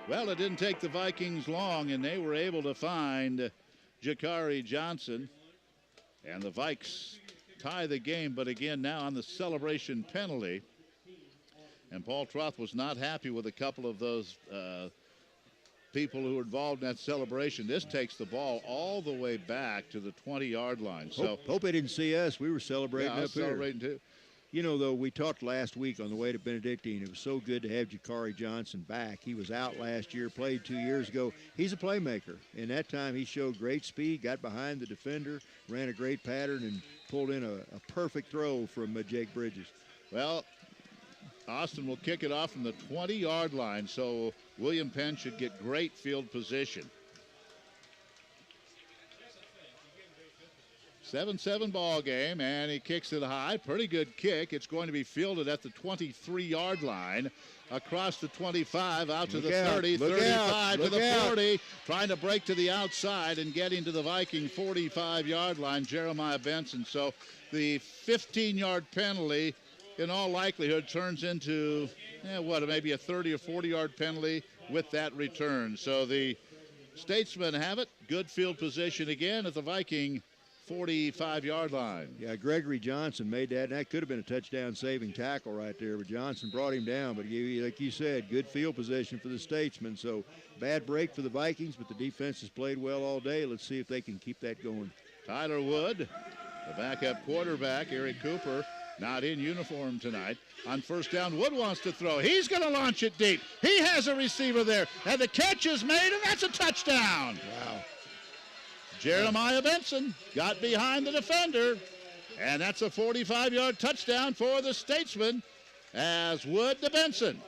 Well, it didn't take the Vikings long, and they were able to find Jakari Johnson. And the Vikes tie the game, but again, now on the celebration penalty. And Paul Troth was not happy with a couple of those people who were involved in that celebration. This takes the ball all the way back to the 20-yard line. So hope they didn't see us. We were celebrating up here. Celebrating too. You know, though, we talked last week on the way to Benedictine. It was so good to have Jakari Johnson back. He was out last year, played 2 years ago. He's a playmaker. And that time he showed great speed, got behind the defender, ran a great pattern, and pulled in a perfect throw from Jake Bridges. Well, Austin will kick it off from the 20-yard line, so William Penn should get great field position. 7-7 ball game, and he kicks it high. Pretty good kick. It's going to be fielded at the 23-yard line, across the 25, out to the 30, 35 to the 40, trying to break to the outside and getting to the Viking 45-yard line, Jeremiah Benson. So the 15-yard penalty, in all likelihood, turns into, maybe a 30 or 40-yard penalty with that return. So the Statesmen have it. Good field position again at the Viking 45-yard line. Yeah, Gregory Johnson made that, and that could have been a touchdown-saving tackle right there, but Johnson brought him down. But like you said, good field position for the Statesmen. So bad break for the Vikings, but the defense has played well all day. Let's see if they can keep that going. Tyler Wood, the backup quarterback, Eric Cooper, not in uniform tonight. On first down, Wood wants to throw. He's going to launch it deep. He has a receiver there, and the catch is made, and that's a touchdown. Wow. Jeremiah Benson got behind the defender, and that's a 45-yard touchdown for the Statesmen as Wood to Benson.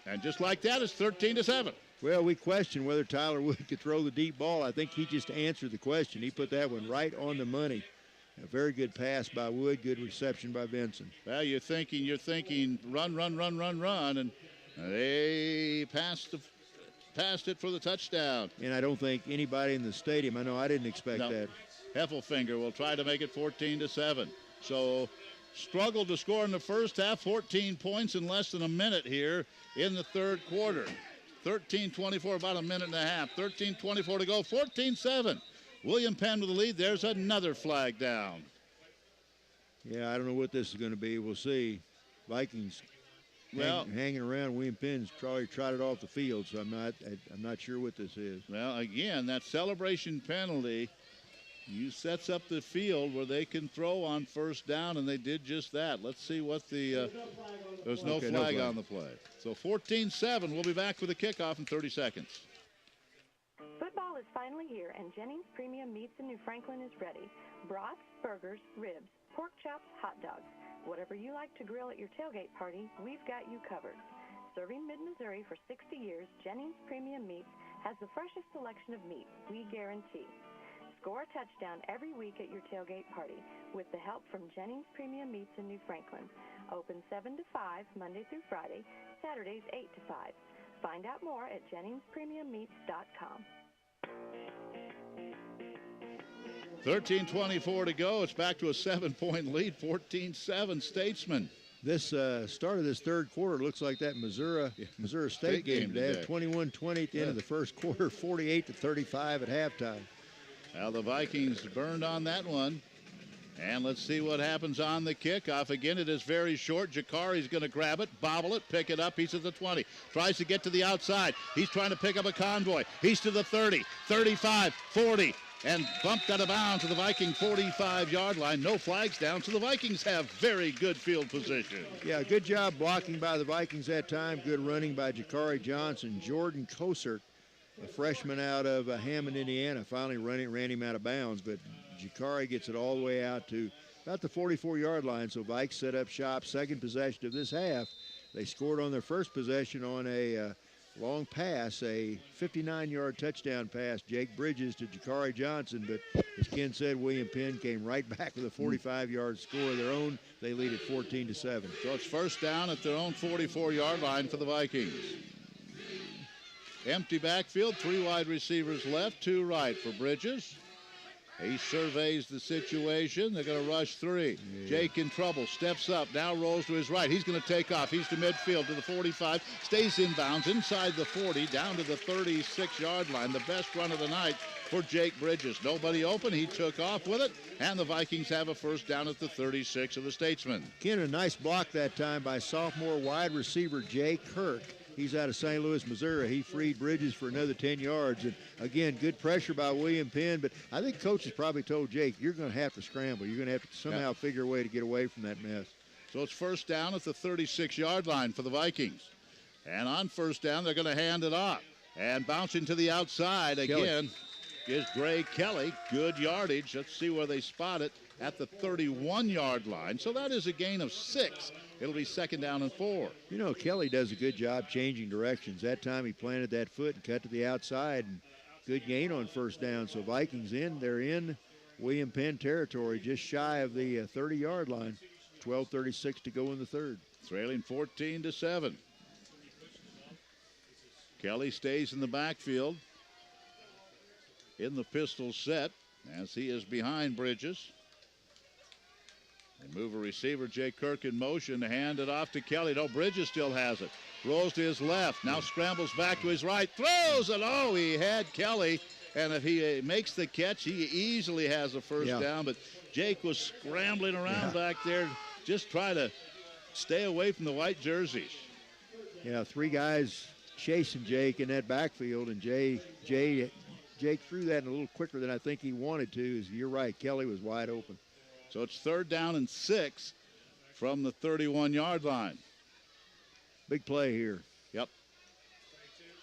And just like that, it's 13-7. Well, we questioned whether Tyler Wood could throw the deep ball. I think he just answered the question. He put that one right on the money. A very good pass by Wood, good reception by Benson. Well, you're thinking, run, and they passed it for the touchdown. And I don't think anybody in the stadium, I didn't expect that. Heffelfinger will try to make it 14-7. So struggled to score in the first half, 14 points in less than a minute here in the third quarter. 13-24, about a minute and a half. 13-24 to go, 14-7. William Penn with the lead. There's another flag down. Yeah, I don't know what this is going to be. We'll see. Vikings hanging around. William Penn's probably trotted off the field, so I'm not sure what this is. Well, again, that celebration penalty sets up the field where they can throw on first down, and they did just that. Let's see what there's no flag on the play. So 14-7. We'll be back with the kickoff in 30 seconds. Football is finally here, and Jennings Premium Meats in New Franklin is ready. Brats, burgers, ribs, pork chops, hot dogs. Whatever you like to grill at your tailgate party, we've got you covered. Serving mid-Missouri for 60 years, Jennings Premium Meats has the freshest selection of meat, we guarantee. Score a touchdown every week at your tailgate party with the help from Jennings Premium Meats in New Franklin. Open 7 to 5, Monday through Friday, Saturdays 8 to 5. Find out more at JenningsPremiumMeats.com. 13:24 to go. It's back to a 7-point lead, 14-7 Statesmen. This start of this third quarter looks like that Missouri State game today. 21-20 at the end of the first quarter, 48-35 at halftime. Well, the Vikings burned on that one. And let's see what happens on the kickoff. Again, it is very short. Jakari's going to grab it, bobble it, pick it up. He's at the 20. Tries to get to the outside. He's trying to pick up a convoy. He's to the 30, 35, 40, and bumped out of bounds to the Viking 45-yard line. No flags down, so the Vikings have very good field position. Yeah, good job blocking by the Vikings that time. Good running by Jakari Johnson. Jordan Kosert, a freshman out of Hammond, Indiana, finally ran him out of bounds, but Jakari gets it all the way out to about the 44-yard line, so Vikes set up shop. Second possession of this half. They scored on their first possession on a long pass, a 59-yard touchdown pass, Jake Bridges to Jakari Johnson, but as Ken said, William Penn came right back with a 45-yard score of their own. They lead at 14-7. So it's first down at their own 44-yard line for the Vikings. Empty backfield, 3 wide receivers left, 2 right for Bridges. He surveys the situation. They're going to rush 3. Yeah. Jake in trouble. Steps up. Now rolls to his right. He's going to take off. He's to midfield to the 45. Stays inbounds inside the 40 down to the 36-yard line. The best run of the night for Jake Bridges. Nobody open. He took off with it. And the Vikings have a first down at the 36 of the Statesmen. Ken, a nice block that time by sophomore wide receiver Jay Kirk. He's out of St. Louis, Missouri. He freed Bridges for another 10 yards. And, again, good pressure by William Penn. But I think coaches probably told Jake, you're going to have to scramble. You're going to have to somehow figure a way to get away from that mess. So it's first down at the 36-yard line for the Vikings. And on first down, they're going to hand it off. And bouncing to the outside again is Gray Kelly. Good yardage. Let's see where they spot it at the 31-yard line. So that is a gain of 6. It'll be second down and 4. You know, Kelly does a good job changing directions. That time he planted that foot and cut to the outside, and good gain on first down. So Vikings they're in William Penn territory, just shy of the 30-yard line. 12:36 to go in the third. Trailing 14-7. Kelly stays in the backfield in the pistol set as he is behind Bridges. They move a receiver, Jay Kirk, in motion to hand it off to Kelly. No, Bridges still has it. Rolls to his left. Now scrambles back to his right. Throws it. Oh, he had Kelly. And if he makes the catch, he easily has a first down. But Jake was scrambling around back there, just trying to stay away from the white jerseys. Yeah, 3 guys chasing Jake in that backfield, and Jake threw that a little quicker than I think he wanted to. You're right, Kelly was wide open. So it's 3rd down and 6 from the 31-yard line. Big play here. Yep.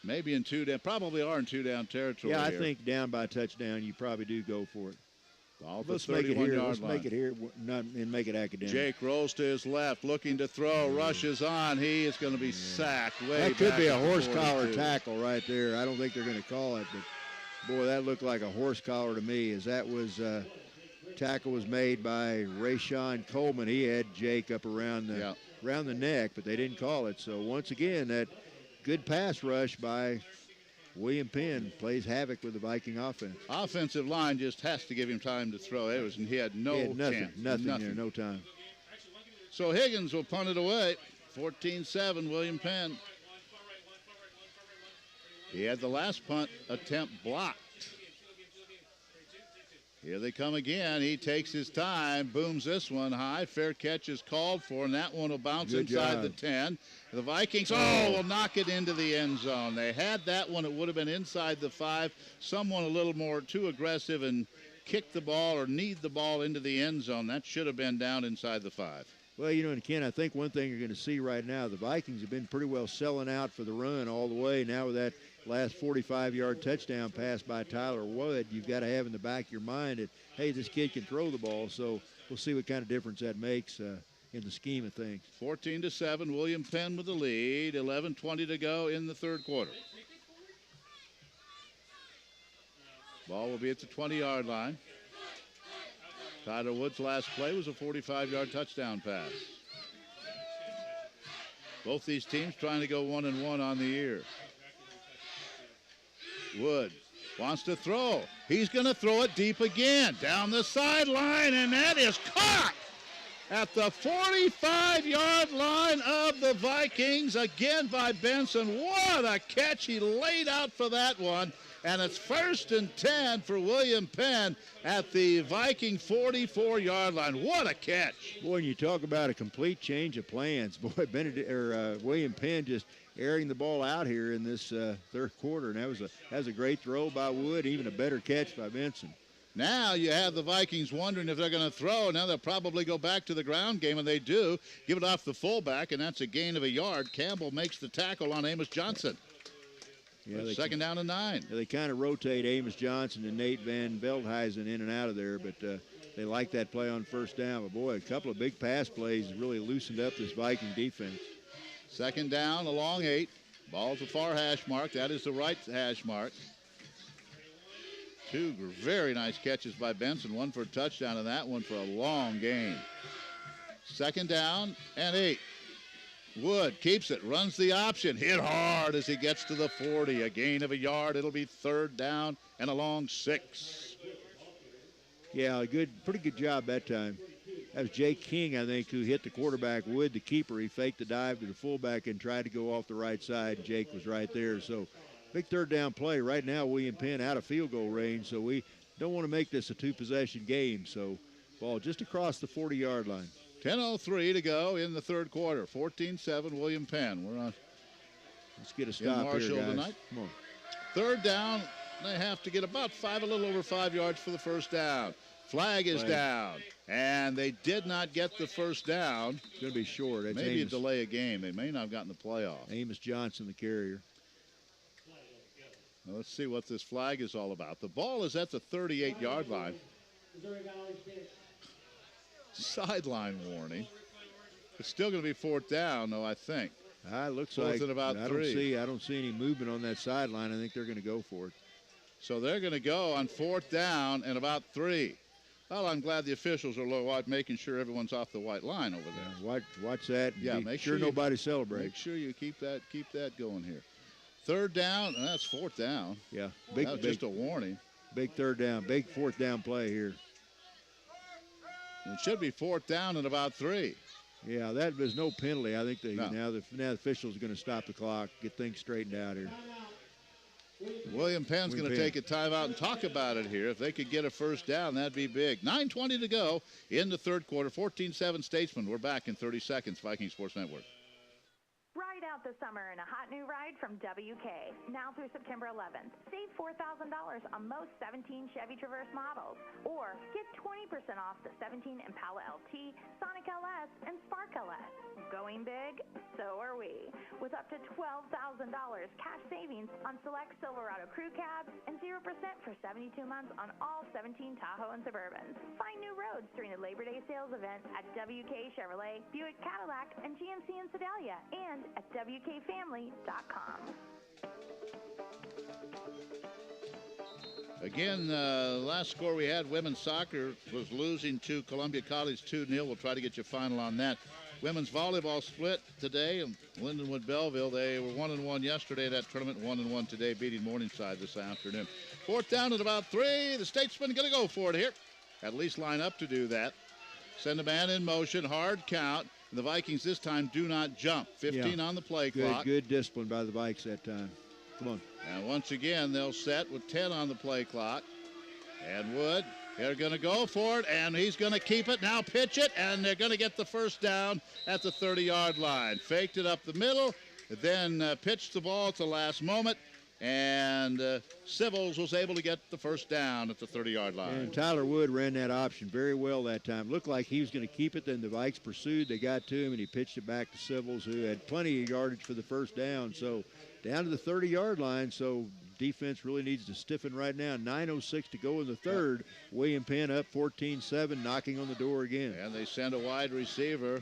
Maybe in 2 down. Probably are in 2 down territory. Yeah, I here. think down by a touchdown, you probably do go for it. Let's make it here. Let's make it here and make it academic. Jake rolls to his left, looking to throw, rushes on. He is going to be sacked way That could back be a at the horse collar 42. tackle right there. I don't think they're going to call it, but boy, that looked like a horse collar to me. As that was tackle was made by Rayshawn Coleman. He had Jake up around the neck, but they didn't call it. So once again, that good pass rush by William Penn plays havoc with the Viking offense. Offensive line just has to give him time to throw. He had no chance. Nothing there, no time. So Higgins will punt it away. 14-7, William Penn. He had the last punt attempt blocked. Here they come again. He takes his time, booms this one high. Fair catch is called for, and that one will bounce inside the 10. The Vikings, will knock it into the end zone. They had that one. It would have been inside the 5. Someone a little more too aggressive and kicked the ball or kneed the ball into the end zone. That should have been down inside the 5. Well, and Ken, I think one thing you're going to see right now, the Vikings have been pretty well selling out for the run all the way. Now with that last 45-yard touchdown pass by Tyler Wood, you've got to have in the back of your mind that, hey, this kid can throw the ball. So we'll see what kind of difference that makes in the scheme of things. 14-7, William Penn with the lead. 11:20 to go in the third quarter. Ball will be at the 20-yard line. Tyler Wood's last play was a 45-yard touchdown pass. Both these teams trying to go 1-1 on the year. Wood wants to throw. He's going to throw it deep again down the sideline, and that is caught at the 45-yard line of the Vikings, again by Benson. What a catch. He laid out for that one. And it's 1st and 10 for William Penn at the Viking 44-yard line. What a catch. Boy, when you talk about a complete change of plans, boy, William Penn just airing the ball out here in this third quarter. And that was a great throw by Wood, even a better catch by Benson. Now you have the Vikings wondering if they're going to throw. Now they'll probably go back to the ground game, and they do. Give it off the fullback, and that's a gain of a yard. Campbell makes the tackle on Amos Johnson. Yeah, 2nd down and 9. They kind of rotate Amos Johnson and Nate Van Veldhuizen in and out of there, but they like that play on 1st down. But, boy, a couple of big pass plays really loosened up this Viking defense. 2nd down, a long 8. Ball to far hash mark. That is the right hash mark. 2 very nice catches by Benson. 1 for a touchdown and that one for a long gain. 2nd down and 8. Wood keeps it, runs the option, hit hard as he gets to the 40. A gain of a yard. It'll be 3rd down and a long 6. Yeah, pretty good job that time. That was Jake King, I think, who hit the quarterback, Wood, the keeper. He faked the dive to the fullback and tried to go off the right side. Jake was right there. So big 3rd down play. Right now, William Penn out of field goal range, so we don't want to make this a 2-possession game. So ball just across the 40-yard line. 10:03 to go in the third quarter. 14-7, William Penn. We're on. Let's get a stop Marshall here, guys. tonight. Come on. 3rd down. They have to get about a little over 5 yards for the 1st down. Flag is down, and they did not get the 1st down. It's going to be short. That's Maybe Amos. a delay of game. They may not have gotten the playoff. Amos Johnson, the carrier. Now let's see what this flag is all about. The ball is at the 38-yard line. Sideline warning. It's still going to be 4th down, though, I think. It looks 4th like and about 3. I don't see any movement on that sideline. I think they're going to go for it. So they're going to go on 4th down and about 3. Well, I'm glad the officials are low, making sure everyone's off the white line over there. Watch that. Yeah, make sure nobody celebrates. Make sure you keep that going here. Third down, and that's fourth down. Yeah, just a warning. Big third down, big fourth down play here. It should be fourth down and about 3. Yeah, there's no penalty. I think now the officials are going to stop the clock, get things straightened out here. William Penn's going to take a timeout and talk about it here. If they could get a first down, that'd be big. 9:20 to go in the third quarter. 14-7 Statesman. We're back in 30 seconds. Viking Sports Network. Ride out the summer in a hot new ride from WK. Now through September 11th. Save $4,000 on most 17 Chevy Traverse models. Or get 20% off the 17 Impala LT, Sonic LS, and Spark LS. Going big? So are we. With up to $12,000 cash savings on select Silverado crew cabs and 0% for 72 months on all 17 Tahoe and Suburbans. Find new roads during the Labor Day sales event at WK Chevrolet, Buick Cadillac, and GMC in Sedalia, and at WKFamily.com. Again, last score we had, women's soccer was losing to Columbia College 2-0. We'll try to get you a final on that. Women's volleyball split today in Lindenwood Belleville. They were 1-1 yesterday. That tournament 1-1 today, beating Morningside this afternoon. Fourth down at about 3. The Statesmen going to go for it here. At least line up to do that. Send a man in motion, hard count. The Vikings this time do not jump. 15 on the play clock. Good discipline by the Vikes that time. Come on. And once again, they'll set with 10 on the play clock. And Wood, they're going to go for it, and he's going to keep it. Now pitch it, and they're going to get the first down at the 30-yard line. Faked it up the middle, then pitched the ball at the last moment. And Civils was able to get the first down at the 30-yard line. And Tyler Wood ran that option very well that time. Looked like he was going to keep it. Then the Vikes pursued. They got to him, and he pitched it back to Civils, who had plenty of yardage for the first down. So down to the 30-yard line. So defense really needs to stiffen right now. 9:06 to go in the third. Yep. William Penn up 14-7, knocking on the door again. And they send a wide receiver,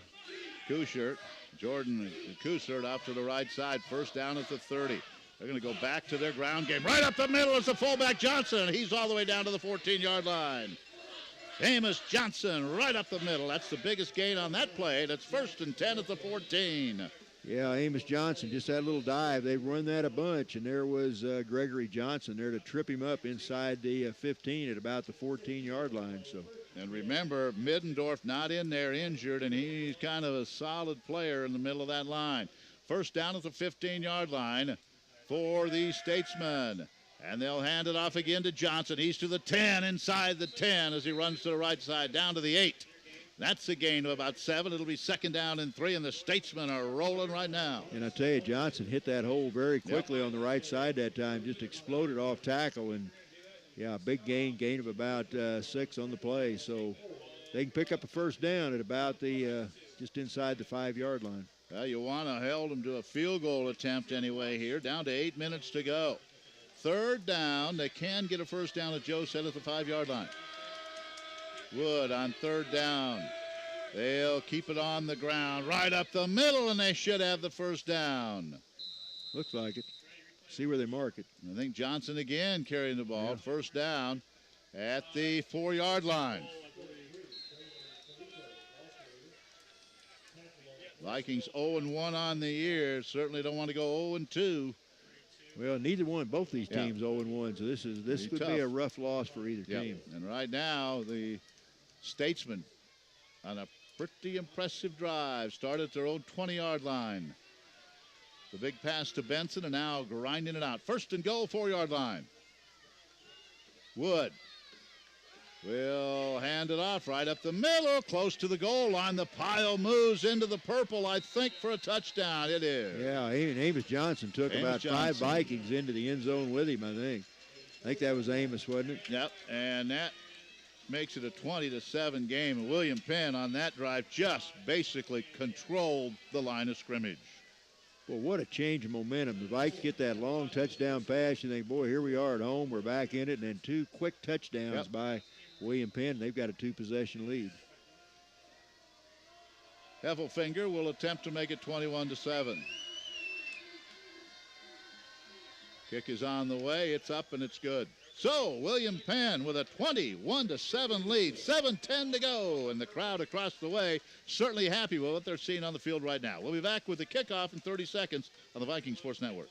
Jordan Kushert, off to the right side. First down at the 30. They're going to go back to their ground game. Right up the middle is the fullback Johnson. He's all the way down to the 14-yard line. Amos Johnson right up the middle. That's the biggest gain on that play. That's 1st and 10 at the 14. Yeah, Amos Johnson, just that little dive. They've run that a bunch, and there was Gregory Johnson there to trip him up inside the 15 at about the 14-yard line. So. And remember, Middendorf not in there, injured, and he's kind of a solid player in the middle of that line. First down at the 15-yard line for the Statesmen. And they'll hand it off again to Johnson. He's to the 10, inside the 10 as he runs to the right side, down to the 8. That's a gain of about 7. It'll be 2nd down and 3, and the Statesmen are rolling right now. And I tell you, Johnson hit that hole very quickly on the right side that time, just exploded off tackle. And, yeah, big gain of about 6 on the play. So they can pick up a first down at about the just inside the 5-yard line. Well, you want to hold them to a field goal attempt anyway here. Down to 8 minutes to go. Third down. They can get a first down, as Joe said, at the 5-yard line. Wood on third down. They'll keep it on the ground right up the middle, and they should have the first down. Looks like it. See where they mark it. I think Johnson again carrying the ball. Yeah. First down at the 4-yard line. Vikings 0-1 on the year. Certainly don't want to go 0-2. Well, neither one, both these teams 0-1, so this could be a rough loss for either team. And right now, the Statesmen on a pretty impressive drive. Started at their own 20-yard line. The big pass to Benson, and now grinding it out. First and goal, 4-yard line. Wood will hand it off right up the middle, close to the goal line. The pile moves into the purple, I think, for a touchdown. It is. Yeah, Amos Johnson took about 5 Vikings into the end zone with him, I think. I think that was Amos, wasn't it? Yep, and that makes it a 20-7 game. And William Penn on that drive just basically controlled the line of scrimmage. Well, what a change of momentum. The Vikes get that long touchdown pass. You think, boy, here we are at home. We're back in it. And then 2 quick touchdowns by William Penn. They've got a 2-possession lead. Heffelfinger will attempt to make it 21-7. Kick is on the way. It's up, and it's good. So William Penn with a 21-7 lead, 7:10 to go, and the crowd across the way certainly happy with what they're seeing on the field right now. We'll be back with the kickoff in 30 seconds on the Viking Sports Network.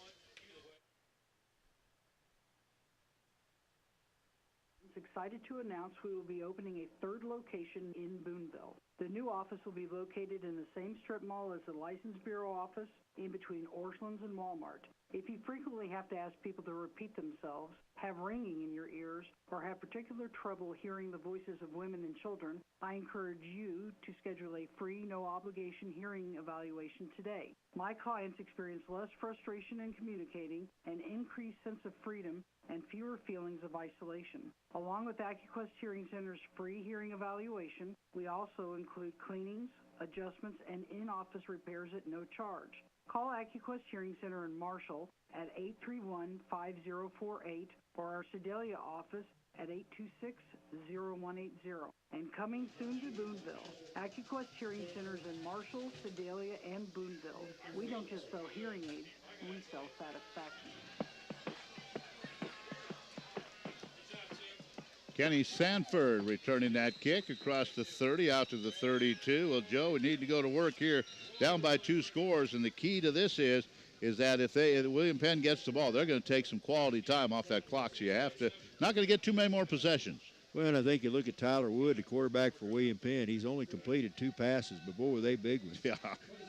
Excited to announce we will be opening a third location in Boonville. The new office will be located in the same strip mall as the License Bureau office, in between Orscheln's and Walmart. If you frequently have to ask people to repeat themselves, have ringing in your ears, or have particular trouble hearing the voices of women and children, I encourage you to schedule a free, no-obligation hearing evaluation today. My clients experience less frustration in communicating, an increased sense of freedom, and fewer feelings of isolation. Along with AccuQuest Hearing Center's free hearing evaluation, we also include cleanings, adjustments, and in-office repairs at no charge. Call AccuQuest Hearing Center in Marshall at 831-5048 or our Sedalia office at 826-0180. And coming soon to Boonville, AccuQuest Hearing Centers in Marshall, Sedalia, and Boonville. We don't just sell hearing aids, we sell satisfaction. Kenny Sanford returning that kick across the 30 out to the 32. Well, Joe, we need to go to work here, down by 2 scores, and the key to this is that if William Penn gets the ball, they're going to take some quality time off that clock, so you have to, not going to get too many more possessions. Well, and I think you look at Tyler Wood, the quarterback for William Penn. He's only completed 2 passes, but boy, were they big ones. Yeah.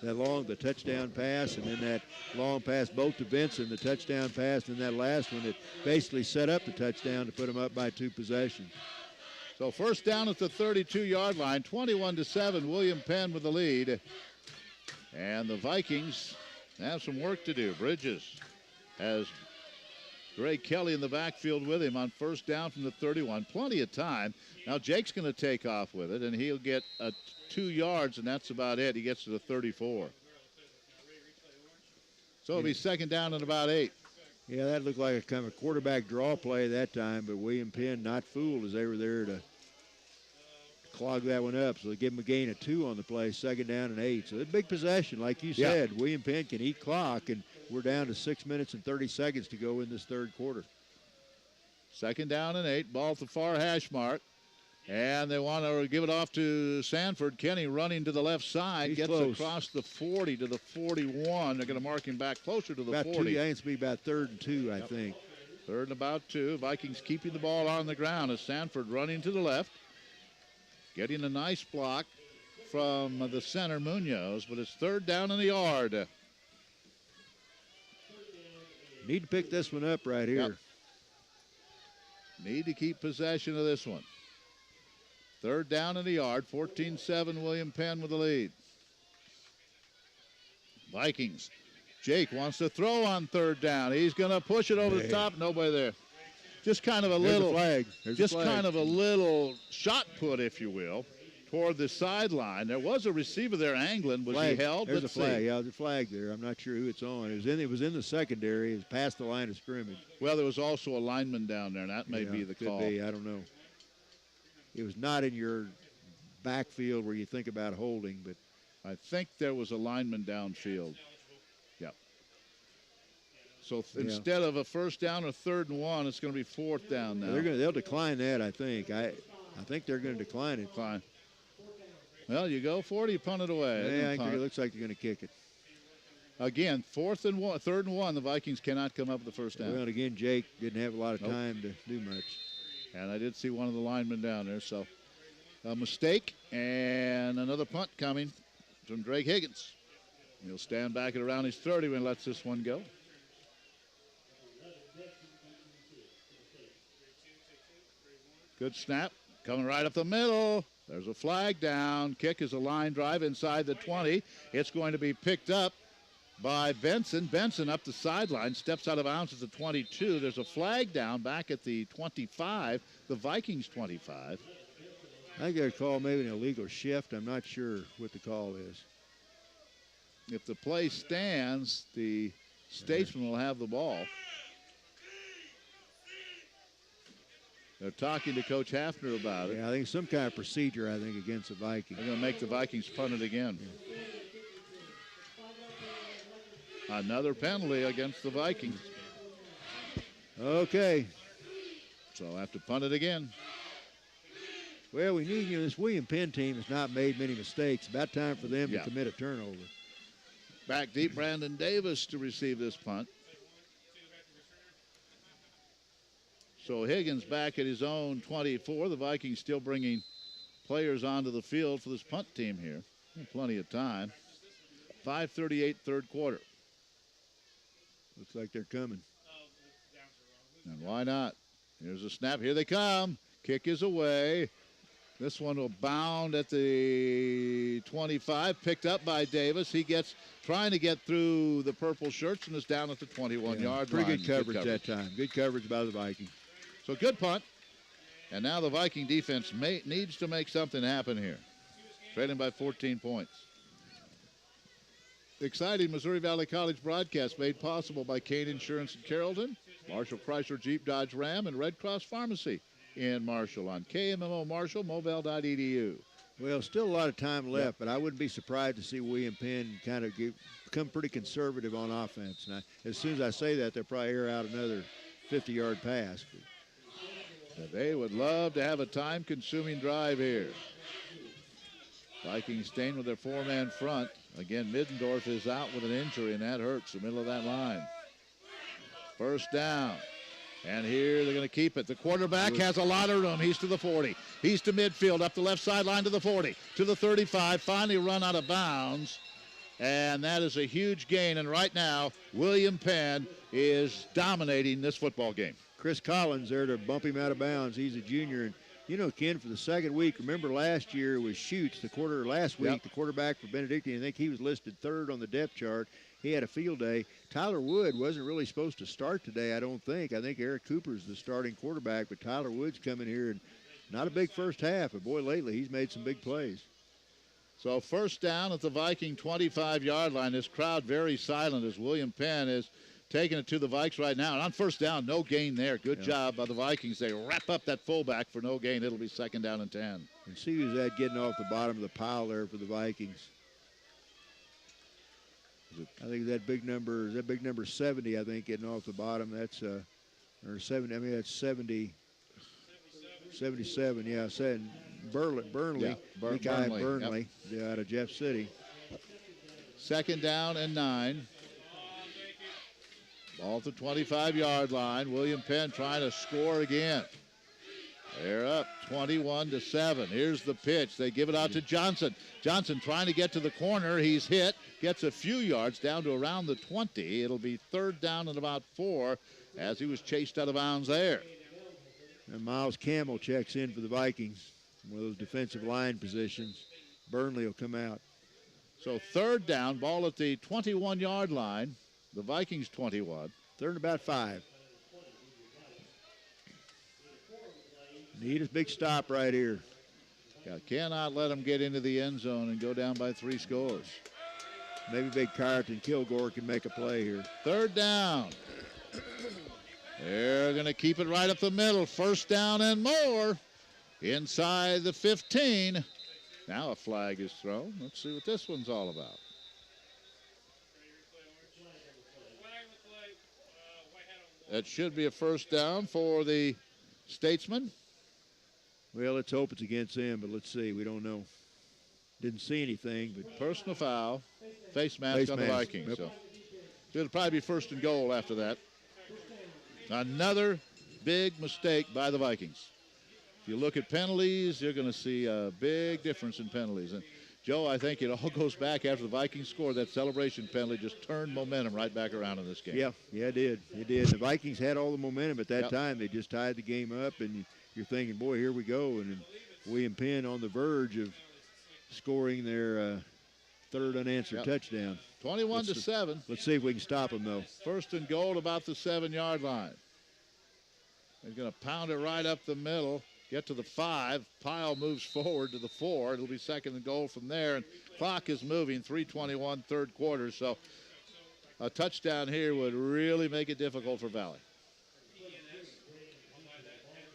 The touchdown pass, and then that long pass both to Benson, the touchdown pass, and that last one that basically set up the touchdown to put them up by 2 possessions. So first down at the 32-yard line, 21-7, William Penn with the lead. And the Vikings have some work to do. Bridges has Gray Kelly in the backfield with him on first down from the 31. Plenty of time. Now Jake's going to take off with it, and he'll get 2 yards, and that's about it. He gets to the 34. So it'll be second down and about 8. Yeah, that looked like a kind of quarterback draw play that time, but William Penn not fooled as they were there to clog that one up. So they give him a gain of 2 on the play, second down and 8. So a big possession, like you said. Yeah. William Penn can eat clock, and we're down to 6 minutes and 30 seconds to go in this third quarter. Second down and 8, ball at the far hash mark. And they want to give it off to Sanford. Kenny running to the left side. He's gets close. Across the 40 to the 41. They're going to mark him back closer to the about 40. 2, I think it's be about 3rd and 2, I think. 3rd and about 2. Vikings keeping the ball on the ground as Sanford running to the left. Getting a nice block from the center, Munoz, but it's 3rd down in the yard. Need to pick this one up right here. Yep. Need to keep possession of this one. 3rd down in the yard, 14-7, William Penn with the lead. Vikings. Jake wants to throw on 3rd down. He's going to push it over the top. Nobody there. Just kind of a little flag. Kind of a little shot put, if you will, toward the sideline. There was a receiver there angling. Was he held? There's Let's a flag. see. Yeah, there's a flag there. I'm not sure who it's on. It was in the secondary. It was past the line of scrimmage. Well, there was also a lineman down there, and that may be the call. Could be. I don't know. It was not in your backfield where you think about holding, but I think there was a lineman downfield. Yep. So instead of a first down or 3rd and 1, it's going to be 4th down now. They'll decline that, I think. I think they're going to decline it. Well, you go for it, you punt it away. Yeah, I think it looks like they're going to kick it. Again, 3rd and 1, the Vikings cannot come up with the first down. Well, and again, Jake didn't have a lot of time to do much. And I did see one of the linemen down there, so a mistake and another punt coming from Drake Higgins. He'll stand back at around his 30 when he lets this one go. Good snap, coming right up the middle. There's a flag down. Kick is a line drive inside the 20. It's going to be picked up by Benson. Benson up the sideline, steps out of bounds at the 22. There's a flag down back at the 25, the Vikings 25. I think they're called maybe an illegal shift. I'm not sure what the call is. If the play stands, the Statesmen will have the ball. They're talking to Coach Hafner about it. Yeah, I think some kind of procedure, against the Vikings. They're going to make the Vikings punt it again. Another penalty against the Vikings. Okay. So have to punt it again. Well, we need, this William Penn team has not made many mistakes. About time for them to commit a turnover. Back deep, Brandon Davis to receive this punt. So Higgins back at his own 24. The Vikings still bringing players onto the field for this punt team here. Plenty of time. 5:38 third quarter. Looks like they're coming. And why not? Here's a snap. Here they come. Kick is away. This one will bound at the 25. Picked up by Davis. He gets trying to get through the purple shirts and is down at the 21-yard line. Pretty good coverage that time. Good coverage by the Vikings. So good punt. And now the Viking defense needs to make something happen here. Trailing by 14 points. Exciting Missouri Valley College broadcast made possible by Kane Insurance in Carrollton, Marshall Chrysler Jeep Dodge Ram, and Red Cross Pharmacy in Marshall on KMMO Marshall, moval.edu. Well, still a lot of time left, but I wouldn't be surprised to see William Penn kind of become pretty conservative on offense. Now, as soon as I say that, they'll probably air out another 50-yard pass. But they would love to have a time-consuming drive here. Vikings staying with their four-man front. Again, Middendorf is out with an injury, and that hurts the middle of that line. First down. And here they're going to keep it. The quarterback has a lot of room. He's to the 40. He's to midfield, up the left sideline to the 40, to the 35. Finally run out of bounds. And that is a huge gain. And right now, William Penn is dominating this football game. Chris Collins there to bump him out of bounds. He's a junior. And, you know, Ken, for the second week, remember last year was Schutz, the quarterback for Benedictine. I think he was listed third on the depth chart. He had a field day. Tyler Wood wasn't really supposed to start today, I don't think. I think Eric Cooper's the starting quarterback, but Tyler Wood's coming here, and not a big first half, but boy, lately he's made some big plays. So first down at the Viking 25-yard line. This crowd very silent as William Penn is taking it to the Vikes right now. And on first down, no gain there. Good job by the Vikings. They wrap up that fullback for no gain. It'll be second down and 10. And see who's that getting off the bottom of the pile there for the Vikings. I think that big number 70, I think, getting off the bottom. That's or 70. I mean, that's 70. 77. Yeah, said Burnley. Yeah, Burnley out of Jeff City. Second down and 9. Ball at the 25-yard line. William Penn trying to score again. They're up 21-7. Here's the pitch. They give it out to Johnson. Johnson trying to get to the corner. He's hit. Gets a few yards down to around the 20. It'll be third down and about 4 as he was chased out of bounds there. And Miles Campbell checks in for the Vikings. One of those defensive line positions. Burnley will come out. So third down, ball at the 21-yard line. The Vikings 21. Third and about 5. Need a big stop right here. Yeah, cannot let them get into the end zone and go down by 3 scores. Maybe big Carlton Kilgore can make a play here. Third down. They're going to keep it right up the middle. First down and more. Inside the 15. Now a flag is thrown. Let's see what this one's all about. That should be a first down for the Statesmen. Well, let's hope it's against them, but let's see. We don't know. Didn't see anything, but personal foul, face mask on the Vikings. Yep. So it'll probably be first and goal after that. Another big mistake by the Vikings. If you look at penalties, you're going to see a big difference in penalties. And Joe, I think it all goes back after the Vikings scored. That celebration penalty just turned momentum right back around in this game. Yeah, it did. It did. The Vikings had all the momentum at that time. They just tied the game up, and you're thinking, boy, here we go. And William Penn on the verge of scoring their third unanswered touchdown. 21-7. Let's see if we can stop them, though. First and goal about the 7-yard line. They're going to pound it right up the middle. Get to the 5. Pyle moves forward to the 4. It'll be second and goal from there. And clock is moving. 3:21 third quarter. So a touchdown here would really make it difficult for Valley.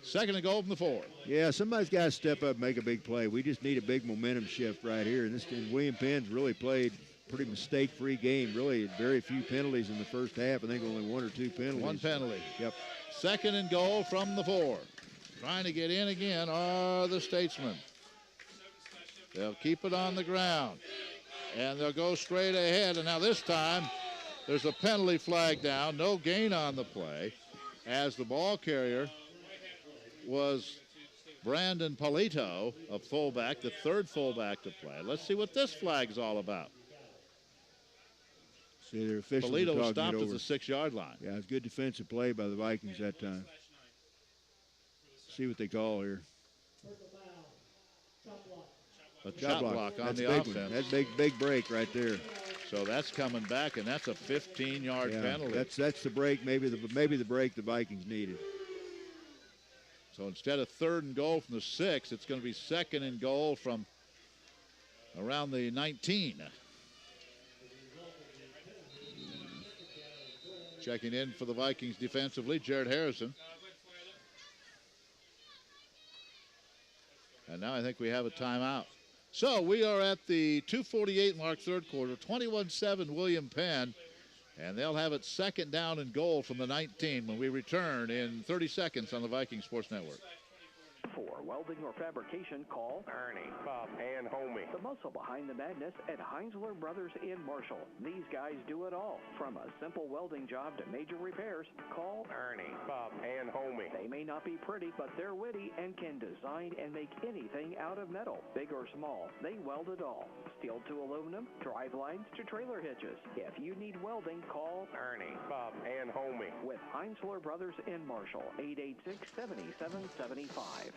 Second and goal from the 4. Yeah, somebody's got to step up and make a big play. We just need a big momentum shift right here. And William Penn's really played pretty mistake-free game. Really very few penalties in the first half. I think only 1 or 2 penalties. 1 penalty. Yep. Second and goal from the 4. Trying to get in again are the Statesmen. They'll keep it on the ground. And they'll go straight ahead. And now this time, there's a penalty flag down. No gain on the play, as the ball carrier was Brandon Polito, a fullback, the third fullback to play. Let's see what this flag's all about. See, their officials Polito stopped at the 6-yard line. Yeah, it's good defensive play by the Vikings that time. See what they call here. A chop block on that's the big offense. One. That's big break right there. So that's coming back, and that's a 15-yard penalty. That's the break, maybe the break the Vikings needed. So instead of 3rd and goal from the 6, it's going to be 2nd and goal from around the 19. Checking in for the Vikings defensively, Jared Harrison. And now I think we have a timeout. So we are at the 2:48 mark, third quarter, 21-7 William Penn. And they'll have it 2nd down and goal from the 19 when we return in 30 seconds on the Viking Sports Network. For welding or fabrication, call Ernie, Bob, and Homie. the muscle behind the madness at Heinzler Brothers in Marshall. These guys do it all. From a simple welding job to major repairs, call Ernie, Bob, and Homie. They may not be pretty, but they're witty and can design and make anything out of metal. Big or small, they weld it all. Steel to aluminum, drive lines to trailer hitches. If you need welding, call Ernie, Bob, and Homie. with Heinzler Brothers in Marshall, 886-7775.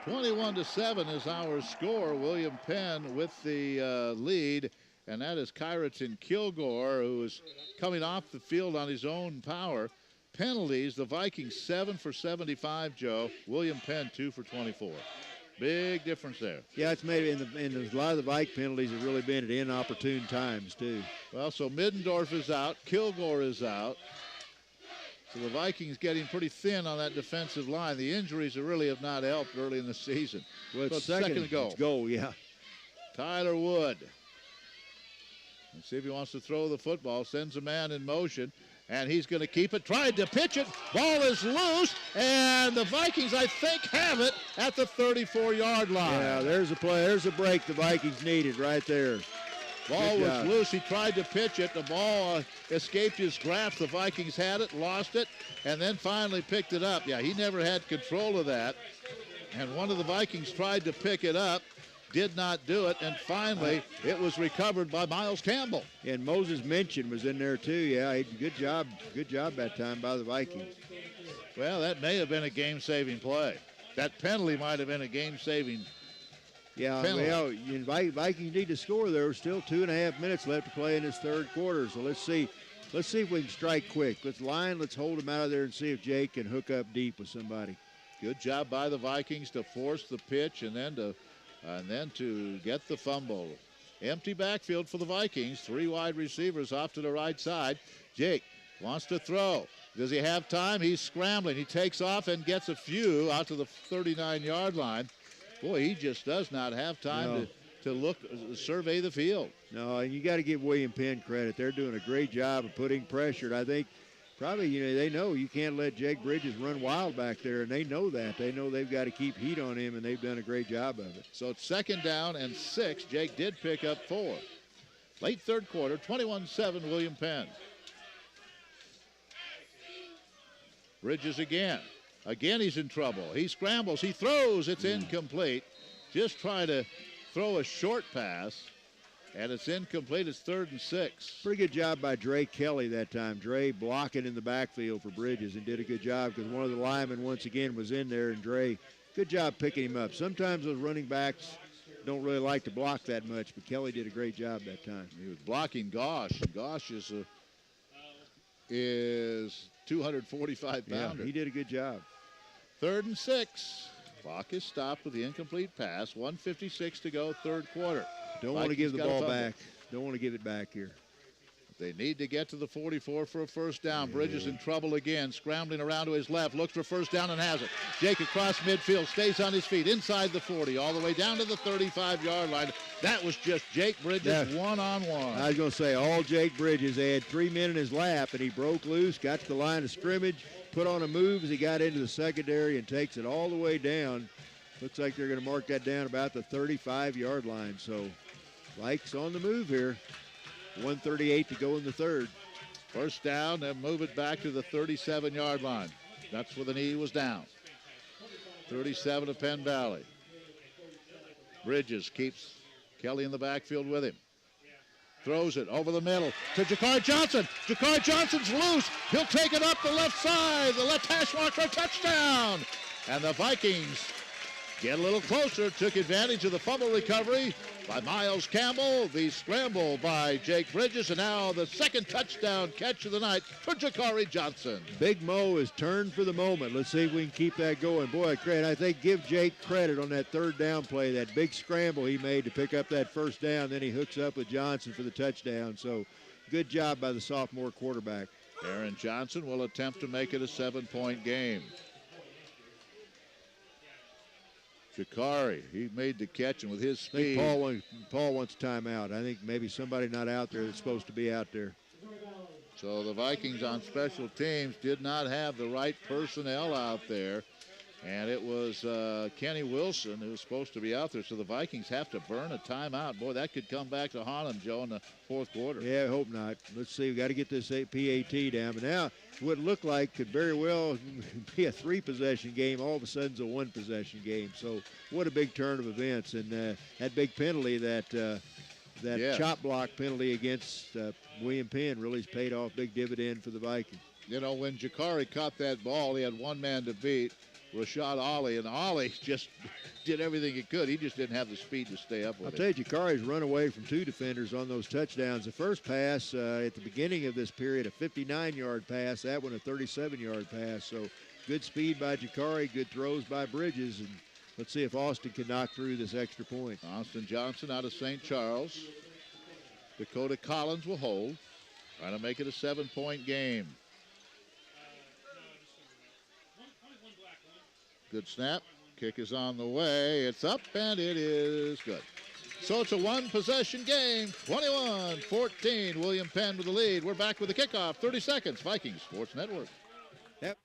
21-7 is our score. William Penn with the lead, and that is Kyraton Kilgore, who is coming off the field on his own power. Penalties, the Vikings 7 for 75, Joe. William Penn 2 for 24. Big difference there. Yeah, it's maybe in a lot of the Viking penalties have really been at inopportune times too. Well, so Middendorf is out, Kilgore is out. So the Vikings getting pretty thin on that defensive line. The injuries really have not helped early in the season. Well, it's so second to go. It's goal, yeah. Tyler Wood. Let's see if he wants to throw the football. Sends a man in motion, and he's going to keep it. Tried to pitch it. Ball is loose, and the Vikings, I think, have it at the 34-yard line. Yeah, there's a play. There's a break the Vikings needed right there. Ball was loose. He tried to pitch it. The ball escaped his grasp. The Vikings had it, lost it, and then finally picked it up. Yeah, he never had control of that. And one of the Vikings tried to pick it up, did not do it, and finally it was recovered by Miles Campbell. And Moses Minchin was in there too. Yeah, good job that time by the Vikings. Well, that may have been a game-saving play. That penalty might have been a game-saving Yeah, penalty. well, Vikings need to score. There are still 2.5 minutes left to play in this third quarter. So let's see if we can strike quick. Let's hold them out of there and see if Jake can hook up deep with somebody. Good job by the Vikings to force the pitch and then to get the fumble. Empty backfield for the Vikings. 3 wide receivers off to the right side. Jake wants to throw. Does he have time? He's scrambling. He takes off and gets a few out to the 39-yard line. Boy, he just does not have time to survey the field. No, and you got to give William Penn credit. They're doing a great job of putting pressure. I think probably, they know you can't let Jake Bridges run wild back there, and they know that. They know they've got to keep heat on him, and they've done a great job of it. So it's 2nd down and 6. Jake did pick up 4. Late third quarter, 21-7 William Penn. Bridges again. Again, he's in trouble. He scrambles. He throws. It's incomplete. Just try to throw a short pass, and it's incomplete. It's 3rd and 6. Pretty good job by Dre Kelly that time. Dre blocking in the backfield for Bridges and did a good job because one of the linemen once again was in there, and Dre, good job picking him up. Sometimes those running backs don't really like to block that much, but Kelly did a great job that time. He was blocking Gosh. Gosh is 245 pounder. Yeah, he did a good job. 3rd and 6. Clock is stopped with the incomplete pass. 1:56 to go, third quarter. Don't want to give the ball back. Don't want to give it back here. They need to get to the 44 for a first down. Bridges in trouble again, scrambling around to his left, looks for first down and has it. Jake across midfield, stays on his feet, inside the 40, all the way down to the 35-yard line. That was just Jake Bridges one-on-one. I was going to say, all Jake Bridges. They had 3 men in his lap, and he broke loose, got to the line of scrimmage, put on a move as he got into the secondary and takes it all the way down. Looks like they're going to mark that down about the 35-yard line. So, Vikes on the move here. 1:38 to go in the third. First down, then move it back to the 37-yard line. That's where the knee was down. 37 to Penn Valley. Bridges keeps Kelly in the backfield with him. Throws it over the middle to Jakari Johnson. Jakari Johnson's loose. He'll take it up the left side. The left hash mark for a touchdown. And the Vikings get a little closer, took advantage of the fumble recovery by Miles Campbell, the scramble by Jake Bridges, and now the second touchdown catch of the night for Jakari Johnson. Big Mo is turned for the moment. Let's see if we can keep that going. Boy, I think give Jake credit on that third down play, that big scramble he made to pick up that first down. Then he hooks up with Johnson for the touchdown. So good job by the sophomore quarterback. Aaron Johnson will attempt to make it a 7-point game. Jakari, he made the catch, and with his speed. I think Paul wants a timeout. I think maybe somebody not out there that's supposed to be out there. So the Vikings on special teams did not have the right personnel out there, and it was Kenny Wilson who was supposed to be out there. So the Vikings have to burn a timeout. Boy, that could come back to haunt them, Joe, in the fourth quarter. Yeah, I hope not. Let's see. We've got to get this PAT down. But now what it looked like could very well be a 3-possession game. All of a sudden it's a 1-possession game. So what a big turn of events. And that big penalty, that chop block penalty against William Penn really has paid off, big dividend for the Vikings. You know, when Jakari caught that ball, he had one man to beat, Rashad Ali, and Ali just did everything he could. He just didn't have the speed to stay up with I'll tell you, Jakari's run away from 2 defenders on those touchdowns. The first pass at the beginning of this period, a 59-yard pass. That one, a 37-yard pass. So good speed by Jakari, good throws by Bridges, and let's see if Austin can knock through this extra point. Austin Johnson out of St. Charles. Dakota Collins will hold, trying to make it a 7-point game. Good snap. Kick is on the way. It's up, and it is good. So it's a 1-possession game. 21-14. William Penn with the lead. We're back with the kickoff. 30 seconds. Vikings Sports Network. Yep.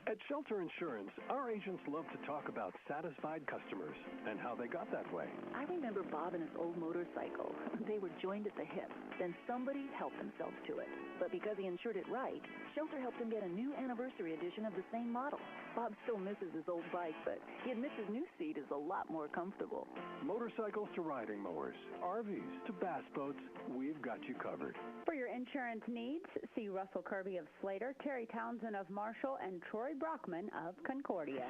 At Shelter Insurance, our agents love to talk about satisfied customers and how they got that way. I remember Bob and his old motorcycle. They were joined at the hip. Then somebody helped themselves to it. But because he insured it right, Shelter helped him get a new anniversary edition of the same model. Bob still misses his old bike, but he admits his new seat is a lot more comfortable. Motorcycles to riding mowers, RVs to bass boats, we've got you covered. For your insurance needs, see Russell Kirby of Slater, Terry Townsend of Marshall, and Troy Brockman of Concordia.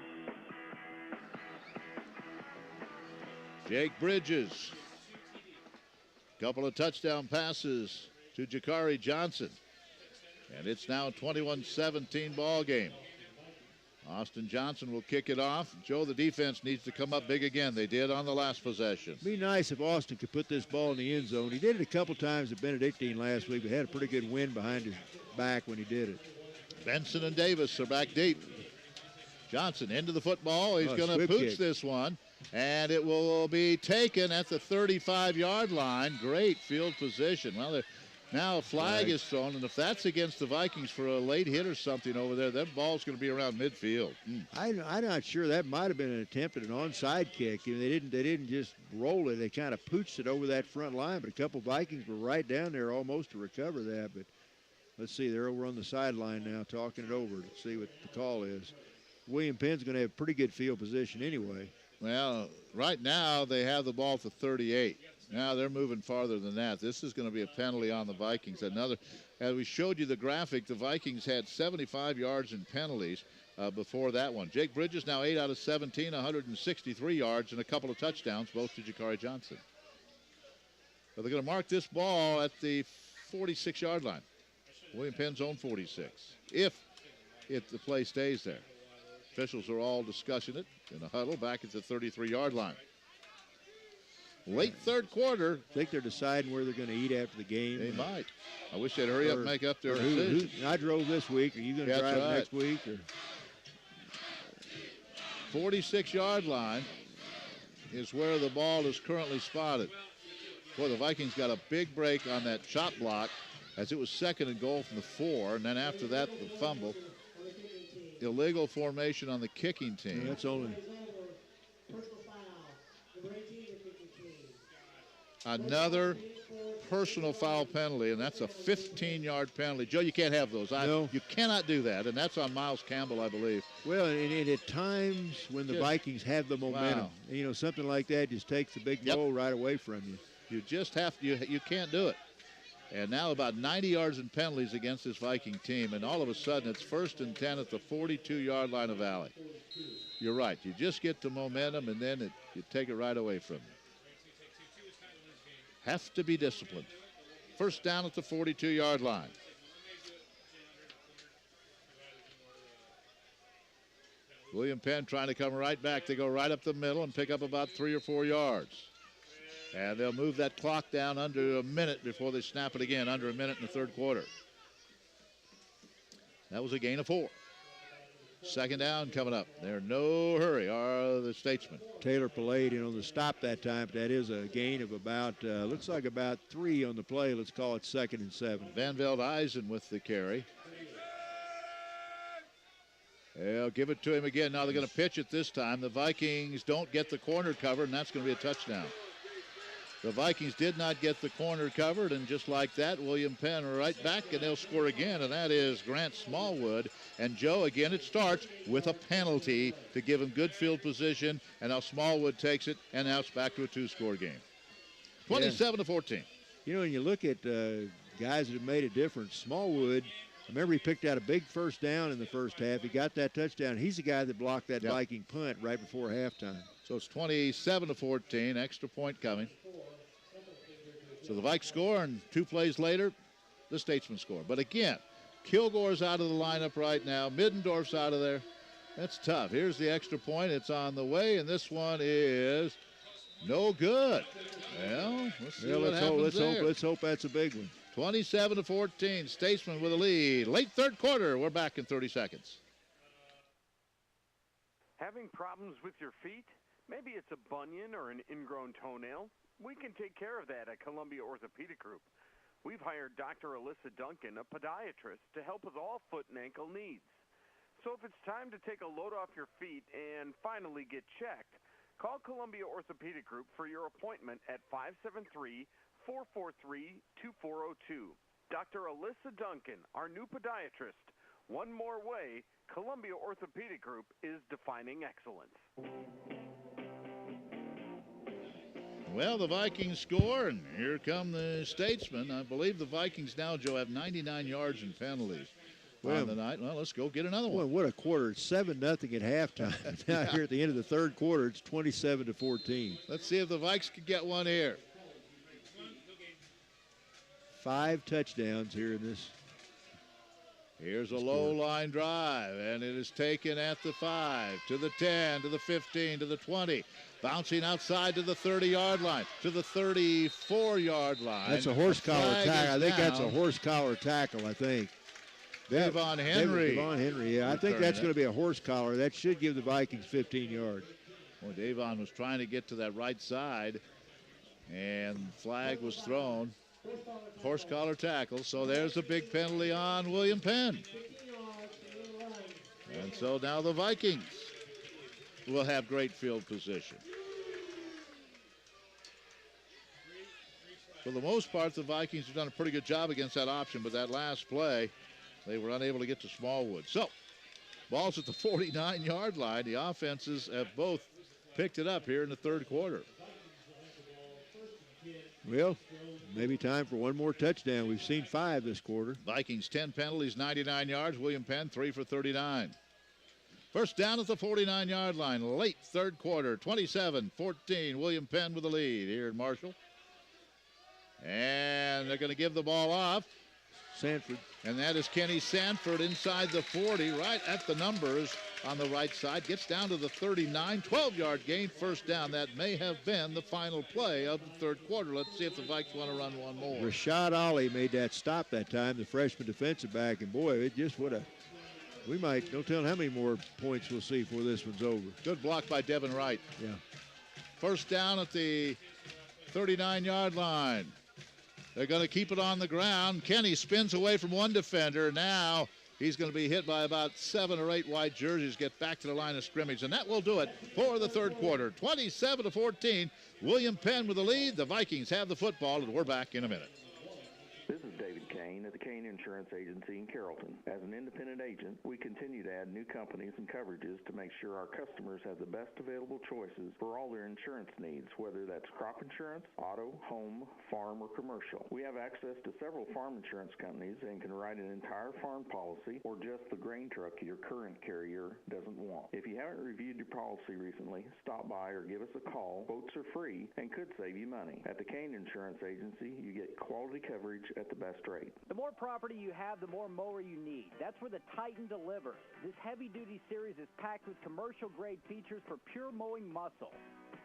Jake Bridges. Couple of touchdown passes to Jakari Johnson. And it's now a 21-17 ball game. Austin Johnson will kick it off. Joe, the defense needs to come up big again. They did on the last possession. Be nice if Austin could put this ball in the end zone. He did it a couple times at Benedictine last week, but had a pretty good wind behind his back when he did it. Benson and Davis are back deep. Johnson into the football. He's going to pooch this one, and it will be taken at the 35-yard line. Great field position. Well, now a flag is thrown, and if that's against the Vikings for a late hit or something over there, that ball's going to be around midfield. I'm not sure. That might have been an attempt at an onside kick. I mean, they didn't just roll it. They kind of pooched it over that front line, but a couple Vikings were right down there almost to recover that. But let's see, they're over on the sideline now talking it over to see what the call is. William Penn's going to have pretty good field position anyway. Well, right now they have the ball at the 38. Now they're moving farther than that. This is going to be a penalty on the Vikings. As we showed you the graphic, the Vikings had 75 yards in penalties before that one. Jake Bridges now 8 out of 17, 163 yards and a couple of touchdowns, both to Jakari Johnson. But they're going to mark this ball at the 46-yard line. William Penn's own 46, if the play stays there. Officials are all discussing it in a huddle back at the 33-yard line. Late third quarter. I think they're deciding where they're going to eat after the game. They might. I wish they'd hurry up and make up their decision. I drove this week. Are you going to drive next week? Or? 46-yard line is where the ball is currently spotted. Boy, the Vikings got a big break on that chop block as it was 2nd and goal from the 4, and then after that, the fumble. Illegal formation on the kicking team. Yeah, that's only... Another personal foul penalty, and that's a 15-yard penalty. Joe, you can't have those. No. You cannot do that, and that's on Miles Campbell, I believe. Well, and at times when the Vikings have the momentum, something like that just takes the big blow right away from you. You just have to, you can't do it. And now about 90 yards in penalties against this Viking team, and all of a sudden it's 1st and 10 at the 42-yard line of Valley. You're right. You just get the momentum, and then you take it right away from you. Have to be disciplined. 1st down at the 42-yard line. William Penn trying to come right back. They go right up the middle and pick up about 3 or 4 yards. And they'll move that clock down under a minute before they snap it again, under a minute in the third quarter. That was a gain of 4. 2nd down coming up. They're in no hurry, are the Statesmen. Taylor Pallade in on the stop that time, but that is a gain of about, looks like about 3 on the play. Let's call it 2nd and 7. Van Velde Eisen with the carry. They'll give it to him again. Now they're going to pitch it this time. The Vikings don't get the corner covered, and that's going to be a touchdown. The Vikings did not get the corner covered, and just like that, William Penn right back, and they'll score again, and that is Grant Smallwood. And Joe, again, it starts with a penalty to give him good field position, and now Smallwood takes it, and now it's back to a 2-score game. 27-14. When you look at guys that have made a difference, Smallwood, remember he picked out a big 1st down in the first half. He got that touchdown. He's the guy that blocked that Viking punt right before halftime. So it's 27-14, extra point coming. So the Vikes score, and 2 plays later, the Statesmen score. But again, Kilgore's out of the lineup right now. Middendorf's out of there. That's tough. Here's the extra point. It's on the way, and this one is no good. Well, let's see what happens there. Let's hope that's a big one. 27-14, Statesmen with a lead. Late third quarter. We're back in 30 seconds. Having problems with your feet? Maybe it's a bunion or an ingrown toenail. We can take care of that at Columbia Orthopedic Group. We've hired Dr. Alyssa Duncan, a podiatrist, to help with all foot and ankle needs. So if it's time to take a load off your feet and finally get checked, call Columbia Orthopedic Group for your appointment at 573-443-2402. Dr. Alyssa Duncan, our new podiatrist. One more way, Columbia Orthopedic Group is defining excellence. Well, the Vikings score, and here come the Statesmen. I believe the Vikings now, Joe, have 99 yards in penalties on the night. Well, let's go get another one. What a quarter. It's 7-0 at halftime. Now here at the end of the third quarter, it's 27-14. Let's see if the Vikes can get one here. 5 touchdowns here in this. Here's a low line drive, and it is taken at the 5, to the 10, to the 15, to the 20. Bouncing outside to the 30-yard line, to the 34-yard line. That's a horse collar tackle. I think that's a horse collar tackle, I think. Devon Henry. Devon Henry, yeah. I think that's going to be a horse collar. That should give the Vikings 15 yards. Well, Devon was trying to get to that right side, and flag was thrown. Horse collar tackle, so there's a big penalty on William Penn. And so now the Vikings will have great field position. For the most part, the Vikings have done a pretty good job against that option, but that last play, they were unable to get to Smallwood. So, ball's at the 49-yard line. The offenses have both picked it up here in the third quarter. Well, maybe time for one more touchdown. We've seen 5 this quarter. Vikings 10 penalties, 99 yards. William Penn 3 for 39. First down at the 49-yard line. Late third quarter, 27-14. William Penn with the lead here in Marshall. And they're going to give the ball off Sanford. And that is Kenny Sanford inside the 40, right at the numbers on the right side. Gets down to the 39, 12-yard gain, first down. That may have been the final play of the third quarter. Let's see if the Vikes want to run one more. Rashad Ali made that stop that time, the freshman defensive back, and boy, it just would have. We might, don't tell how many more points we'll see before this one's over. Good block by Devin Wright. Yeah. First down at the 39-yard line. They're going to keep it on the ground. Kenny spins away from one defender. Now he's going to be hit by about 7 or 8 white jerseys, get back to the line of scrimmage, and that will do it for the third quarter. 27-14, William Penn with the lead. The Vikings have the football, and we're back in a minute. This is David Kane at the Kane Insurance Agency in Carrollton. As an independent agent, we continue to add new companies and coverages to make sure our customers have the best available choices for all their insurance needs, whether that's crop insurance, auto, home, farm, or commercial. We have access to several farm insurance companies and can write an entire farm policy or just the grain truck your current carrier doesn't want. If you haven't reviewed your policy recently, stop by or give us a call. Quotes are free and could save you money. At the Kane Insurance Agency, you get quality coverage at the best rate. The more property you have, the more mower you need. That's where the Titan delivers. This heavy-duty series is packed with commercial-grade features for pure mowing muscle.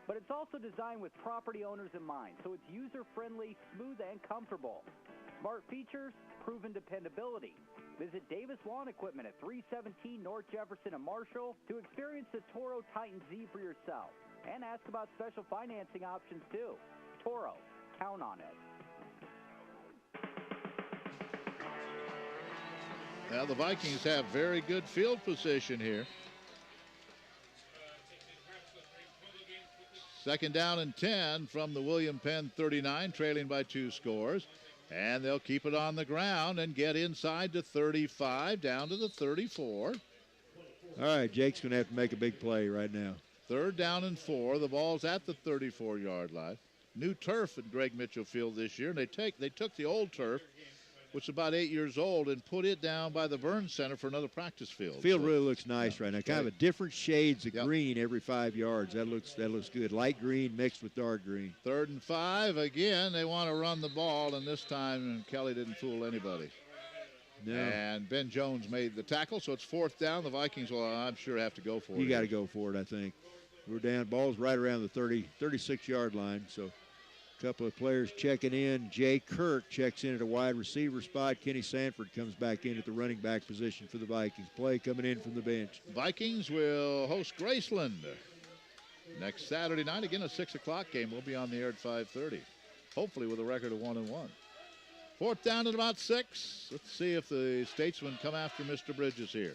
But it's also designed with property owners in mind, so it's user-friendly, smooth, and comfortable. Smart features, proven dependability. Visit Davis Lawn Equipment at 317 North Jefferson in Marshall to experience the Toro Titan Z for yourself. And ask about special financing options, too. Toro, count on it. Now the Vikings have very good field position here. Second down and 10 from the William Penn 39, trailing by 2 scores. And they'll keep it on the ground and get inside to 35, down to the 34. All right, Jake's going to have to make a big play right now. Third down and 4. The ball's at the 34-yard line. New turf at Greg Mitchell Field this year. And they took the old turf, which is about 8 years old, and put it down by the Burns Center for another practice field. Field really looks nice right now. Kind of a different shades of green every 5 yards. That looks good. Light green mixed with dark green. 3rd and 5. Again, they want to run the ball, and this time Kelly didn't fool anybody. No. And Ben Jones made the tackle, so it's 4th down. The Vikings will, I'm sure, have to go for it. You got to go for it, I think. We're down. Ball's right around the 36-yard line, so couple of players checking in. Jay Kirk checks in at a wide receiver spot. Kenny Sanford comes back in at the running back position for the Vikings. Play coming in from the bench. Vikings will host Graceland next Saturday night. Again, a 6 o'clock game. We'll be on the air at 5:30. Hopefully with a record of 1-1. 4th down at about 6. Let's see if the Statesmen come after Mr. Bridges here.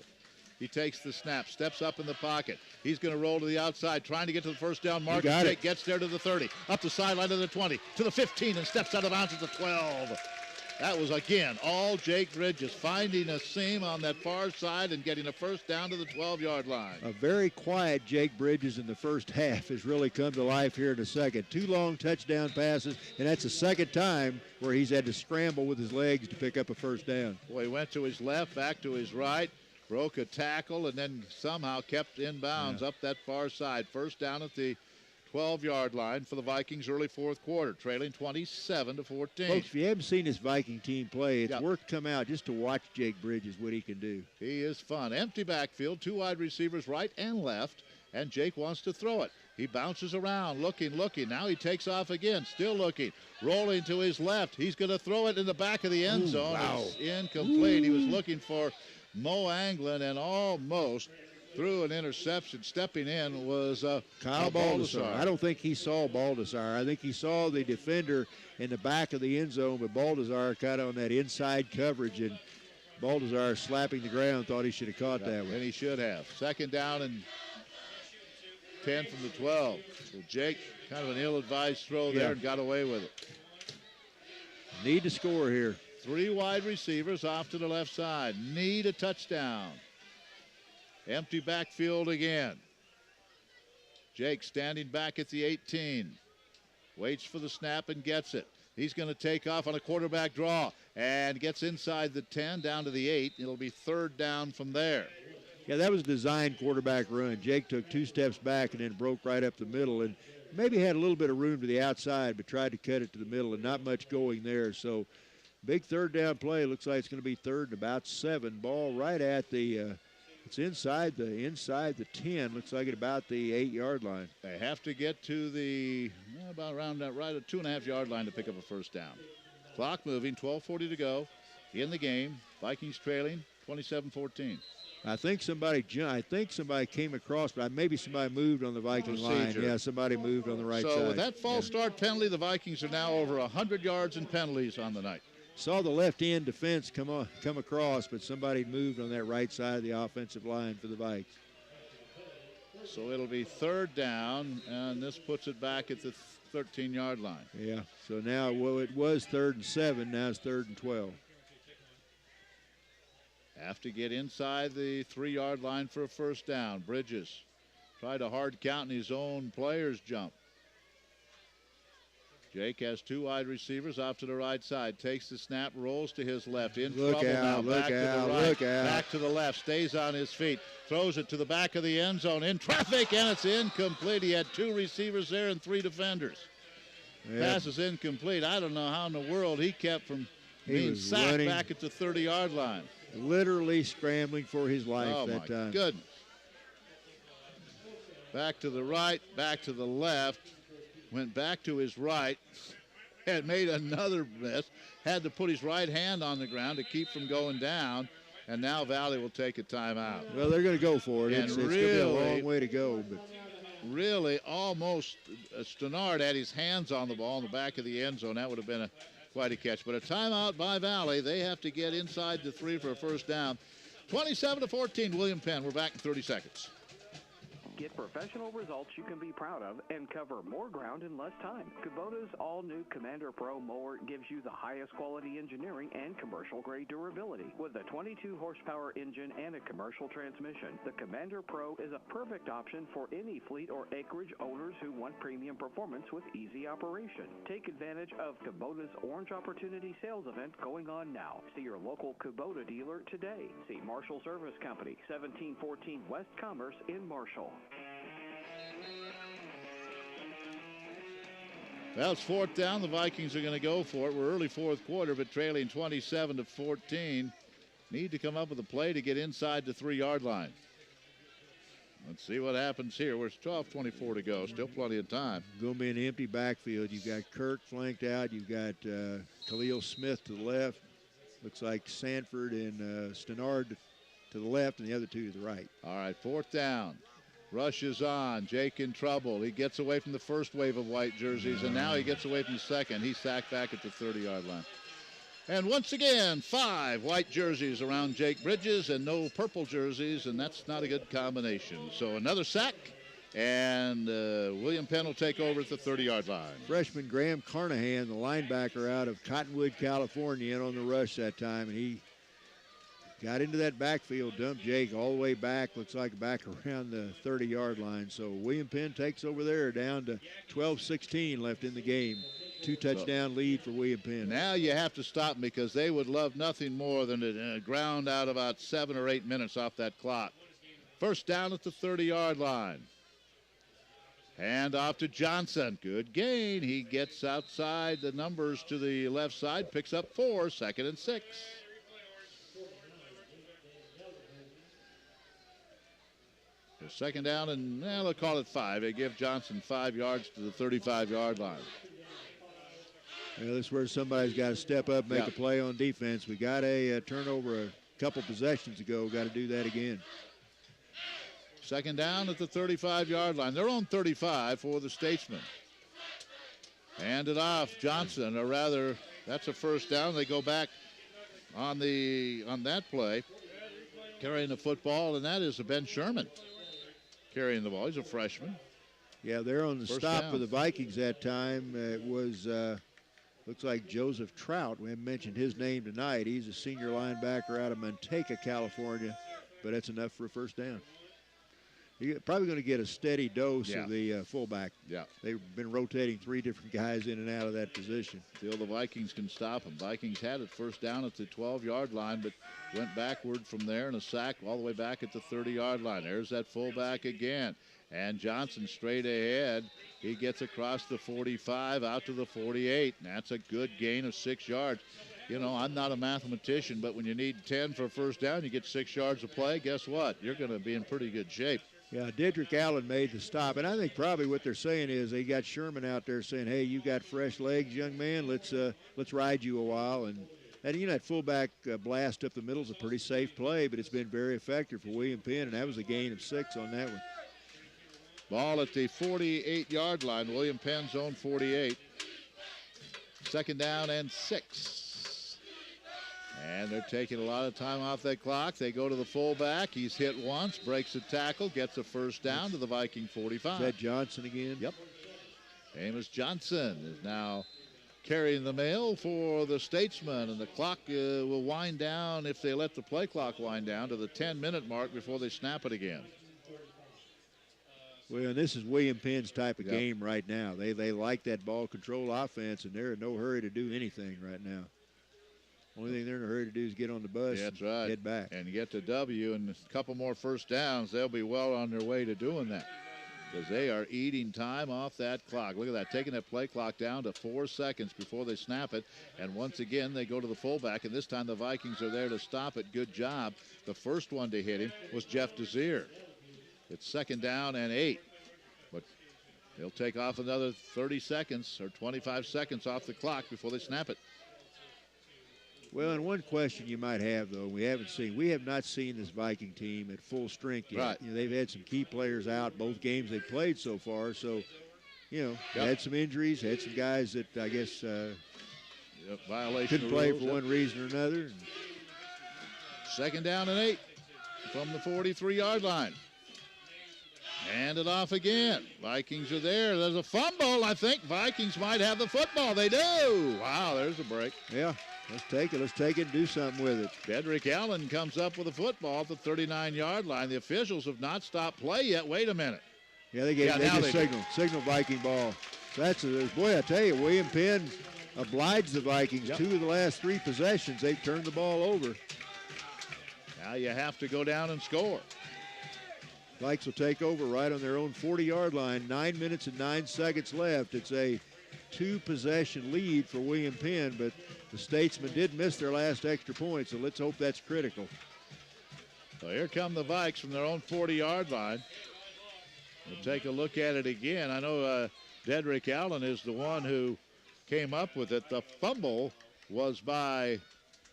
He takes the snap, steps up in the pocket. He's going to roll to the outside, trying to get to the first down mark. Jake gets there to the 30, up the sideline to the 20, to the 15, and steps out of bounds at the 12. That was, again, all Jake Bridges, finding a seam on that far side and getting a first down to the 12-yard line. A very quiet Jake Bridges in the first half has really come to life here in the second. 2 long touchdown passes, and that's the second time where he's had to scramble with his legs to pick up a first down. Boy, he went to his left, back to his right. Broke a tackle and then somehow kept in bounds up that far side. First down at the 12-yard line for the Vikings early 4th quarter, trailing 27-14. Folks, if you haven't seen this Viking team play, it's worth come out just to watch Jake Bridges, what he can do. He is fun. Empty backfield, 2 wide receivers right and left, and Jake wants to throw it. He bounces around, looking. Now he takes off again, still looking. Rolling to his left. He's going to throw it in the back of the end zone. Wow. It's incomplete. He was looking for Mo Anglin and almost threw an interception. Stepping in was Kyle Baldessar. I don't think he saw Baldessar. I think he saw the defender in the back of the end zone, but Baldessar kind of on that inside coverage, and Baldessar slapping the ground, thought he should have caught that one. And he should have. 2nd down and 10 from the 12. So Jake, kind of an ill-advised throw there and got away with it. Need to score here. 3 wide receivers off to the left side. Need a touchdown. Empty backfield again. Jake standing back at the 18. Waits for the snap and gets it. He's going to take off on a quarterback draw and gets inside the 10 down to the 8. It'll be 3rd down from there. Yeah, that was a designed quarterback run. Jake took 2 steps back and then broke right up the middle and maybe had a little bit of room to the outside but tried to cut it to the middle and not much going there. So Big third down play. Looks like it's going to be third and about 7. Ball right at the it's inside the 10. Looks like at about the 8-yard line. They have to get to the about around that right at 2.5-yard line to pick up a first down. Clock moving, 12:40 to go in the game. Vikings trailing 27-14. I think somebody came across, but maybe somebody moved on the Viking line. Yeah, somebody moved on the right side. So with that false start penalty, the Vikings are now over 100 yards in penalties on the night. Saw the left end defense come across, but somebody moved on that right side of the offensive line for the Vikes. So it'll be third down, and this puts it back at the 13-yard line. Yeah, so now, well, it was 3rd and 7. Now it's 3rd and 12. Have to get inside the 3-yard line for a first down. Bridges tried a hard count, and his own players jump. Jake has 2 wide receivers off to the right side. Takes the snap, rolls to his left. In trouble now. Back to the right. Back to the left. Stays on his feet. Throws it to the back of the end zone. In traffic, and it's incomplete. He had 2 receivers there and 3 defenders. Yeah. Pass is incomplete. I don't know how in the world he kept from being sacked back at the 30-yard line. Literally scrambling for his life that time. Oh, my goodness. Back to the right, back to the left. Went back to his right, had made another miss, had to put his right hand on the ground to keep from going down, and now Valley will take a timeout. Well, they're going to go for it. It's going to be a long way to go. But really, almost Stenard had his hands on the ball in the back of the end zone. That would have been quite a catch. But a timeout by Valley. They have to get inside the 3 for a first down. 27-14, William Penn. We're back in 30 seconds. Get professional results you can be proud of and cover more ground in less time. Kubota's all-new Commander Pro mower gives you the highest quality engineering and commercial-grade durability. With a 22-horsepower engine and a commercial transmission, the Commander Pro is a perfect option for any fleet or acreage owners who want premium performance with easy operation. Take advantage of Kubota's Orange Opportunity Sales event going on now. See your local Kubota dealer today. See Marshall Service Company, 1714 West Commerce in Marshall. Well, it's 4th down. The Vikings are going to go for it. We're early 4th quarter, but trailing 27-14. Need to come up with a play to get inside the 3-yard line. Let's see what happens here. We're 12:24 to go. Still plenty of time. Going to be an empty backfield. You've got Kirk flanked out. You've got Khalil Smith to the left. Looks like Sanford and Stenard to the left and the other 2 to the right. All right, 4th down. Rush is on. Jake in trouble. He gets away from the first wave of white jerseys, and now he gets away from the second. He's sacked back at the 30-yard line. And once again, 5 white jerseys around Jake Bridges and no purple jerseys, and that's not a good combination. So another sack, and William Penn will take over at the 30-yard line. Freshman Graham Carnahan, the linebacker out of Cottonwood, California, in on the rush that time, and he got into that backfield, dumped Jake all the way back, looks like back around the 30-yard line. So William Penn takes over there down to 12-16 left in the game. 2-touchdown lead for William Penn. Now you have to stop them because they would love nothing more than to ground out about 7 or 8 minutes off that clock. First down at the 30-yard line. Hand off to Johnson. Good gain. He gets outside the numbers to the left side, picks up 4, 2nd and 6. Second down, and they'll call it 5. They give Johnson 5 yards to the 35-yard line. Well, this is where somebody's got to step up, make a play on defense. We got a turnover a couple possessions ago. Got to do that again. Second down at the 35-yard line. They're on 35 for the Statesmen. Hand it off. Johnson, or rather, that's a first down. They go back on that play, carrying the football, and that is Ben Sherman. Carrying the ball. He's a freshman. Yeah, they're on the First stop down for the Vikings that time. It was, looks like Joseph Trout. We haven't mentioned his name tonight. He's a senior linebacker out of Manteca, California, but that's enough for a first down. You're probably going to get a steady dose of the fullback. Yeah. They've been rotating 3 different guys in and out of that position. Feel the Vikings can stop them. Vikings had it first down at the 12-yard line, but went backward from there and a sack all the way back at the 30-yard line. There's that fullback again. And Johnson straight ahead. He gets across the 45 out to the 48. And that's a good gain of 6 yards. You know, I'm not a mathematician, but when you need 10 for a first down, you get 6 yards of play, guess what? You're going to be in pretty good shape. Yeah, Dedrick Allen made the stop, and I think probably what they're saying is they got Sherman out there saying, "Hey, you got fresh legs, young man. Let's ride you a while." And that fullback blast up the middle is a pretty safe play, but it's been very effective for William Penn, and that was a gain of 6 on that one. Ball at the 48-yard line. William Penn's own 48. Second down and 6. And they're taking a lot of time off that clock. They go to the fullback. He's hit once, breaks a tackle, gets a first down to the Viking 45. Is that Johnson again? Yep. Amos Johnson is now carrying the mail for the Statesmen, and the clock will wind down, if they let the play clock wind down, to the 10-minute mark before they snap it again. Well, and this is William Penn's type of game right now. They like that ball control offense, and they're in no hurry to do anything right now. Only thing they're in a hurry to do is get on the bus That's right. Head back. And get the W, and a couple more first downs, they'll be well on their way to doing that, because they are eating time off that clock. Look at that, taking that play clock down to 4 seconds before they snap it. And once again, they go to the fullback, and this time the Vikings are there to stop it. Good job. The first one to hit him was Jeff Desir. It's second down and 8. But they'll take off another 30 seconds or 25 seconds off the clock before they snap it. Well, and one question you might have, though, we have not seen this Viking team at full strength yet. Right. You know, they've had some key players out both games they've played so far. So, had some injuries, had some guys that I guess violation couldn't play for one reason or another. Second down and 8 from the 43-yard line. Hand it off again. Vikings are there. There's a fumble. I think Vikings might have the football. They do. Wow, there's a break. Yeah. Let's take it. Let's take it and do something with it. Dedrick Allen comes up with a football at the 39-yard line. The officials have not stopped play yet. Wait a minute. Yeah, they just signal Viking ball. Boy, I tell you, William Penn obliged the Vikings. Yep. 2 of the last 3 possessions, they've turned the ball over. Now you have to go down and score. Vikes will take over right on their own 40-yard line. 9 minutes and 9 seconds left. It's a 2-possession lead for William Penn, but the Statesmen did miss their last extra point, so let's hope that's critical. So here come the Vikes from their own 40-yard line. We'll take a look at it again. I know Dedrick Allen is the one who came up with it. The fumble was by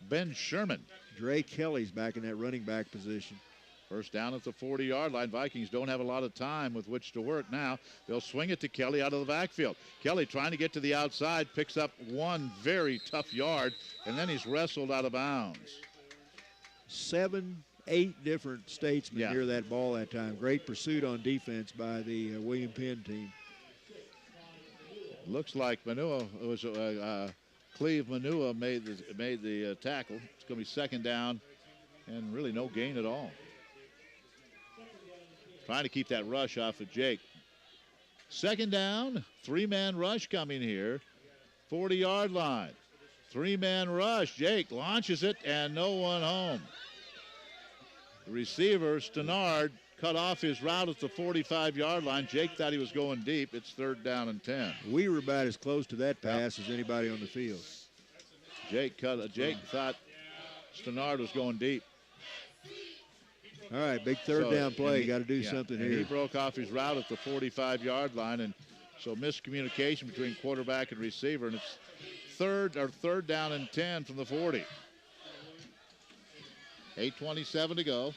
Ben Sherman. Dre Kelly's back in that running back position. First down at the 40-yard line. Vikings don't have a lot of time with which to work now. They'll swing it to Kelly out of the backfield. Kelly trying to get to the outside, picks up 1 very tough yard, and then he's wrestled out of bounds. 7, 8 different Statesmen near that ball that time. Great pursuit on defense by the William Penn team. Looks like Manua was Cleve Manua made the tackle. It's going to be second down and really no gain at all. Trying to keep that rush off of Jake. Second down, 3-man rush coming here. 40-yard line. 3-man rush. Jake launches it, and no one home. The receiver, Stenard, cut off his route at the 45-yard line. Jake thought he was going deep. It's third down and 10. We were about as close to that pass as anybody on the field. Jake thought Stenard was going deep. All right, big third down play. Got to do something here. He broke off his route at the 45-yard line, and so miscommunication between quarterback and receiver, and it's third down and 10 from the 40. 8:27 to go.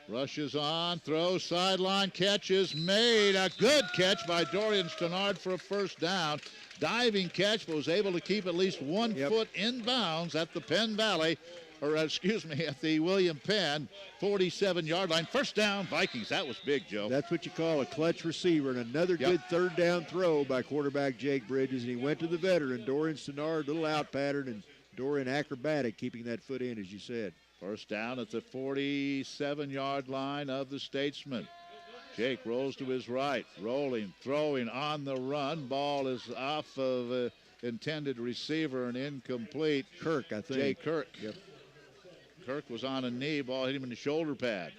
Rushes on, throws, sideline, catch is made. A good catch by Dorian Stenard for a first down. Diving catch, but was able to keep at least 1 foot in bounds at the Penn Valley, at the William Penn 47-yard line. First down, Vikings. That was big, Joe. That's what you call a clutch receiver, and another good third down throw by quarterback Jake Bridges, and he went to the veteran, Dorian Stenard, little out pattern, and Dorian acrobatic, keeping that foot in, as you said. First down at the 47-yard line of the Statesman. Jake rolls to his right, rolling, throwing on the run. Ball is off of intended receiver and incomplete. Kirk, I think. Jay Kirk. Yep. Kirk was on a knee. Ball hit him in the shoulder pad.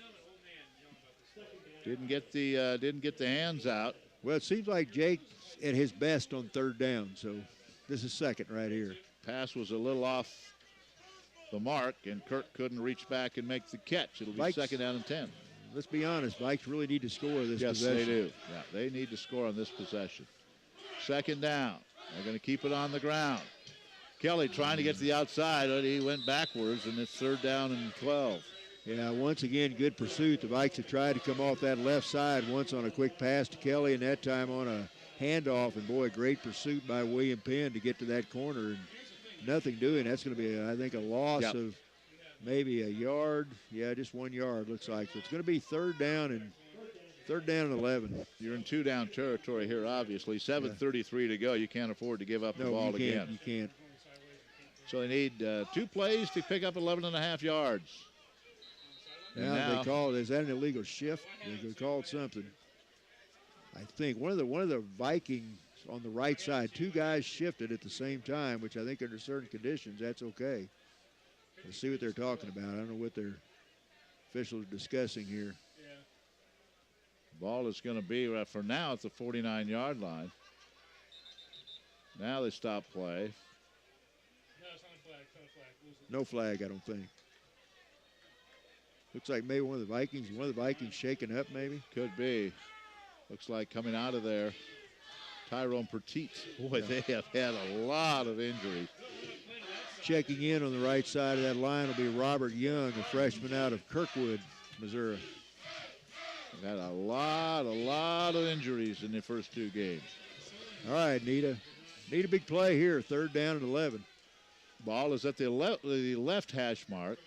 Didn't get the hands out. Well, it seems like Jake's at his best on third down. So This is second right here. Pass was a little off the mark, and Kirk couldn't reach back and make the catch. It'll be Vikes, second down and 10. Let's be honest, Vikes really need to score this yes, possession. Yes, they do. Yeah, they need to score on this possession. Second down. They're going to keep it on the ground. Kelly trying to get to the outside, but he went backwards, and it's third down and 12. Yeah, once again, good pursuit. The Vikes have tried to come off that left side once on a quick pass to Kelly, and that time on a handoff. And, boy, great pursuit by William Penn to get to that corner. And nothing doing. That's going to be, I think, a loss of maybe a yard. Yeah, just 1 yard, looks like. So it's going to be third down and 11. You're in two-down territory here, obviously. 7:33 to go. You can't afford to give up the ball again. You can't. So they need 2 plays to pick up 11.5 yards. Now they call it, is that an illegal shift? They called something. I think one of the Vikings on the right side, 2 guys shifted at the same time, which I think under certain conditions, that's okay. Let's see what they're talking about. I don't know what their officials are discussing here. Ball is going to be, for now, at the 49-yard line. Now they stop play. No flag, I don't think. Looks like maybe one of the Vikings shaken up, maybe. Could be. Looks like coming out of there, Tyrone Petit. Boy, they have had a lot of injuries. Checking in on the right side of that line will be Robert Young, a freshman out of Kirkwood, Missouri. They've had a lot of injuries in the first 2 games. All right, need a big play here, third down and 11. Ball is at the left hash mark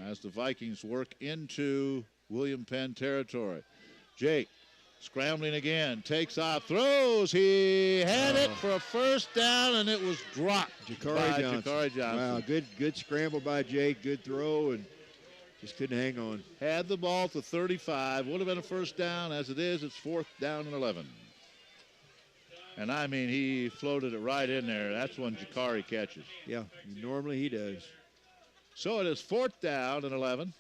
as the Vikings work into William Penn territory. Jake scrambling again, takes off, throws. He had it for a first down, and it was dropped by Jakari Johnson. Wow, good scramble by Jake, good throw, and just couldn't hang on. Had the ball at the 35, would have been a first down. As it is, it's fourth down and 11. And, I mean, he floated it right in there. That's one Jakari catches. Yeah, normally he does. So it is fourth down and 11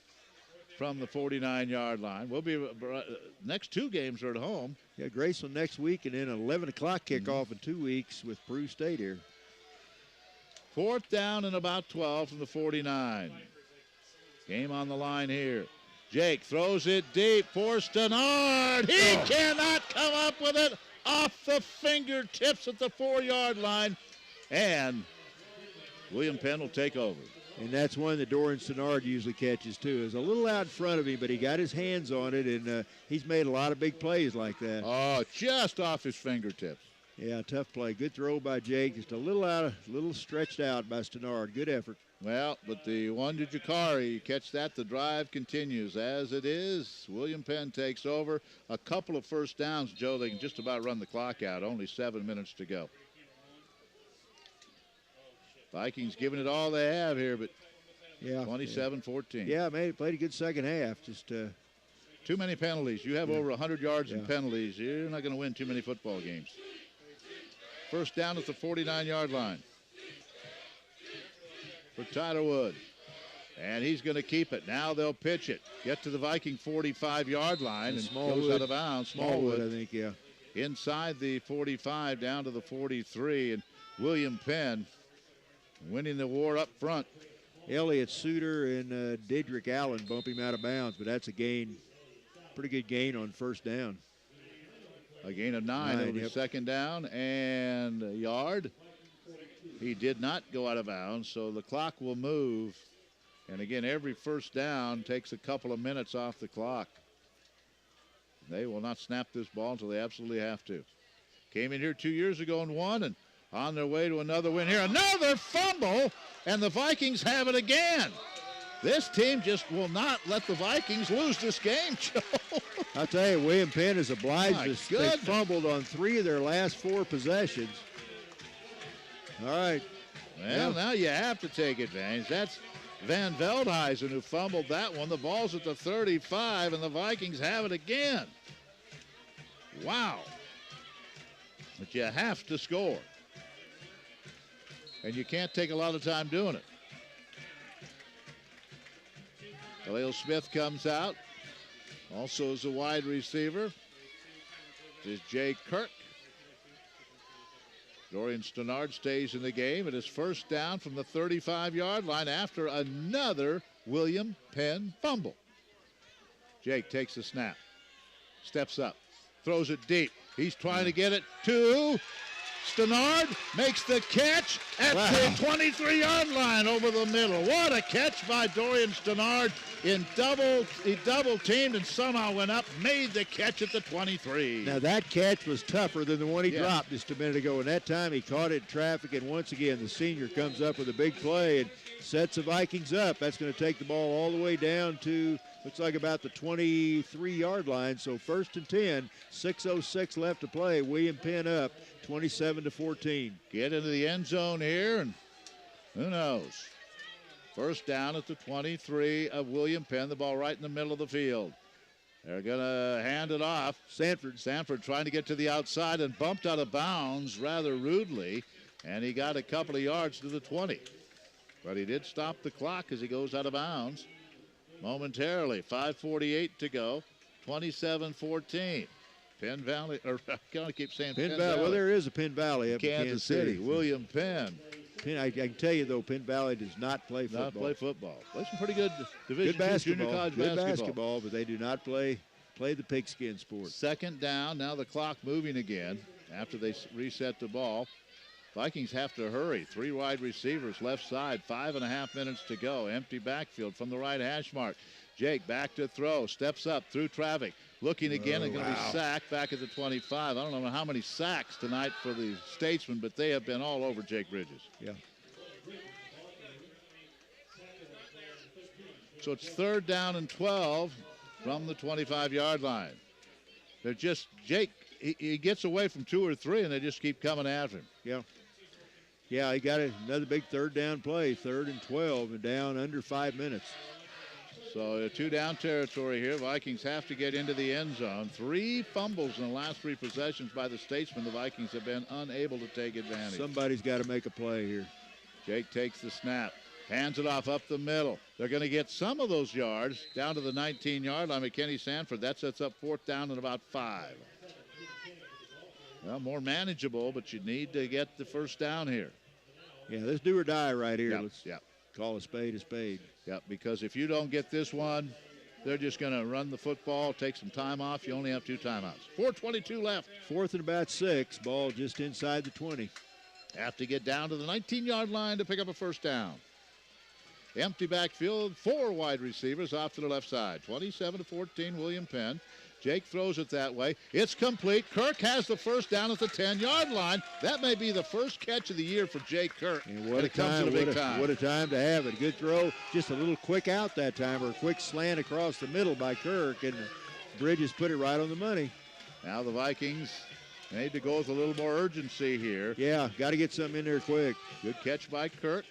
from the 49-yard line. We'll be next 2 games are at home. Yeah, Graceville next week, and then an 11 o'clock kickoff in 2 weeks with Peru State here. Fourth down and about 12 from the 49. Game on the line here. Jake throws it deep for Stenard. He cannot come up with it. Off the fingertips at the 4-yard line. And William Penn will take over. And that's one that Dorian Stenard usually catches, too. It's a little out in front of him, but he got his hands on it, and he's made a lot of big plays like that. Oh, just off his fingertips. Yeah, tough play. Good throw by Jake. Just a little stretched out by Stenard. Good effort. Well, but the one to Jakari, you catch that, the drive continues. As it is, William Penn takes over. A couple of first downs, Joe, they can just about run the clock out. Only 7 minutes to go. Vikings giving it all they have here, but 27-14. Yeah, played a good second half. Just too many penalties. You have over 100 yards in penalties. You're not going to win too many football games. First down at the 49-yard line for Tyler Wood. And he's going to keep it. Now they'll pitch it. Get to the Viking 45-yard line and goes out of bounds. Smallwood, I think, yeah. Inside the 45 down to the 43. And William Penn winning the war up front. Elliott Suter and Dedrick Allen bump him out of bounds, but that's a gain. Pretty good gain on first down. A gain of 9. It'll be second down and a yard. He did not go out of bounds, so the clock will move. And again, every first down takes a couple of minutes off the clock. They will not snap this ball until they absolutely have to. Came in here 2 years ago and won, and on their way to another win here. Another fumble, and the Vikings have it again. This team just will not let the Vikings lose this game, Joe. I'll tell you, William Penn is obliged to. They fumbled on 3 of their last 4 possessions. All right. Well, now you have to take advantage. That's Van Veldhuizen who fumbled that one. The ball's at the 35, and the Vikings have it again. Wow. But you have to score. And you can't take a lot of time doing it. Khalil Smith comes out. Also as a wide receiver is Jay Kirk. Dorian Stannard stays in the game. It is first down from the 35-yard line after another William Penn fumble. Jake takes the snap, steps up, throws it deep. He's trying to get it to Stannard, makes the catch at the 23-yard line over the middle. What a catch by Dorian Stannard. He double teamed and somehow went up, made the catch at the 23. Now that catch was tougher than the one he dropped just a minute ago, and that time he caught it in traffic, and once again the senior comes up with a big play and sets the Vikings up. That's going to take the ball all the way down to, looks like about the 23-yard line. So 1st and 10, 6:06 left to play. William Penn up 27-14. Get into the end zone here, and who knows? First down at the 23 of William Penn. The ball right in the middle of the field. They're going to hand it off. Sanford trying to get to the outside and bumped out of bounds rather rudely, and he got a couple of yards to the 20. But he did stop the clock as he goes out of bounds momentarily. 5:48 to go, 27-14. Penn Valley, or I kind of keep saying Penn Valley. Well, there is a Penn Valley up in Kansas City. William Penn. I can tell you, though, Penn Valley does not play football. Not play football. Play some pretty good Division II junior college basketball, but they do not play the pigskin sport. Second down. Now the clock moving again after they reset the ball. Vikings have to hurry. 3 wide receivers left side. 5.5 minutes to go. Empty backfield from the right hash mark. Jake back to throw. Steps up through traffic. Looking again and going to be sacked back at the 25. I don't know how many sacks tonight for the Statesmen, but they have been all over Jake Bridges. Yeah. So it's 3rd down and 12 from the 25-yard line. They're just, Jake, he gets away from 2 or 3, and they just keep coming after him. Yeah. Yeah, he got another big 3rd down play, 3rd and 12, and down under 5 minutes. So 2 down territory here. Vikings have to get into the end zone. 3 fumbles in the last 3 possessions by the Statesmen. The Vikings have been unable to take advantage. Somebody's got to make a play here. Jake takes the snap, hands it off up the middle. They're going to get some of those yards down to the 19-yard line. McKinney Sanford, that sets up 4th down and about 5. Well, more manageable, but you need to get the first down here. Yeah, let's do or die right here. Yep, Let's call a spade a spade. Yep, because if you don't get this one, they're just going to run the football, take some time off. You only have 2 timeouts. 4:22 left. 4th and about 6. Ball just inside the 20. Have to get down to the 19-yard line to pick up a first down. Empty backfield, 4 wide receivers off to the left side. 27-14, William Penn. Jake throws it that way. It's complete. Kirk has the first down at the 10-yard line. That may be the first catch of the year for Jake Kirk. And what a time, what a time to have it. Good throw. Just a little quick out that time, or a quick slant across the middle by Kirk, and Bridges put it right on the money. Now the Vikings need to go with a little more urgency here. Yeah, got to get something in there quick. Good catch by Kirk.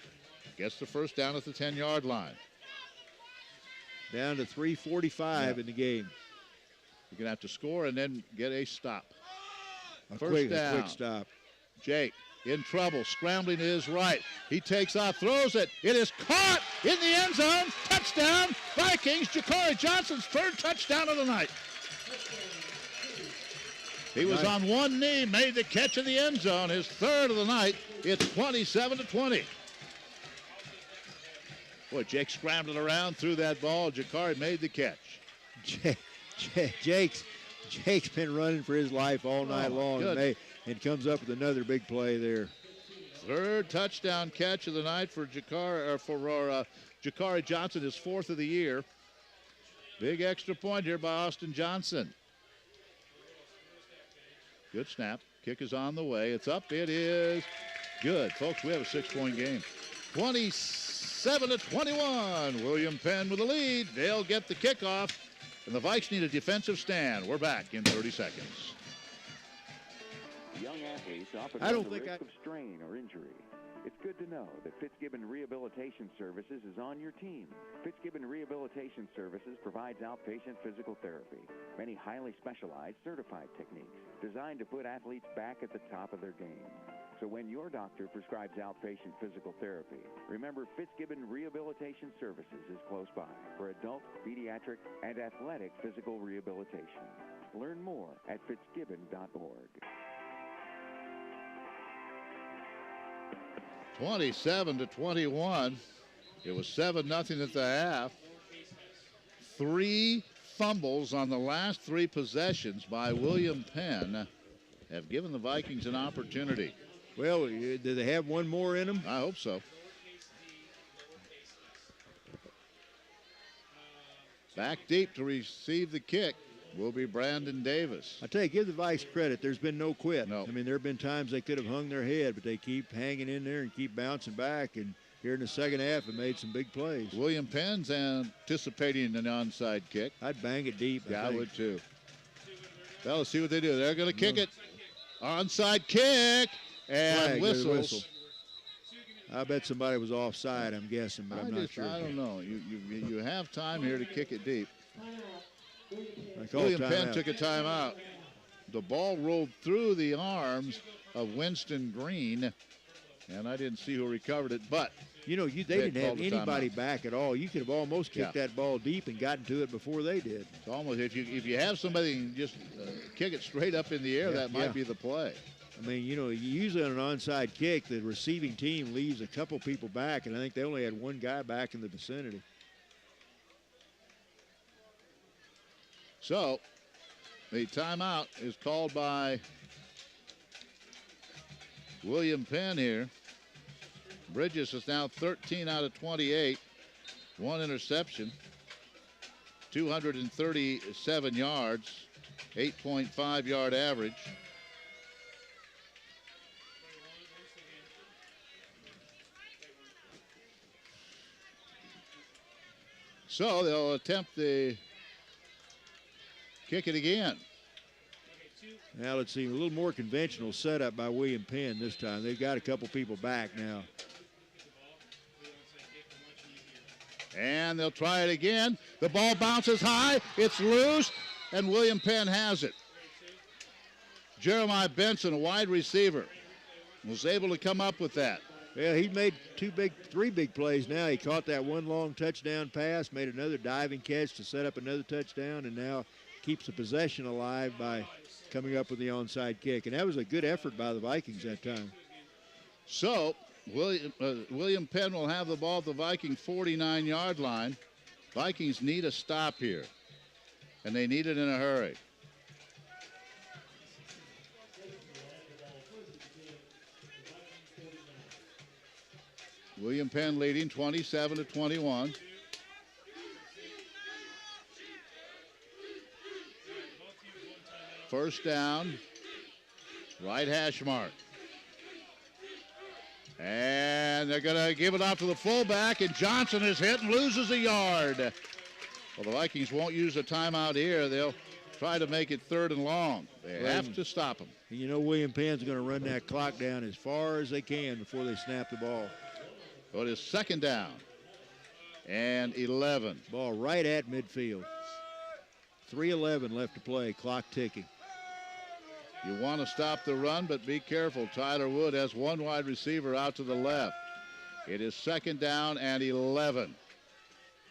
Gets the first down at the 10-yard line. Down to 3:45 in the game. You're going to have to score and then get a stop. A First down. quick stop. Jake in trouble, scrambling to his right. He takes off, throws it. It is caught in the end zone. Touchdown, Vikings. Ja'Cory Johnson's 3rd touchdown of the night. He was on one knee, made the catch in the end zone, his 3rd of the night. It's 27-20. Boy, Jake scrambled around, threw that ball. Ja'Cory made the catch. Jake's been running for his life all night long, and comes up with another big play there. 3rd touchdown catch of the night for Ja'Cory Johnson, his 4th of the year. Big extra point here by Austin Johnson. Good snap. Kick is on the way. It's up. It is good. Folks, we have a 6-point game. 27-21. William Penn with the lead. They'll get the kickoff. And the Vikes need a defensive stand. We're back in 30 seconds. Young athletes often I don't run the think risk of strain or injury. It's good to know that Fitzgibbon Rehabilitation Services is on your team. Fitzgibbon Rehabilitation Services provides outpatient physical therapy, many highly specialized certified techniques designed to put athletes back at the top of their game. So when your doctor prescribes outpatient physical therapy, remember Fitzgibbon Rehabilitation Services is close by for adult, pediatric, and athletic physical rehabilitation. Learn more at fitzgibbon.org. 27-21. It was 7-0 at the half. 3 fumbles on the last 3 possessions by William Penn have given the Vikings an opportunity. Well, do they have one more in them? I hope so. Back deep to receive the kick will be Brandon Davis. I tell you, give the Vikes credit. There's been no quit. No. I mean, there have been times they could have hung their head, but they keep hanging in there and keep bouncing back. And here in the second half, it made some big plays. William Penn's anticipating an onside kick. I'd bang it deep. Yeah, I would too. Well, let's see what they do. They're going to kick it. Onside kick and whistles. Whistle. I bet somebody was offside, I'm guessing, but I'm not sure. I don't know. You have time here to kick it deep. William Penn took a timeout. The ball rolled through the arms of Winston Green, and I didn't see who recovered it, but they didn't have anybody back at all. You could have almost kicked that ball deep and gotten to it before they did. It's almost if you have somebody and just kick it straight up in the air, that might be the play. I mean, usually on an onside kick, the receiving team leaves a couple people back, and I think they only had one guy back in the vicinity. So, the timeout is called by William Penn here. Bridges is now 13 out of 28. 1 interception. 237 yards. 8.5 yard average. So they'll attempt the kick it again. Now let's see, a little more conventional setup by William Penn this time. They've got a couple people back now. And they'll try it again. The ball bounces high, it's loose, and William Penn has it. Jeremiah Benson, a wide receiver, was able to come up with that. Yeah, he made 3 big plays now. He caught that one long touchdown pass, made another diving catch to set up another touchdown, and now keeps the possession alive by coming up with the onside kick. And that was a good effort by the Vikings that time. So William Penn will have the ball at the Viking 49-yard line. Vikings need a stop here, and they need it in a hurry. William Penn leading 27-21. First down, right hash mark. And they're going to give it off to the fullback, and Johnson is hit and loses a yard. Well, the Vikings won't use a timeout here. They'll try to make it 3rd and long. They have to stop him. William Penn's going to run that clock down as far as they can before they snap the ball. So it is 2nd down and 11. Ball right at midfield. 3:11 left to play, clock ticking. You want to stop the run, but be careful. Tyler Wood has one wide receiver out to the left. It is 2nd down and 11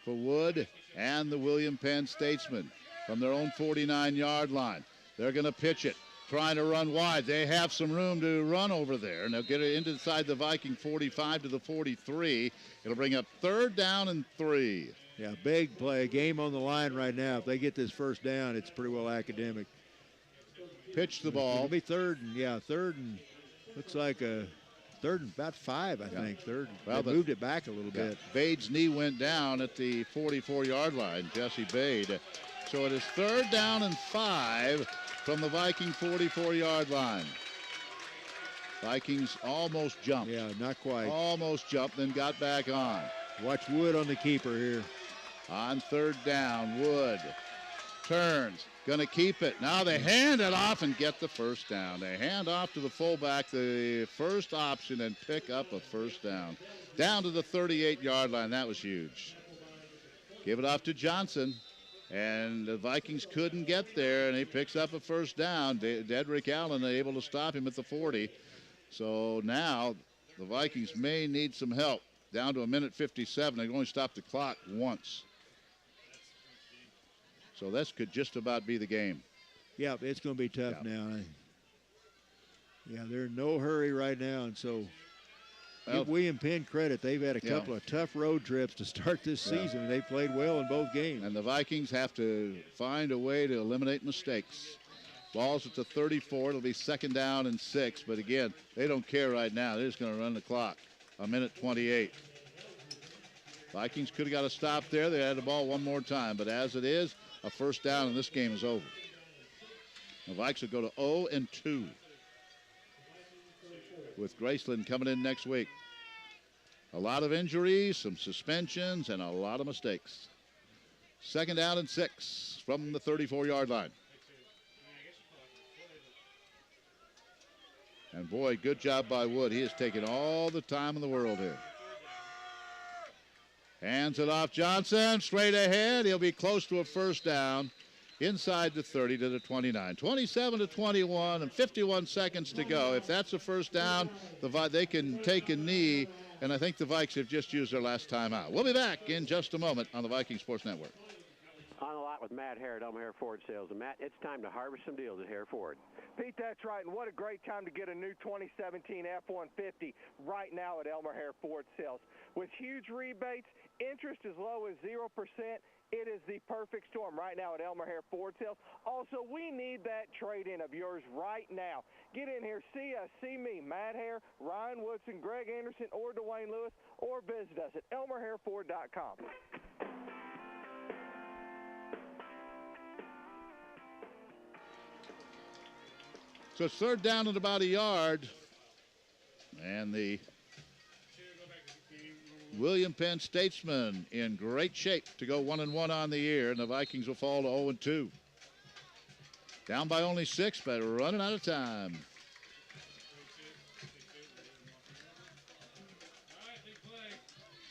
for Wood and the William Penn Statesmen from their own 49-yard line. They're going to pitch it, trying to run wide. They have some room to run over there, and they'll get it inside the Viking 45 to the 43. It'll bring up 3rd down and 3. Yeah, big play, game on the line right now. If they get this first down, it's pretty well academic. Pitch the ball. It'll be 3rd and looks like a 3rd and about 5, I think. 3rd. Well, they moved it back a little bit. Bade's knee went down at the 44-yard line, Jesse Bade. So it is 3rd down and 5 from the Viking 44-yard line. Vikings almost jumped. Yeah, not quite. Almost jumped, then got back on. Watch Wood on the keeper here. On 3rd down, Wood turns. Going to keep it. Now they hand it off and get the first down. They hand off to the fullback the first option and pick up a first down. Down to the 38-yard line. That was huge. Give it off to Johnson. And the Vikings couldn't get there, and he picks up a first down. Dedrick Allen able to stop him at the 40. So now the Vikings may need some help. Down to 1:57. They can only stop the clock once. So this could just about be the game. Yeah, it's going to be tough now. Yeah, they're in no hurry right now, and so Give William Penn credit. They've had a couple of tough road trips to start this season, and they played well in both games. And the Vikings have to find a way to eliminate mistakes. Ball's at the 34. It'll be 2nd down and 6. But, again, they don't care right now. They're just going to run the clock. 1:28. Vikings could have got a stop there. They had the ball one more time. But as it is, a 1st down, and this game is over. The Vikes will go to 0-2. With Graceland coming in next week. A lot of injuries, some suspensions, and a lot of mistakes. 2nd down and 6 from the 34-yard line. And, boy, good job by Wood. He has taken all the time in the world here. Hands it off Johnson, straight ahead. He'll be close to a 1st down. Inside the 30 to the 29. 27-21 and 51 seconds to go. If that's a 1st down, they can take a knee, and I think the Vikes have just used their last timeout. We'll be back in just a moment on the Viking Sports Network. On the lot with Matt Hare at Elmer Hare Ford Sales. And, Matt, it's time to harvest some deals at Hare Ford. Pete, that's right, and what a great time to get a new 2017 F-150 right now at Elmer Hare Ford Sales. With huge rebates, interest as low as 0%, it is the perfect storm right now at Elmer Hare Ford Sales. Also, we need that trade-in of yours right now. Get in here, see us, see me, Matt Hare, Ryan Woodson, Greg Anderson, or Dwayne Lewis, or visit us at elmerhareford.com. So it's 3rd down at about a yard. And the William Penn Statesmen in great shape to go 1-1 on the year, and the Vikings will fall to 0-2. Down by only 6, but running out of time.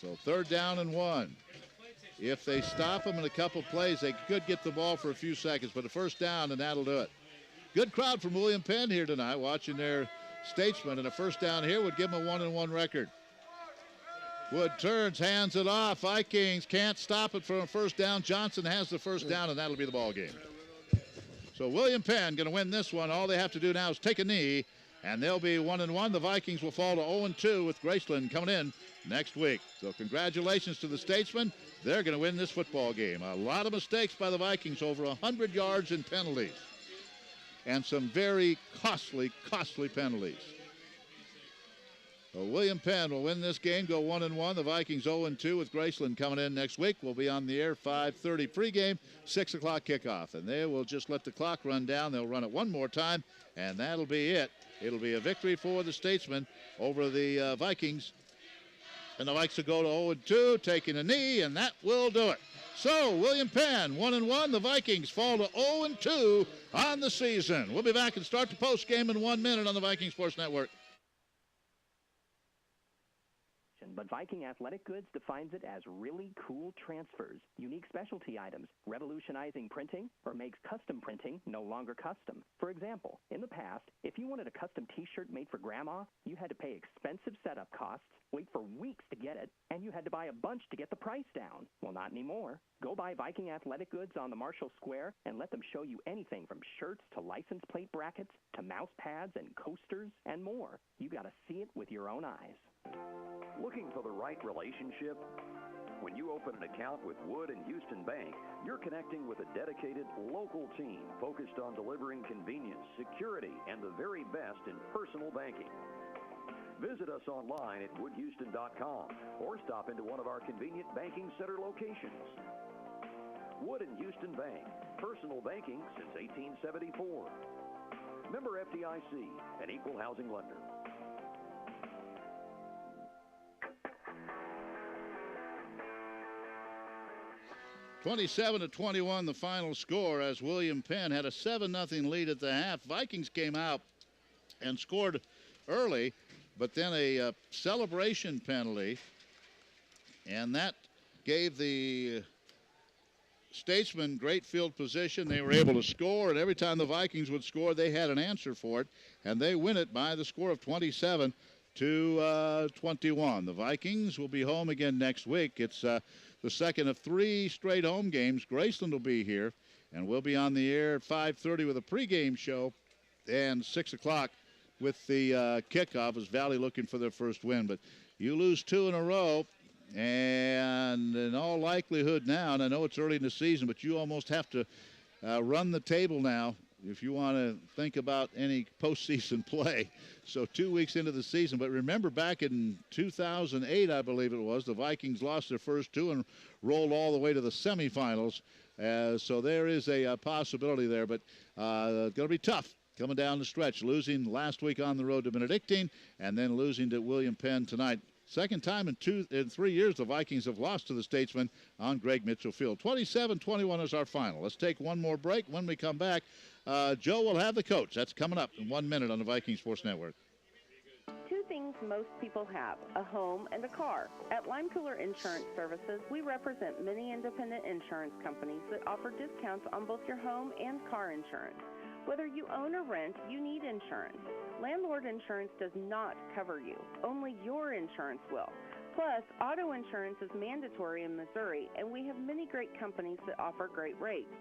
So 3rd down and 1. If they stop them in a couple plays, they could get the ball for a few seconds, but a 1st down, and that'll do it. Good crowd from William Penn here tonight watching their Statesmen, and a 1st down here would give them a 1-1 record. Wood turns, hands it off. Vikings can't stop it for a 1st down. Johnson has the 1st down, and that'll be the ball game. So William Penn going to win this one. All they have to do now is take a knee, and they'll be 1-1. The Vikings will fall to 0-2 with Graceland coming in next week. So congratulations to the Statesmen. They're going to win this football game. A lot of mistakes by the Vikings, over 100 yards in penalties, and some very costly penalties. So William Penn will win this game, go 1-1. The Vikings 0-2 with Graceland coming in next week. We'll be on the air 5:30 pregame, 6 o'clock kickoff. And they will just let the clock run down. They'll run it one more time, and that'll be it. It'll be a victory for the Statesmen over the Vikings. And the Vikes will go to 0-2, taking a knee, and that will do it. So, William Penn, 1-1. The Vikings fall to 0-2 on the season. We'll be back and start the post game in 1 minute on the Viking Sports Network. But Viking Athletic Goods defines it as really cool transfers, unique specialty items, revolutionizing printing, or makes custom printing no longer custom. For example, in the past, if you wanted a custom t-shirt made for grandma, you had to pay expensive setup costs, wait for weeks to get it, and you had to buy a bunch to get the price down. Well, not anymore. Go buy Viking Athletic Goods on the Marshall Square and let them show you anything from shirts to license plate brackets to mouse pads and coasters and more. You got to see it with your own eyes. Looking for the right relationship? When you open an account with Wood and Houston Bank, you're connecting with a dedicated local team focused on delivering convenience, security, and the very best in personal banking. Visit us online at woodhouston.com or stop into one of our convenient banking center locations. Wood and Houston Bank, personal banking since 1874. Member FDIC, an equal housing lender. 27-21, the final score, as William Penn had a 7-0 lead at the half. Vikings came out and scored early, but then a celebration penalty, and that gave the Statesmen great field position. They were able to score, and every time the Vikings would score, they had an answer for it, and they win it by the score of 27-21. The Vikings will be home again next week. It's the second of 3 straight home games. Graceland will be here, and we'll be on the air at 5:30 with a pregame show, and 6 o'clock with the kickoff as Valley looking for their first win. But you lose 2 in a row, and in all likelihood now, and I know it's early in the season, but you almost have to run the table now if you want to think about any postseason play. So 2 weeks into the season. But remember back in 2008, I believe it was, the Vikings lost their first 2 and rolled all the way to the semifinals. So there is a possibility there, but going to be tough coming down the stretch, losing last week on the road to Benedictine and then losing to William Penn tonight. Second time in 3 years the Vikings have lost to the Statesmen on Greg Mitchell Field. 27-21 is our final. Let's take one more break. When we come back, Joe will have the coach. That's coming up in 1 minute on the Viking Sports Network. Two things most people have, a home and a car. At Lime Cooler Insurance Services, we represent many independent insurance companies that offer discounts on both your home and car insurance. Whether you own or rent, you need insurance. Landlord insurance does not cover you. Only your insurance will. Plus, auto insurance is mandatory in Missouri, and we have many great companies that offer great rates.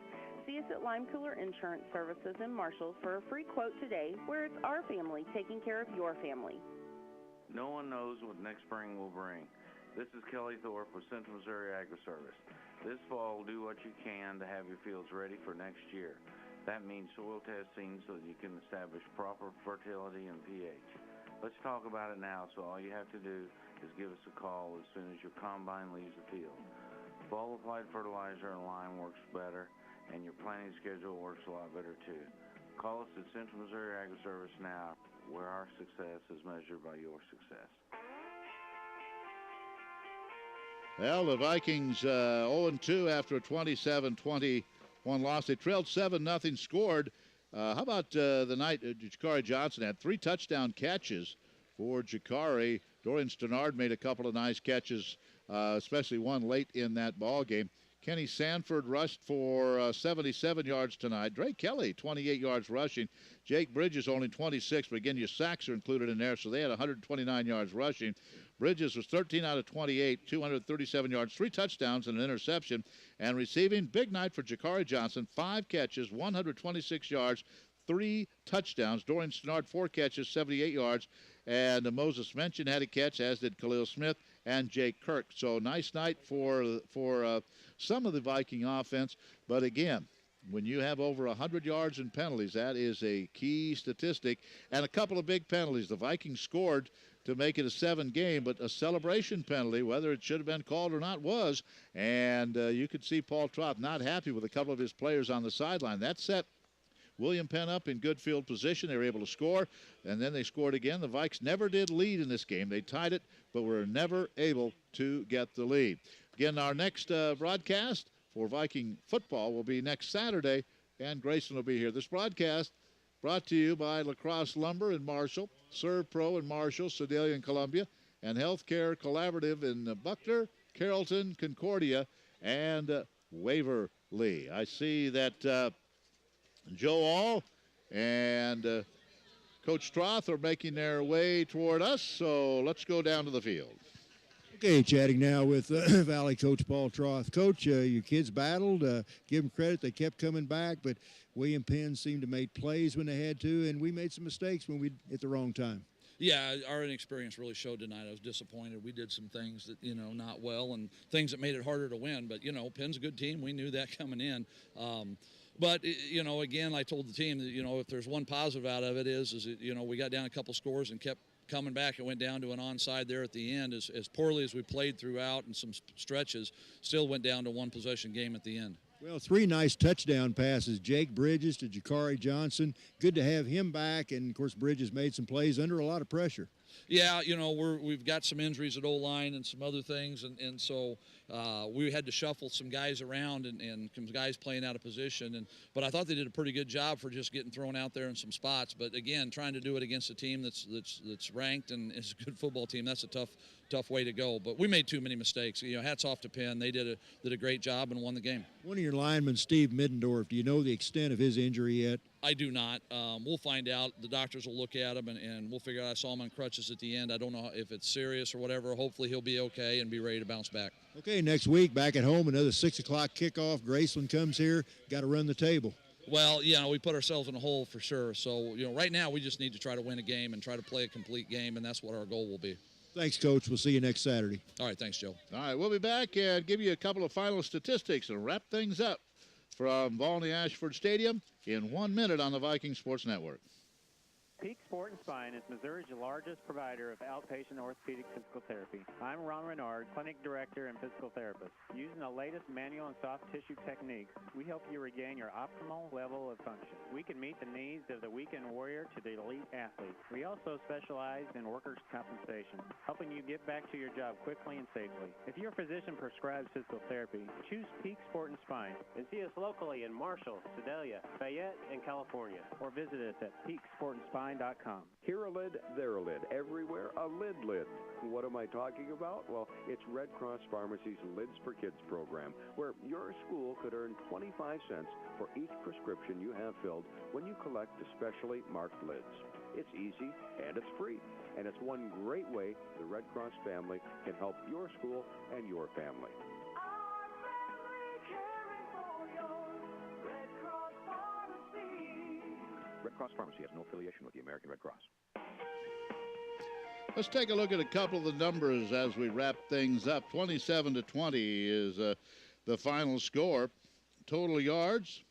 See us at Lime Cooler Insurance Services in Marshall for a free quote today, where it's our family taking care of your family. No one knows what next spring will bring. This is Kelly Thorpe with Central Missouri Agri-Service. This fall, do what you can to have your fields ready for next year. That means soil testing so that you can establish proper fertility and pH. Let's talk about it now, so all you have to do is give us a call as soon as your combine leaves the field. Fall applied fertilizer and lime works better, and your planting schedule works a lot better too. Call us at Central Missouri Agri-Service now, where our success is measured by your success. Well, the Vikings 0-2 after a 27-21 loss. They trailed 7-0, scored. How about the night Jakari Johnson had 3 touchdown catches for Jakari. Dorian Stannard made a couple of nice catches, especially one late in that ball game. Kenny Sanford rushed for 77 yards tonight. Drake Kelly, 28 yards rushing. Jake Bridges only 26, but again, your sacks are included in there, so they had 129 yards rushing. Bridges was 13 out of 28, 237 yards, 3 touchdowns and an interception. And receiving, big night for Jakari Johnson, 5 catches, 126 yards, 3 touchdowns. Dorian Stannard, 4 catches, 78 yards. And Moses Mention had a catch, as did Khalil Smith and Jake Kirk. So nice night for some of the Viking offense. But again, when you have over 100 yards in penalties, that is a key statistic. And a couple of big penalties. The Vikings scored to make it a 7 game, but a celebration penalty, whether it should have been called or not, was. And you could see Paul Troth not happy with a couple of his players on the sideline. That set William Penn up in good field position. They were able to score, and then they scored again. The Vikes never did lead in this game. They tied it, but were never able to get the lead. Again, our next broadcast for Viking football will be next Saturday, and Grayson will be here. This broadcast brought to you by Lacrosse Lumber in Marshall, Serve Pro in Marshall, Sedalia in Columbia, and Healthcare Collaborative in Buckner, Carrollton, Concordia, and Waverly. I see that Joe All and Coach Troth are making their way toward us, so let's go down to the field. Okay, chatting now with Valley Coach Paul Troth. Coach, your kids battled. Give them credit. They kept coming back, but William Penn seemed to make plays when they had to, and we made some mistakes when we at the wrong time. Yeah, our inexperience really showed tonight. I was disappointed. We did some things that, not well and things that made it harder to win. But, Penn's a good team. We knew that coming in. But, again, I told the team that, if there's one positive out of it is that, we got down a couple scores and kept coming back and went down to an onside there at the end. As poorly as we played throughout and some stretches, still went down to one possession game at the end. Well, 3 nice touchdown passes. Jake Bridges to Jakari Johnson. Good to have him back. And, of course, Bridges made some plays under a lot of pressure. Yeah, we've got some injuries at O-line and some other things, and so we had to shuffle some guys around and some guys playing out of position. But I thought they did a pretty good job for just getting thrown out there in some spots. But again, trying to do it against a team that's ranked and is a good football team, that's a tough way to go. But we made too many mistakes. Hats off to Penn. They did a great job and won the game. One of your linemen, Steve Middendorf, do you know the extent of his injury yet? I do not. We'll find out. The doctors will look at him, and we'll figure out. I saw him on crutches at the end. I don't know if it's serious or whatever. Hopefully he'll be okay and be ready to bounce back. Okay, next week, back at home, another 6 o'clock kickoff. Graceland comes here. Got to run the table. Well, we put ourselves in a hole for sure. So, right now we just need to try to win a game and try to play a complete game, and that's what our goal will be. Thanks, Coach. We'll see you next Saturday. All right, thanks, Joe. All right, we'll be back and give you a couple of final statistics and wrap things up from Volney Ashford Stadium in 1 minute on the Viking Sports Network. Peak Sport and Spine is Missouri's largest provider of outpatient orthopedic physical therapy. I'm Ron Renard, Clinic Director and Physical Therapist. Using the latest manual and soft tissue techniques, we help you regain your optimal level of function. We can meet the needs of the weekend warrior to the elite athlete. We also specialize in workers' compensation, helping you get back to your job quickly and safely. If your physician prescribes physical therapy, choose Peak Sport and Spine. And see us locally in Marshall, Sedalia, Fayette, and California. Or visit us at peaksportandspine.com. Here a lid, there a lid. Everywhere a lid. What am I talking about? Well, it's Red Cross Pharmacy's Lids for Kids program, where your school could earn 25 cents for each prescription you have filled when you collect the specially marked lids. It's easy and it's free. And it's one great way the Red Cross family can help your school and your family. Red Cross Pharmacy has no affiliation with the American Red Cross. Let's take a look at a couple of the numbers as we wrap things up. 27-20 is the final score. Total yards,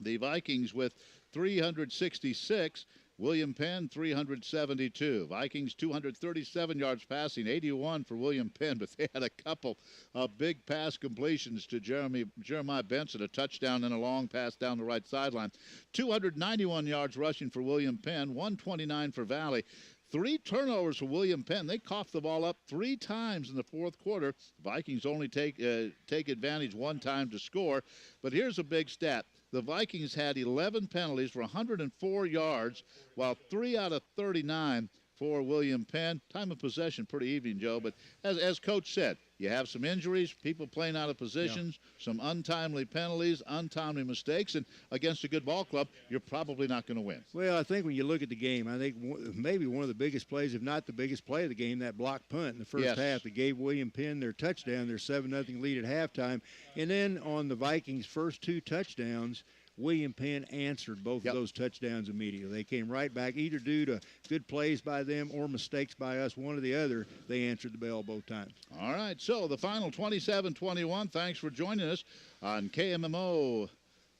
the Vikings with 366. William Penn, 372. Vikings, 237 yards passing, 81 for William Penn, but they had a couple of big pass completions to Jeremiah Benson, a touchdown and a long pass down the right sideline. 291 yards rushing for William Penn, 129 for Valley. 3 turnovers for William Penn. They coughed the ball up 3 times in the fourth quarter. Vikings only take advantage 1 time to score. But here's a big stat. The Vikings had 11 penalties for 104 yards, while 3 out of 39 for William Penn. Time of possession, pretty even, Joe. But as Coach said, you have some injuries, people playing out of positions, some untimely penalties, untimely mistakes, and against a good ball club, you're probably not going to win. Well, I think when you look at the game, I think maybe one of the biggest plays, if not the biggest play of the game, that block punt in the first half that gave William Penn their touchdown, their 7-0 lead at halftime. And then on the Vikings' first 2 touchdowns, William Penn answered both of those touchdowns immediately. They came right back, either due to good plays by them or mistakes by us, one or the other. They answered the bell both times. All right, so the final 27-21. Thanks for joining us on KMMO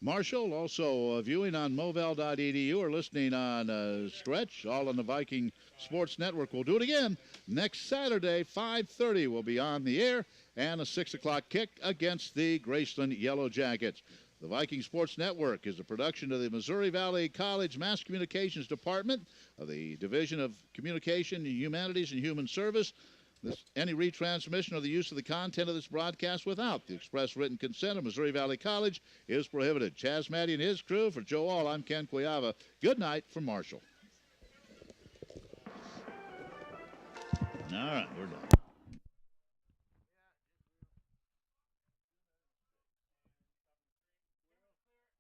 Marshall, also viewing on moval.edu or listening on Stretch, all on the Viking Sports Network. We'll do it again next Saturday, 5:30. We'll be on the air, and a 6 o'clock kick against the Graceland Yellow Jackets. The Viking Sports Network is a production of the Missouri Valley College Mass Communications Department of the Division of Communication, Humanities, and Human Service. Any retransmission or the use of the content of this broadcast without the express written consent of Missouri Valley College is prohibited. Chaz Matty and his crew, for Joe All, I'm Ken Cuiava. Good night from Marshall. All right, we're done.